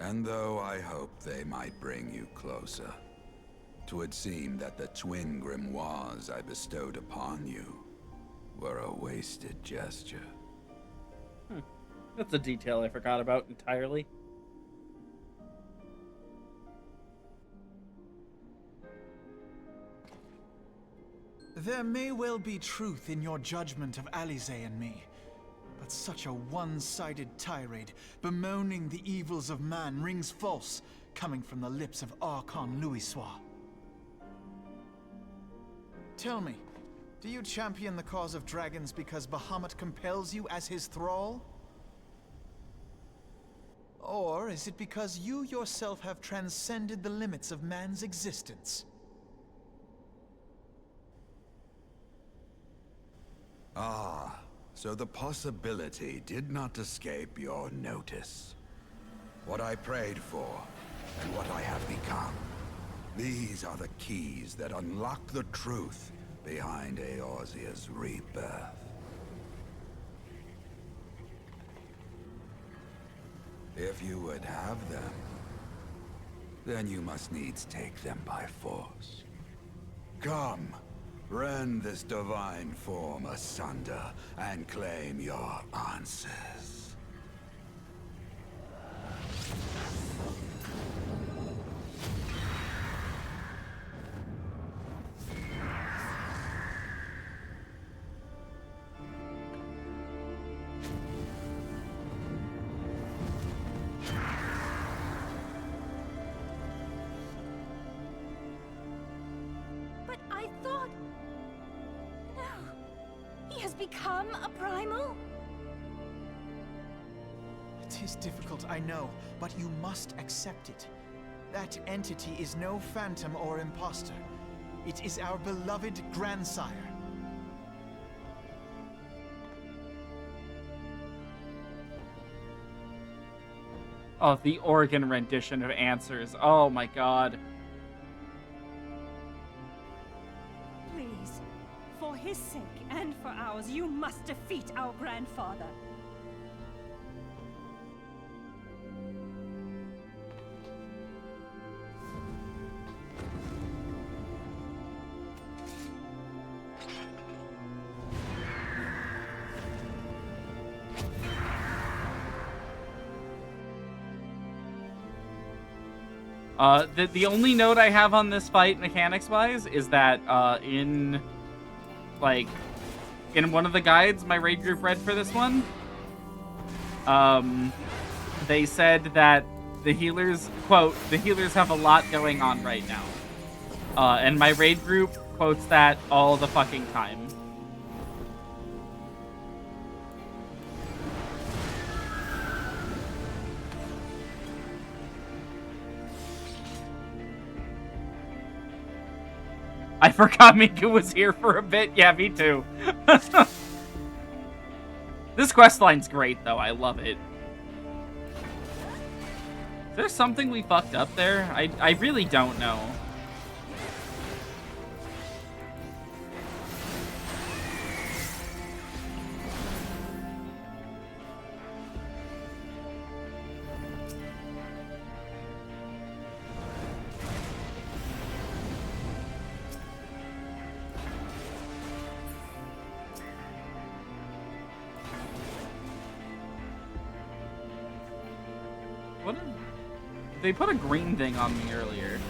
And though I hope they might bring you closer, 'twould seem that the twin grimoires I bestowed upon you were a wasted gesture. That's a detail I forgot about entirely. There may well be truth in your judgment of Alize and me, but such a one-sided tirade bemoaning the evils of man rings false, coming from the lips of Archon Louisoix. Tell me, do you champion the cause of dragons because Bahamut compels you as his thrall? Or is it because you yourself have transcended the limits of man's existence? Ah, so the possibility did not escape your notice. What I prayed for, and what I have become. These are the keys that unlock the truth behind Eorzea's rebirth. If you would have them, then you must needs take them by force. Come, Rend this divine form asunder and claim your answers. But I thought... No. He has become a primal? It is difficult, I know, but you must accept it. That entity is no phantom or imposter. It is our beloved grandsire. Oh, the organ rendition of answers. Oh my god. Please, for his sake and for ours, you must defeat our grandfather. The only note I have on this fight, mechanics-wise, is that, in one of the guides my raid group read for this one, they said that the healers, quote, the healers have a lot going on right now. And my raid group quotes that all the fucking time. I forgot Miku was here for a bit. Yeah, me too. This questline's great, though. I love it. Is there something we fucked up there? I really don't know. They put a green thing on me earlier.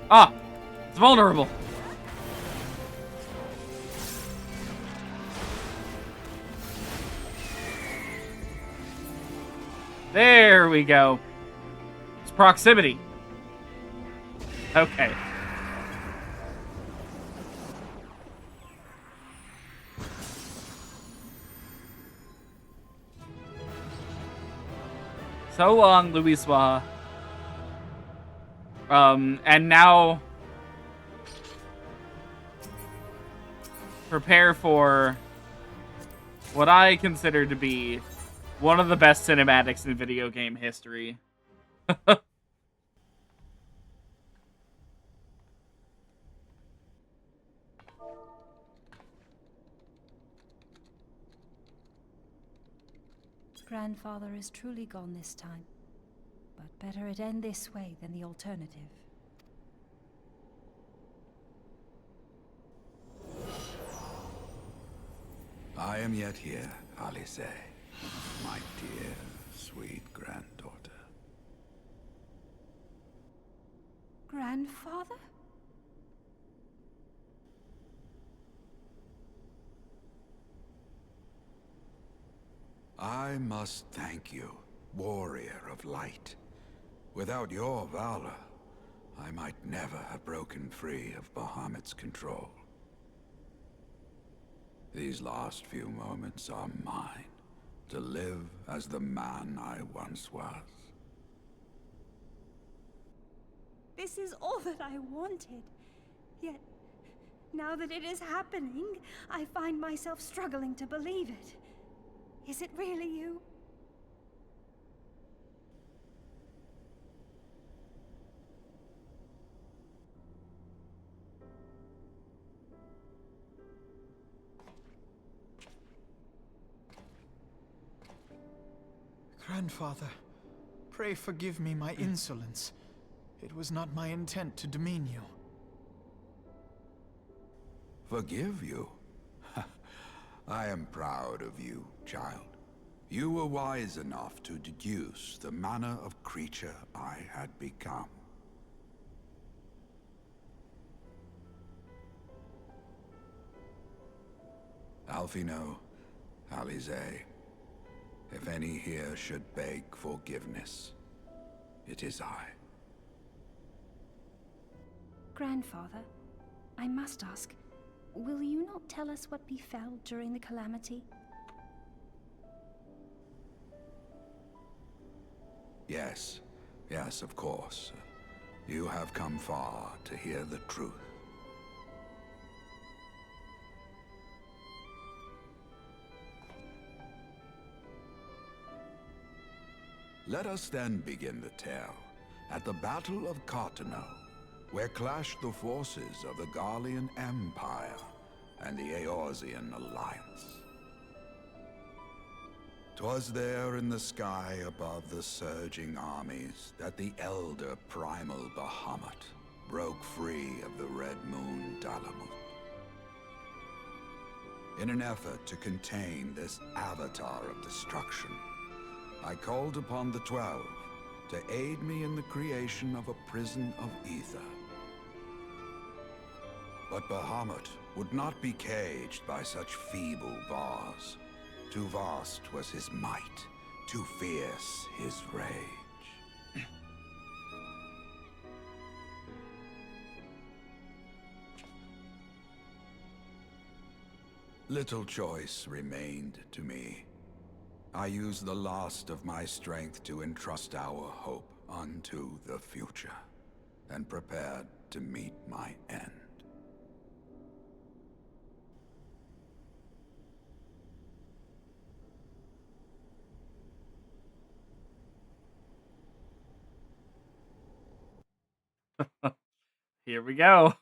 Ah! It's vulnerable! There we go. It's proximity. Okay. So long, Louisoix. And now prepare for what I consider to be one of the best cinematics in video game history. Grandfather is truly gone this time. But better it end this way than the alternative. I am yet here, Alice, my dear, sweet granddaughter. Grandfather? I must thank you, warrior of light. Without your valor, I might never have broken free of Bahamut's control. These last few moments are mine, to live as the man I once was. This is all that I wanted. Yet, now that it is happening, I find myself struggling to believe it. Is it really you? Grandfather, pray forgive me my insolence. It was not my intent to demean you. Forgive you? I am proud of you, child. You were wise enough to deduce the manner of creature I had become. Alphino, Alize, if any here should beg forgiveness, it is I. Grandfather, I must ask, will you not tell us what befell during the calamity? Yes, yes, of course. You have come far to hear the truth. Let us then begin the tale at the Battle of Cartano, where clashed the forces of the Garlean Empire and the Eorzean Alliance. 'Twas there in the sky above the surging armies that the elder primal Bahamut broke free of the Red Moon Bahamut. In an effort to contain this avatar of destruction, I called upon the 12 to aid me in the creation of a prison of ether. But Bahamut would not be caged by such feeble bars. Too vast was his might, too fierce his rage. Little choice remained to me. I used the last of my strength to entrust our hope unto the future, and prepared to meet my end. Here we go.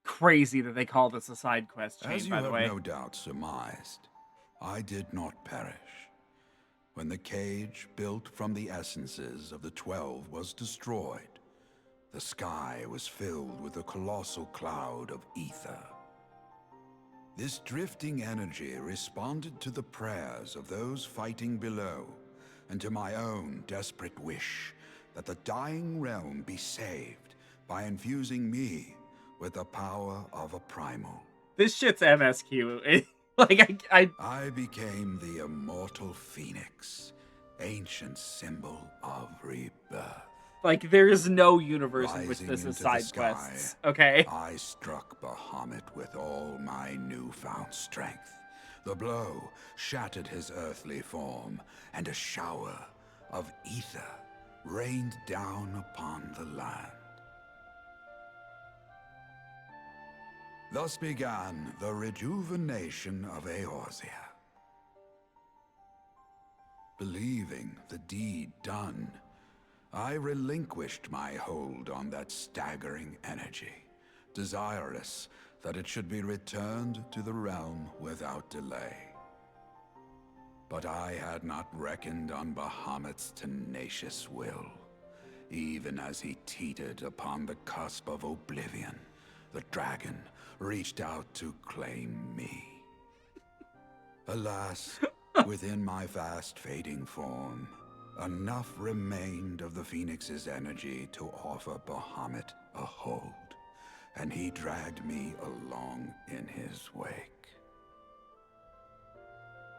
Crazy that they call this a side quest chain, As you by the have way. no doubt surmised, I did not perish. when the cage built from the essences of the 12 was destroyed, the sky was filled with a colossal cloud of ether. This drifting energy responded to the prayers of those fighting below, and to my own desperate wish that the dying realm be saved by infusing me with the power of a primal. This shit's MSQ. Like, I became the immortal phoenix, ancient symbol of rebirth. Like, there is no universe in which Rising this is into side the sky, quests. Okay? I struck Bahamut with all my newfound strength. The blow shattered his earthly form, and a shower of ether rained down upon the land. Thus began the rejuvenation of Eorzea. Believing the deed done, I relinquished my hold on that staggering energy, desirous that it should be returned to the realm without delay. But I had not reckoned on Bahamut's tenacious will. Even as he teetered upon the cusp of oblivion, the dragon reached out to claim me. Alas, within my fast fading form, enough remained of the Phoenix's energy to offer Bahamut a hold, and he dragged me along in his wake.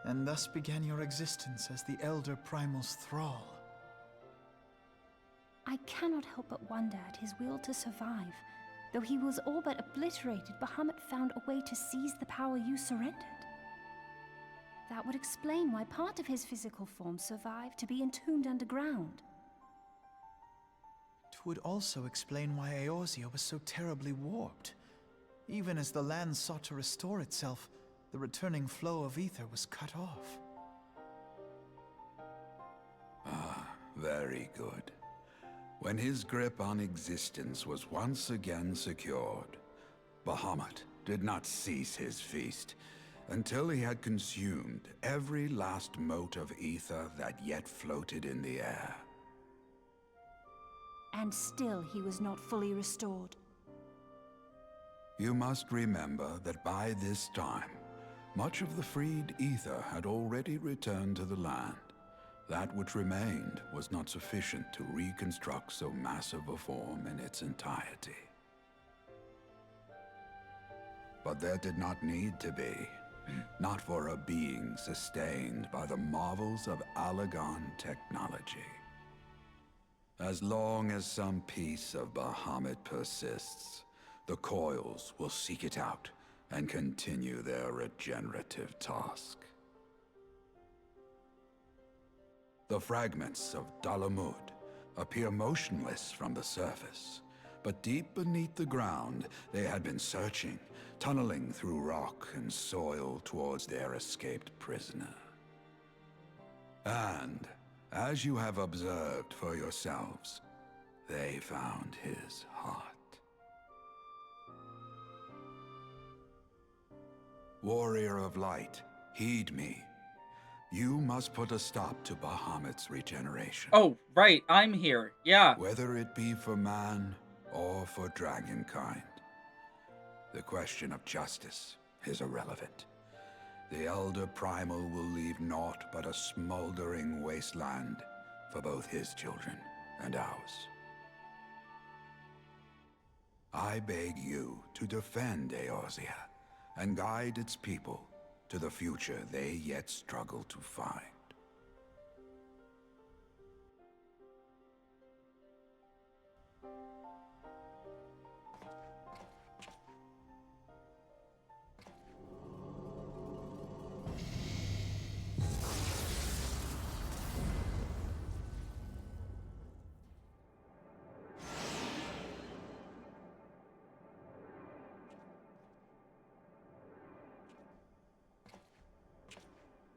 And thus began your existence as the Elder Primal's thrall. I cannot help but wonder at his will to survive. Though he was all but obliterated, Bahamut found a way to seize the power you surrendered. That would explain why part of his physical form survived to be entombed underground. It would also explain why Eorzea was so terribly warped. Even as the land sought to restore itself, the returning flow of ether was cut off. Ah, very good. When his grip on existence was once again secured, Bahamut did not cease his feast until he had consumed every last mote of ether that yet floated in the air. And still he was not fully restored. You must remember that by this time, much of the freed ether had already returned to the land. That which remained was not sufficient to reconstruct so massive a form in its entirety. But there did not need to be. Not for a being sustained by the marvels of Allagan technology. As long as some piece of Bahamut persists, the coils will seek it out and continue their regenerative task. The fragments of Dalamud appear motionless from the surface, but deep beneath the ground they had been searching, tunneling through rock and soil towards their escaped prisoner. And, as you have observed for yourselves, they found his heart. Warrior of Light, heed me. You must put a stop to Bahamut's regeneration. Oh, right, I'm here. Yeah. Whether it be for man or for dragonkind. The question of justice is irrelevant. The Elder Primal will leave naught but a smoldering wasteland for both his children and ours. I beg you to defend Eorzea and guide its people to the future they yet struggle to find.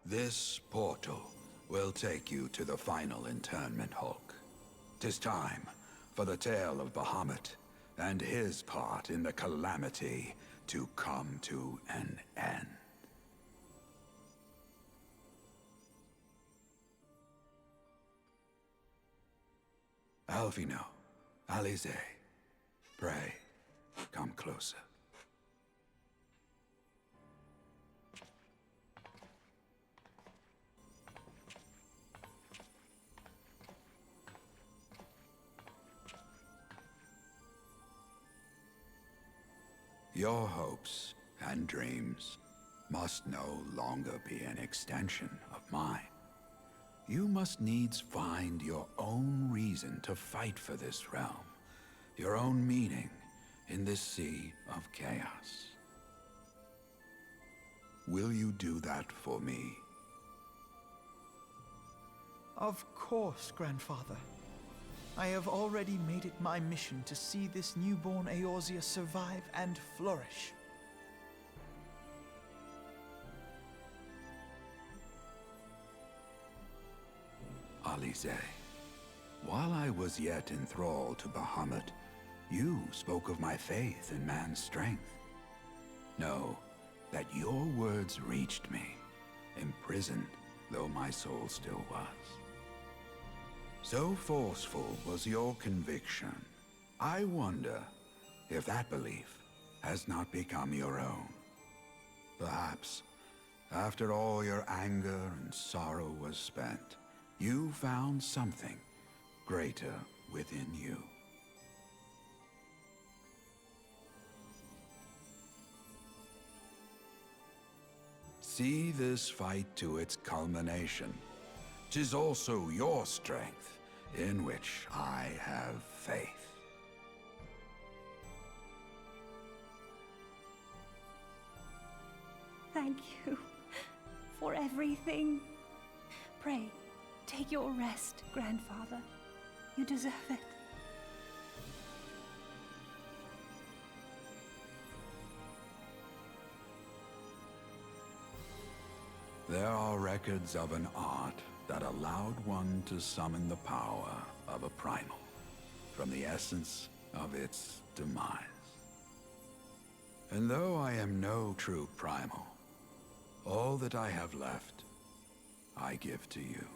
This portal will take you to the final internment hulk. 'Tis time for the tale of Bahamut and his part in the calamity to come to an end. Alfino, Alize, pray, come closer. Your hopes and dreams must no longer be an extension of mine. You must needs find your own reason to fight for this realm, your own meaning in this sea of chaos. Will you do that for me? Of course, Grandfather. I have already made it my mission to see this newborn Eorzea survive and flourish. Alize, while I was yet enthralled to Bahamut, you spoke of my faith in man's strength. Know that your words reached me, imprisoned though my soul still was. So forceful was your conviction, I wonder if that belief has not become your own. Perhaps, after all your anger and sorrow was spent, you found something greater within you. See this fight to its culmination. 'Tis also your strength, in which I have faith. Thank you for everything. Pray, take your rest, Grandfather. You deserve it. There are records of an art that allowed one to summon the power of a primal from the essence of its demise. And though I am no true primal, all that I have left, I give to you.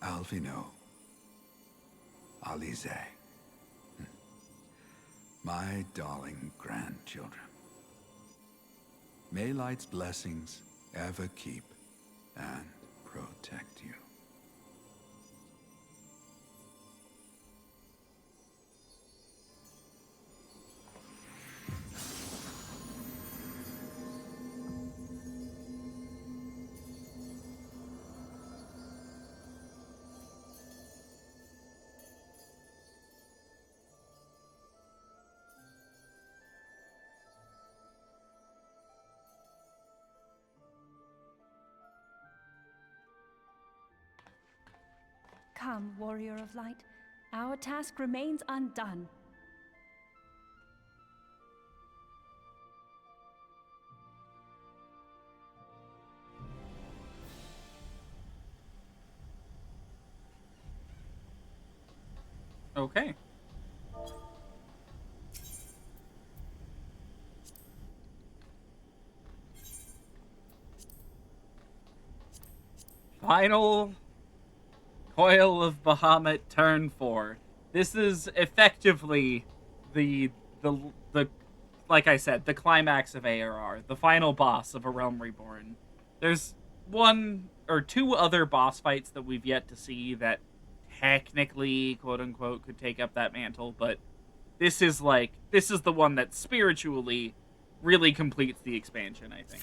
Alfino, Alize, my darling grandchildren. May Light's blessings ever keep and protect you. Come, Warrior of Light. Our task remains undone. Okay. Final Coil of Bahamut turn 4. This is effectively the like I said, the climax of ARR, the final boss of A Realm Reborn. There's one or two other boss fights that we've yet to see that technically, quote unquote, could take up that mantle, but this is the one that spiritually really completes the expansion, I think.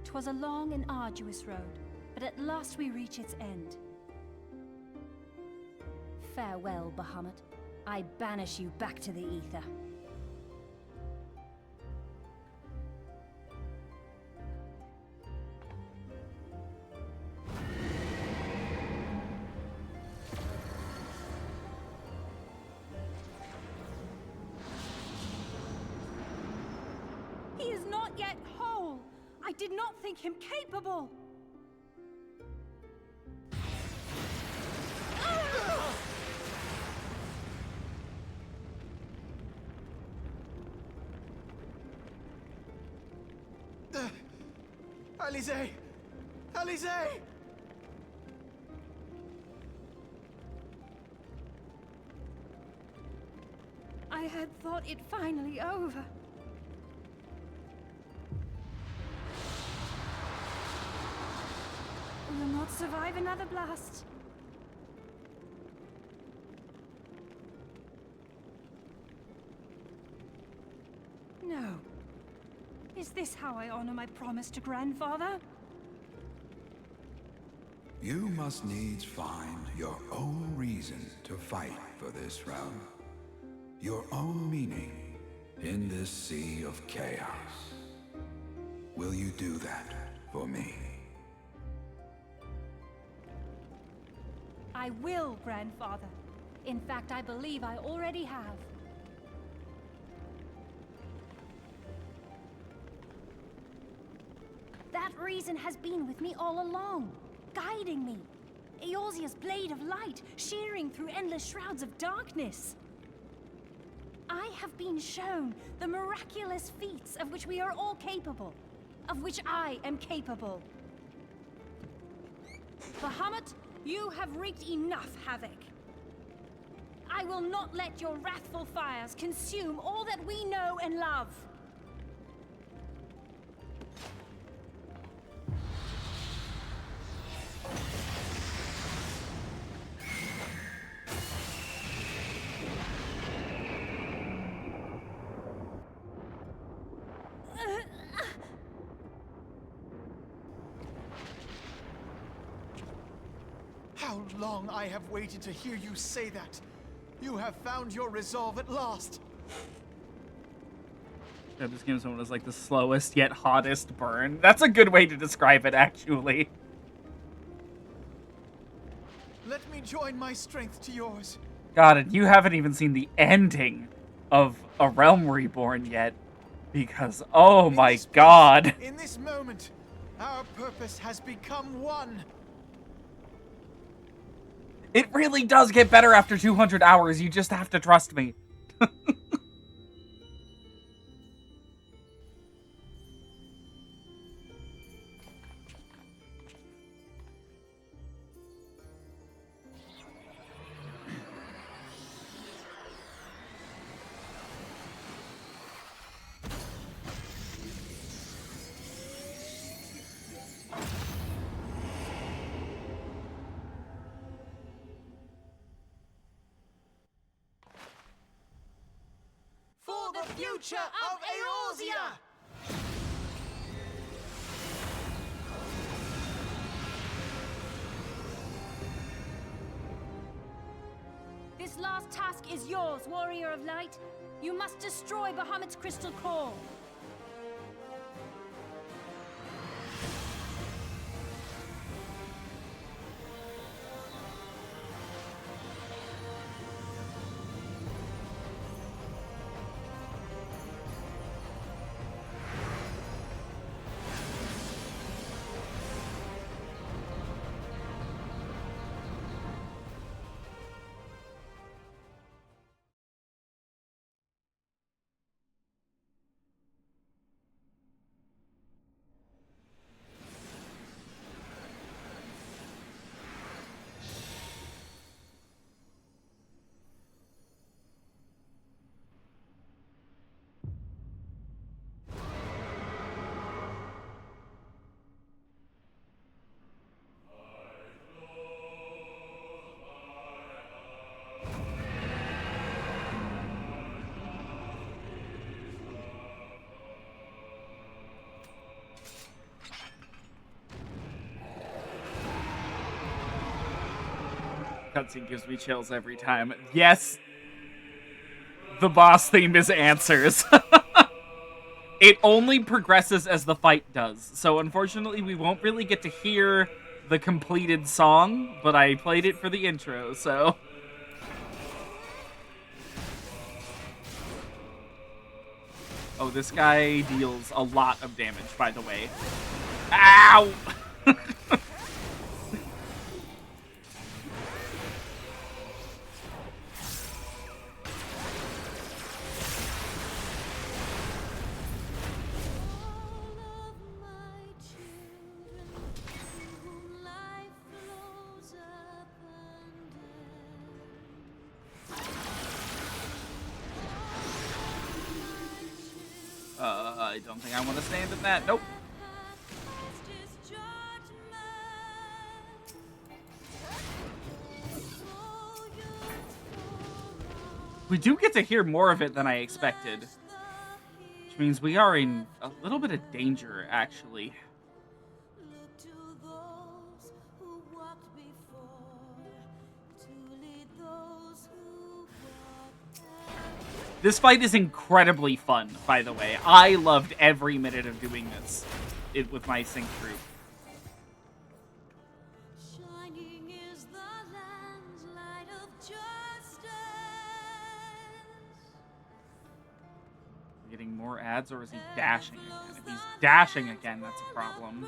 "'Twas a long and arduous road, but at last we reach its end. Farewell, Bahamut. I banish you back to the ether." I did not think him capable. Alize! Alize! I had thought it finally over. We will not survive another blast. No. Is this how I honor my promise to Grandfather? You must needs find your own reason to fight for this realm. Your own meaning in this sea of chaos. Will you do that for me? I will, Grandfather. In fact, I believe I already have. That reason has been with me all along, guiding me. Eorzea's blade of light, shearing through endless shrouds of darkness. I have been shown the miraculous feats of which we are all capable, of which I am capable. Bahamut, you have wreaked enough havoc. I will not let your wrathful fires consume all that we know and love. How long I have waited to hear you say that. You have found your resolve at last. Yeah, this game's one is like the slowest yet hottest burn. That's a good way to describe it, actually. Let me join my strength to yours. God, and you haven't even seen the ending of A Realm Reborn yet. Because, oh my god. In this moment, our purpose has become one. It really does get better after 200 hours. You just have to trust me. For the future of Eorzea! This last task is yours, Warrior of Light. You must destroy Bahamut's crystal core. Cutscene gives me chills every time. Yes, the boss theme is Answers. It only progresses as the fight does, so unfortunately we won't really get to hear the completed song, but I played it for the intro, so... Oh, this guy deals a lot of damage, by the way. Ow! I don't think I want to stand in that. Nope. We do get to hear more of it than I expected. Which means we are in a little bit of danger, actually. This fight is incredibly fun, by the way. I loved every minute of doing this with my sync group. Shining is the land's light of justice. Getting more ads, or is he dashing again? If he's dashing again, that's a problem.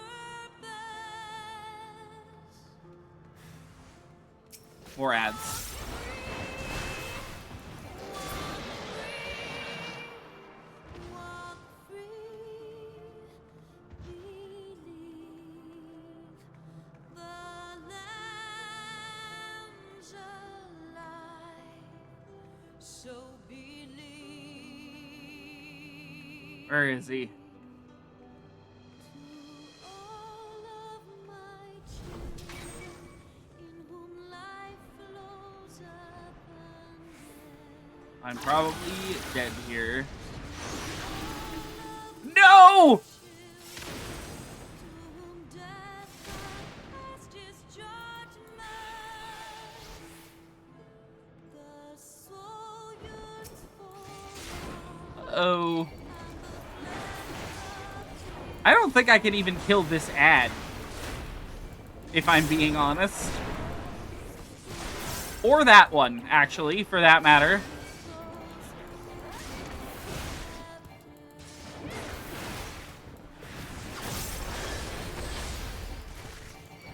More ads. Where is he? I'm probably dead here. No! Oh. I don't think I can even kill this ad, if I'm being honest. Or that one, actually, for that matter.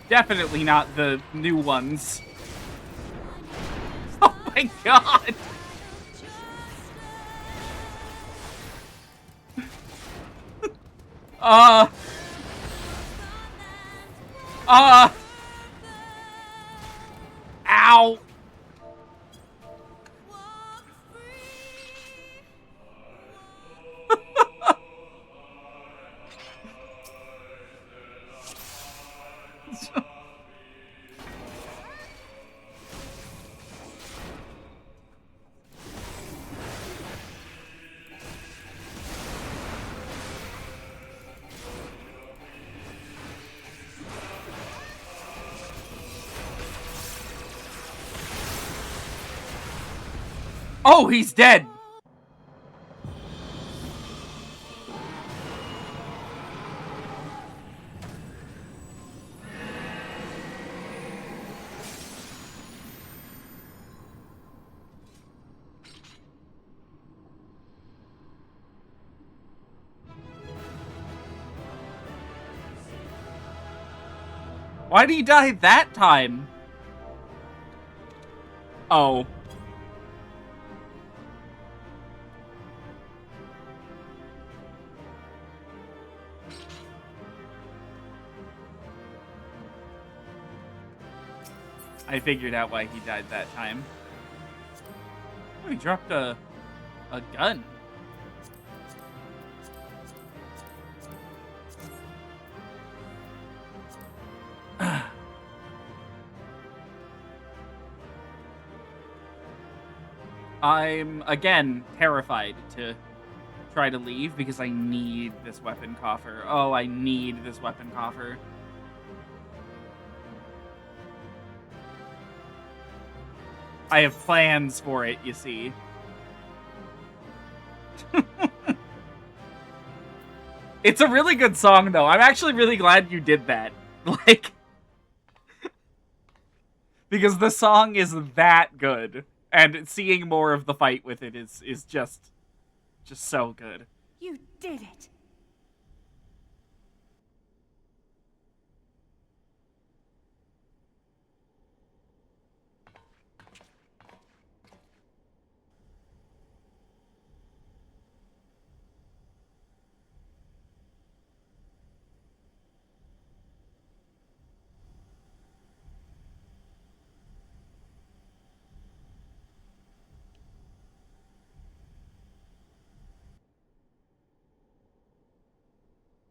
Definitely not the new ones. Oh my god! Ow! Oh, he's dead! Why did he die that time? Oh. I figured out why he died that time. Oh, he dropped a gun. I'm, again, terrified to try to leave because I need this weapon coffer. Oh, I need this weapon coffer. I have plans for it, you see. It's a really good song, though. I'm actually really glad you did that. Like, because the song is that good. And seeing more of the fight with it is just so good. You did it!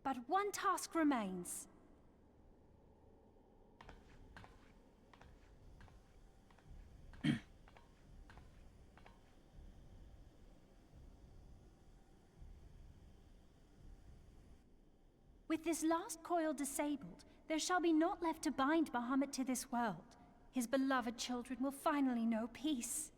But one task remains. With this last coil disabled, there shall be naught left to bind Bahamut to this world. His beloved children will finally know peace.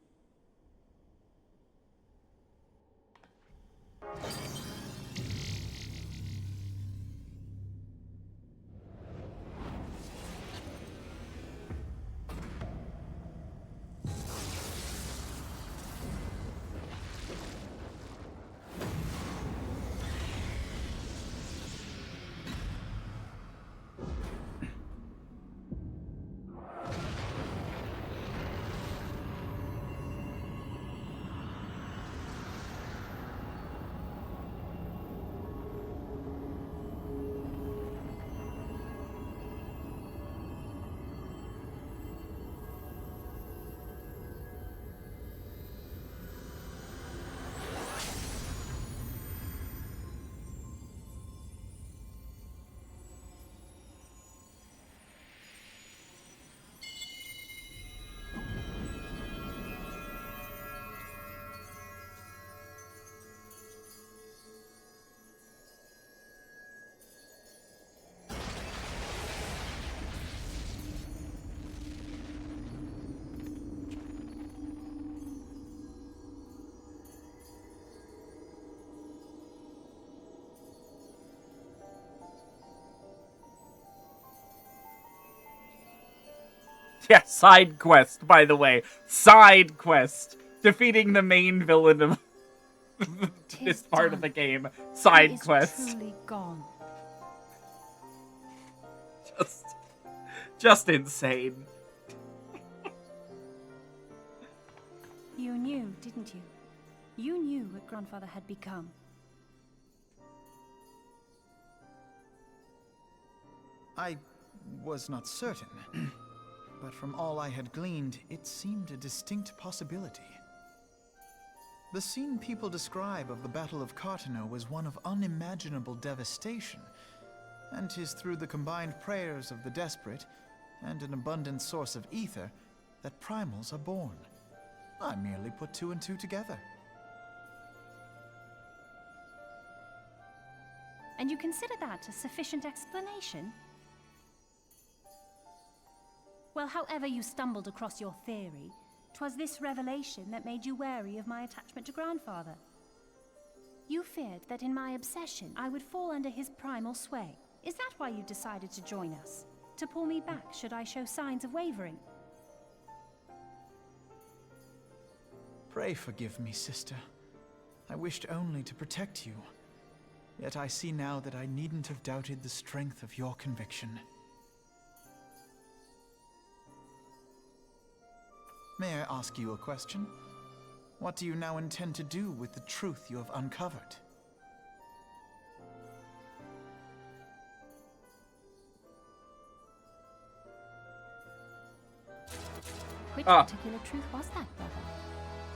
Yeah, side quest, by the way. Side quest. Defeating the main villain of this part of the game. Side He is quest. truly gone. Just insane. You knew, didn't you? You knew what Grandfather had become. I was not certain, but from all I had gleaned, it seemed a distinct possibility. The scene people describe of the Battle of Cartano was one of unimaginable devastation, and 'tis through the combined prayers of the desperate and an abundant source of ether that primals are born. I merely put two and two together. And you consider that a sufficient explanation? Well, however you stumbled across your theory, 'twas this revelation that made you wary of my attachment to Grandfather. You feared that in my obsession, I would fall under his primal sway. Is that why you decided to join us? To pull me back should I show signs of wavering? Pray forgive me, sister. I wished only to protect you. Yet I see now that I needn't have doubted the strength of your conviction. May I ask you a question? What do you now intend to do with the truth you have uncovered? Which particular truth was that, brother?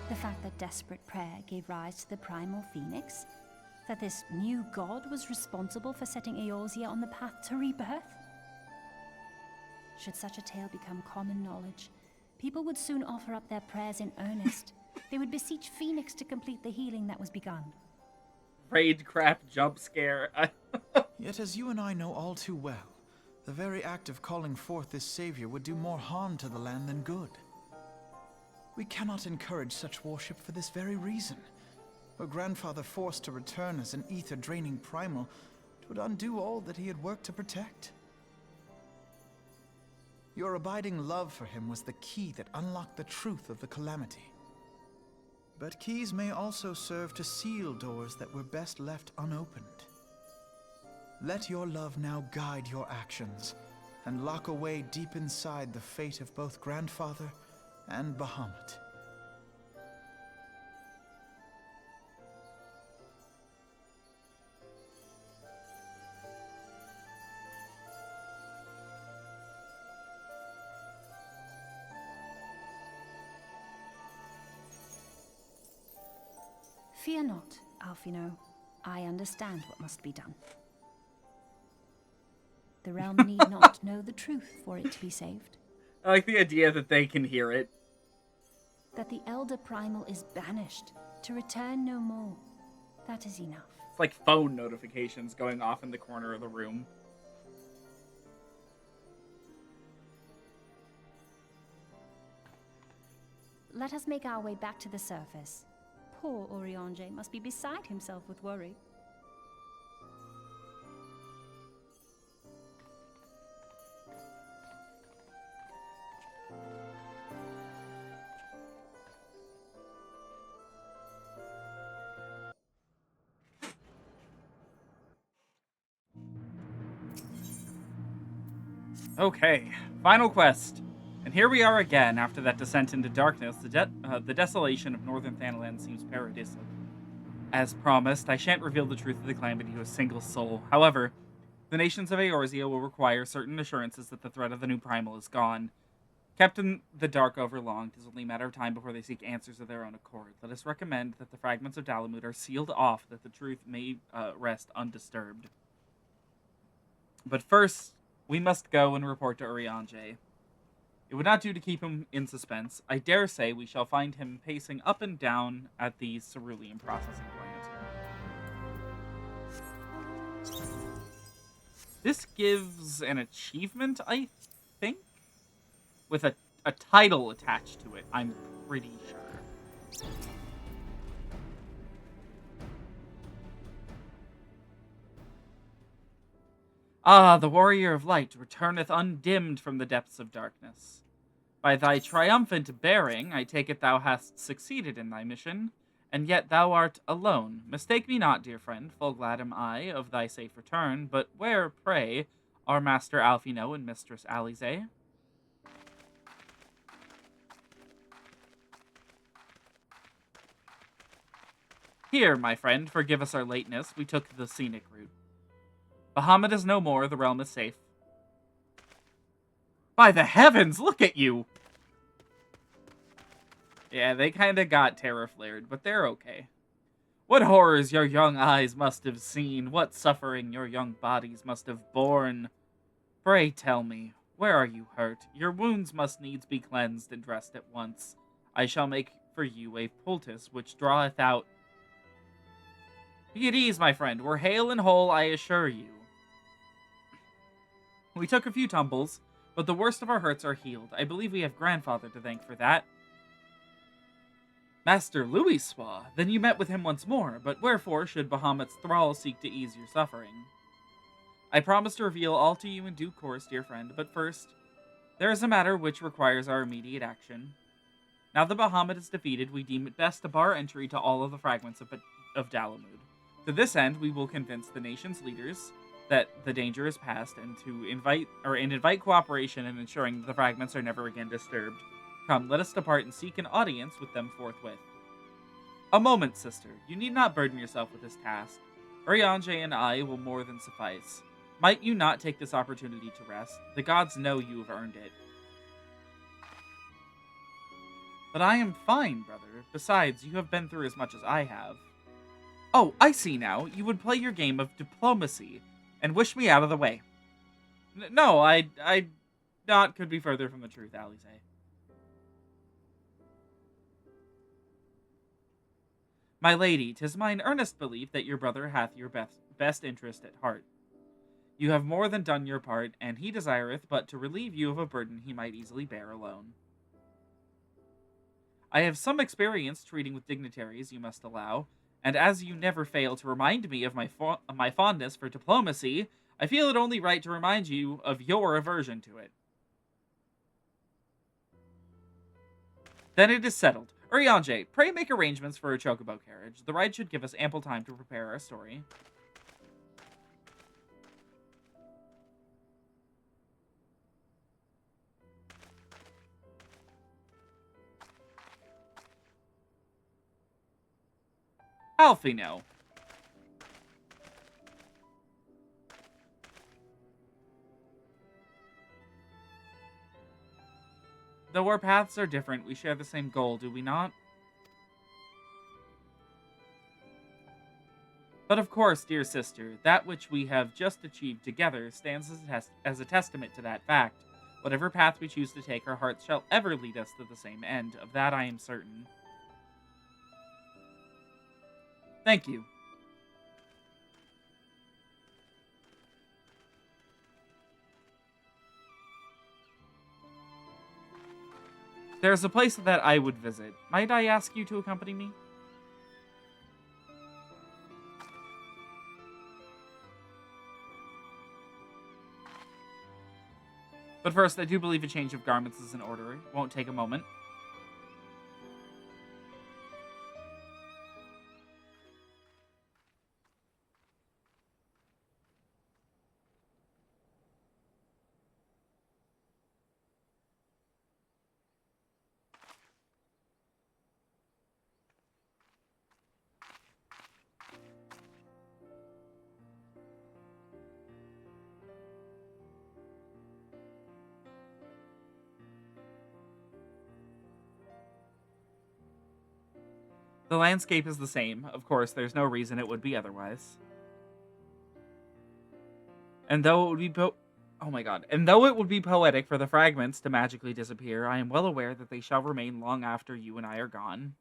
The fact that desperate prayer gave rise to the primal phoenix? That this new god was responsible for setting Eorzea on the path to rebirth? Should such a tale become common knowledge, people would soon offer up their prayers in earnest. They would beseech Phoenix to complete the healing that was begun. Raid crap jump scare. Yet as you and I know all too well, the very act of calling forth this savior would do more harm to the land than good. We cannot encourage such worship for this very reason. Were Grandfather forced to return as an ether-draining primal, it would undo all that he had worked to protect. Your abiding love for him was the key that unlocked the truth of the calamity. but keys may also serve to seal doors that were best left unopened. Let your love now guide your actions, and lock away deep inside the fate of both Grandfather and Bahamut. Fear not, Alphino. I understand what must be done. The realm need not know the truth for it to be saved. I like the idea that they can hear it. That the Elder Primal is banished, to return no more. That is enough. It's like phone notifications going off in the corner of the room. Let us make our way back to the surface. Poor Oriange must be beside himself with worry. Okay, final quest. And here we are again after that descent into darkness. The desolation of northern Thanalan seems paradisial. As promised, I shan't reveal the truth of the calamity to a single soul. However, the nations of Eorzea will require certain assurances that the threat of the new primal is gone. Kept in the dark over long, it is only a matter of time before they seek answers of their own accord. Let us recommend that the fragments of Dalamud are sealed off, that the truth may rest undisturbed. But first, we must go and report to Oriange. It would not do to keep him in suspense. I dare say we shall find him pacing up and down at the cerulean processing plant. This gives an achievement, I think? With a title attached to it, I'm pretty sure. Ah, the warrior of light returneth undimmed from the depths of darkness. By thy triumphant bearing, I take it thou hast succeeded in thy mission, and yet thou art alone. Mistake me not, dear friend, full glad am I of thy safe return, but where, pray, are Master Alphino and Mistress Alize? Here, my friend, forgive us our lateness, we took the scenic route. Bahamut is no more, the realm is safe. By the heavens, look at you! Yeah, they kinda got terror-flared, but they're okay. What horrors your young eyes must have seen, what suffering your young bodies must have borne. Pray tell me, where are you hurt? Your wounds must needs be cleansed and dressed at once. I shall make for you a poultice which draweth out... Be at ease, my friend, we're hale and whole, I assure you. We took a few tumbles, but the worst of our hurts are healed. I believe we have Grandfather to thank for that. Master Louiswa, then you met with him once more, but wherefore should Bahamut's thrall seek to ease your suffering? I promise to reveal all to you in due course, dear friend, but first, there is a matter which requires our immediate action. Now that Bahamut is defeated, we deem it best to bar entry to all of the fragments of Dalamud. To this end, we will convince the nation's leaders that the danger is past, and to invite cooperation in ensuring that the fragments are never again disturbed. Come, let us depart and seek an audience with them forthwith. A moment, sister. You need not burden yourself with this task. Oriange and I will more than suffice. Might you not take this opportunity to rest? The gods know you have earned it. But I am fine, brother. Besides, you have been through as much as I have. Oh, I see now. You would play your game of diplomacy and wish me out of the way. No, I not could be further from the truth, Alize. My lady, 'tis mine earnest belief that your brother hath your best interest at heart. You have more than done your part, and he desireth but to relieve you of a burden he might easily bear alone. I have some experience treating with dignitaries, you must allow, and as you never fail to remind me of my fondness for diplomacy, I feel it only right to remind you of your aversion to it. Then it is settled. Urianger, pray make arrangements for a chocobo carriage. The ride should give us ample time to prepare our story. Alfino. Though our paths are different, we share the same goal, do we not? But of course, dear sister, that which we have just achieved together stands as a testament to that fact. Whatever path we choose to take, our hearts shall ever lead us to the same end. Of that I am certain. Thank you. There's a place that I would visit. Might I ask you to accompany me? But first, I do believe a change of garments is in order. It won't take a moment. The landscape is the same. Of course, there's no reason it would be otherwise. And though it would be And though it would be poetic for the fragments to magically disappear, I am well aware that they shall remain long after you and I are gone.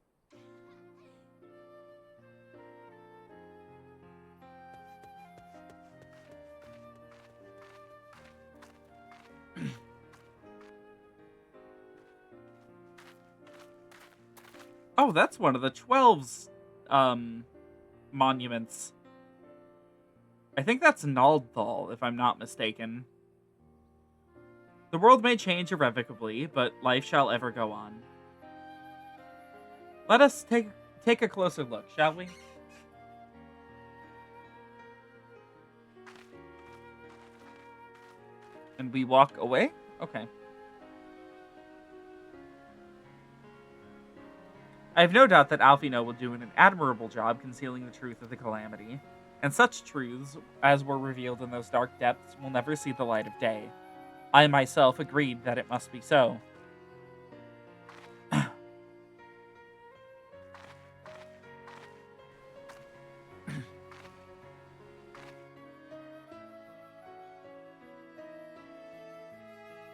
Oh, that's one of the 12's monuments. I think that's Naldthal, if I'm not mistaken. The world may change irrevocably, but life shall ever go on. Let us take a closer look, shall we? And we walk away? Okay. I have no doubt that Alfino will do an admirable job concealing the truth of the calamity, and such truths as were revealed in those dark depths will never see the light of day. I myself agreed that it must be so.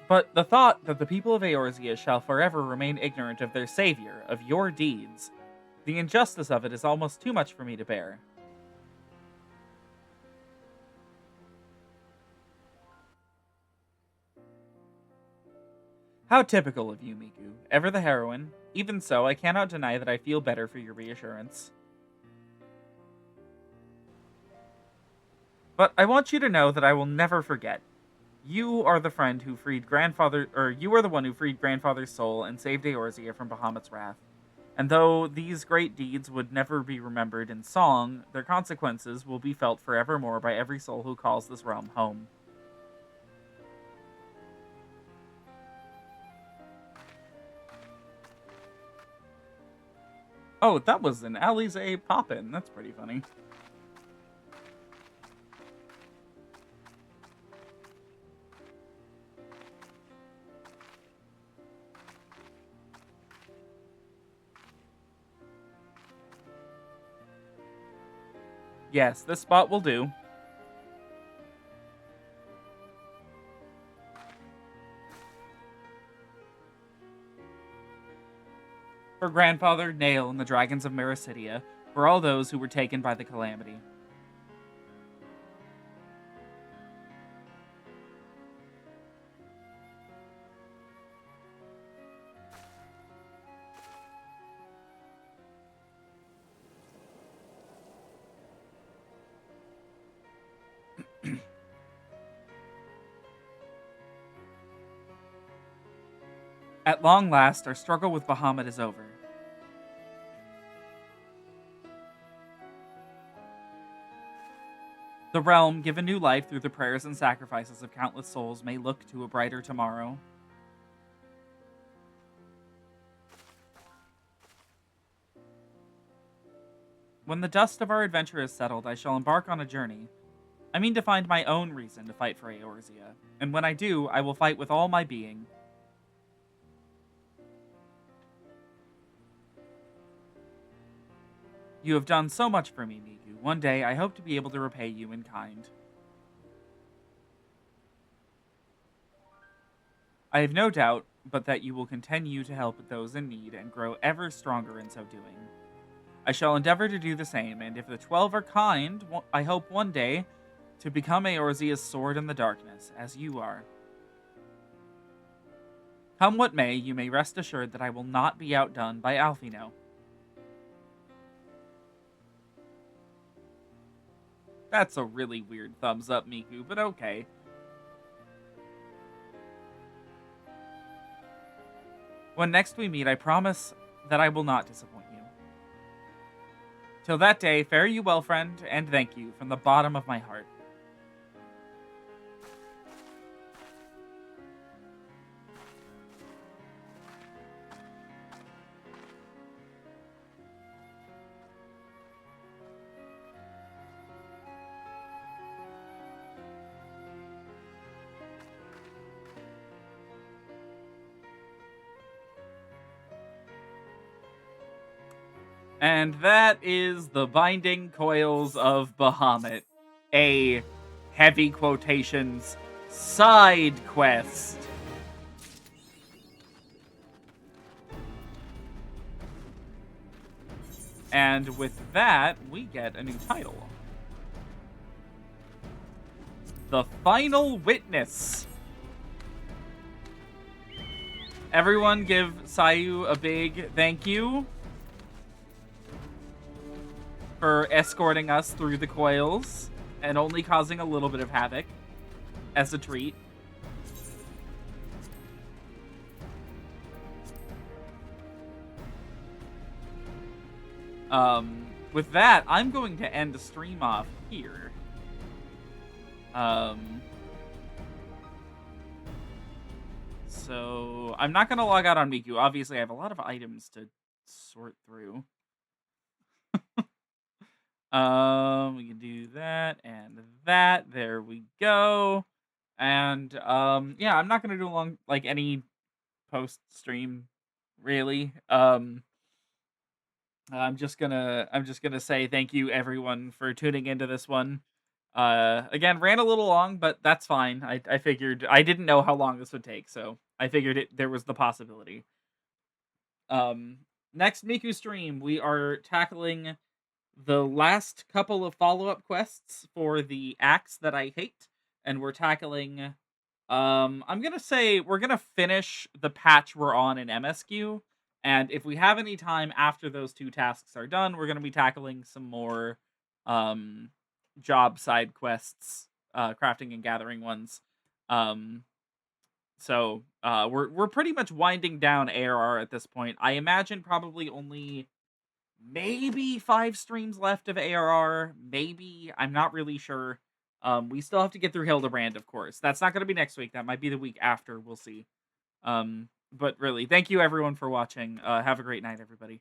But the thought that the people of Eorzea shall forever remain ignorant of their savior, of your deeds, the injustice of it is almost too much for me to bear. How typical of you, Miku. Ever the heroine. Even so, I cannot deny that I feel better for your reassurance. But I want you to know that I will never forget. You are the friend who freed you are the one who freed Grandfather's soul and saved Eorzea from Bahamut's wrath. And though these great deeds would never be remembered in song, their consequences will be felt forevermore by every soul who calls this realm home. Oh, that was an Alize pop-in. That's pretty funny. Yes, this spot will do. For Grandfather, Nail, and the Dragons of Mericidia, for all those who were taken by the calamity. At long last, our struggle with Bahamut is over. The realm, given new life through the prayers and sacrifices of countless souls, may look to a brighter tomorrow. When the dust of our adventure is settled, I shall embark on a journey. I mean to find my own reason to fight for Eorzea, and when I do, I will fight with all my being. You have done so much for me, Miku. One day, I hope to be able to repay you in kind. I have no doubt but that you will continue to help those in need and grow ever stronger in so doing. I shall endeavor to do the same, and if the 12 are kind, I hope one day to become Eorzea's sword in the darkness, as you are. Come what may, you may rest assured that I will not be outdone by Alfino. That's a really weird thumbs up, Miku, but okay. When next we meet, I promise that I will not disappoint you. Till that day, fare you well, friend, and thank you from the bottom of my heart. And that is the Binding Coils of Bahamut, a heavy quotations side quest. And with that, we get a new title. The Final Witness. Everyone give Sayu a big thank you for escorting us through the coils and only causing a little bit of havoc as a treat. With that, I'm going to end the stream off here. So I'm not going to log out on Miku. Obviously, I have a lot of items to sort through. We can do that and that. There we go. And yeah, I'm not gonna do any post stream really. I'm just gonna say thank you everyone for tuning into this one. Again, ran a little long, but that's fine. I figured I didn't know how long this would take, so I figured there was the possibility. Next Miku stream, we are tackling the last couple of follow-up quests for the axe that I hate, and we're tackling I'm gonna say we're gonna finish the patch we're on in MSQ, and if we have any time after those two tasks are done, we're gonna be tackling some more job side quests, crafting and gathering ones. So we're pretty much winding down ARR at this point. I imagine probably only maybe 5 streams left of ARR. Maybe. I'm not really sure. We still have to get through Hildebrand, of course. That's not going to be next week. That might be the week after. We'll see. But really, thank you everyone for watching. Have a great night, everybody.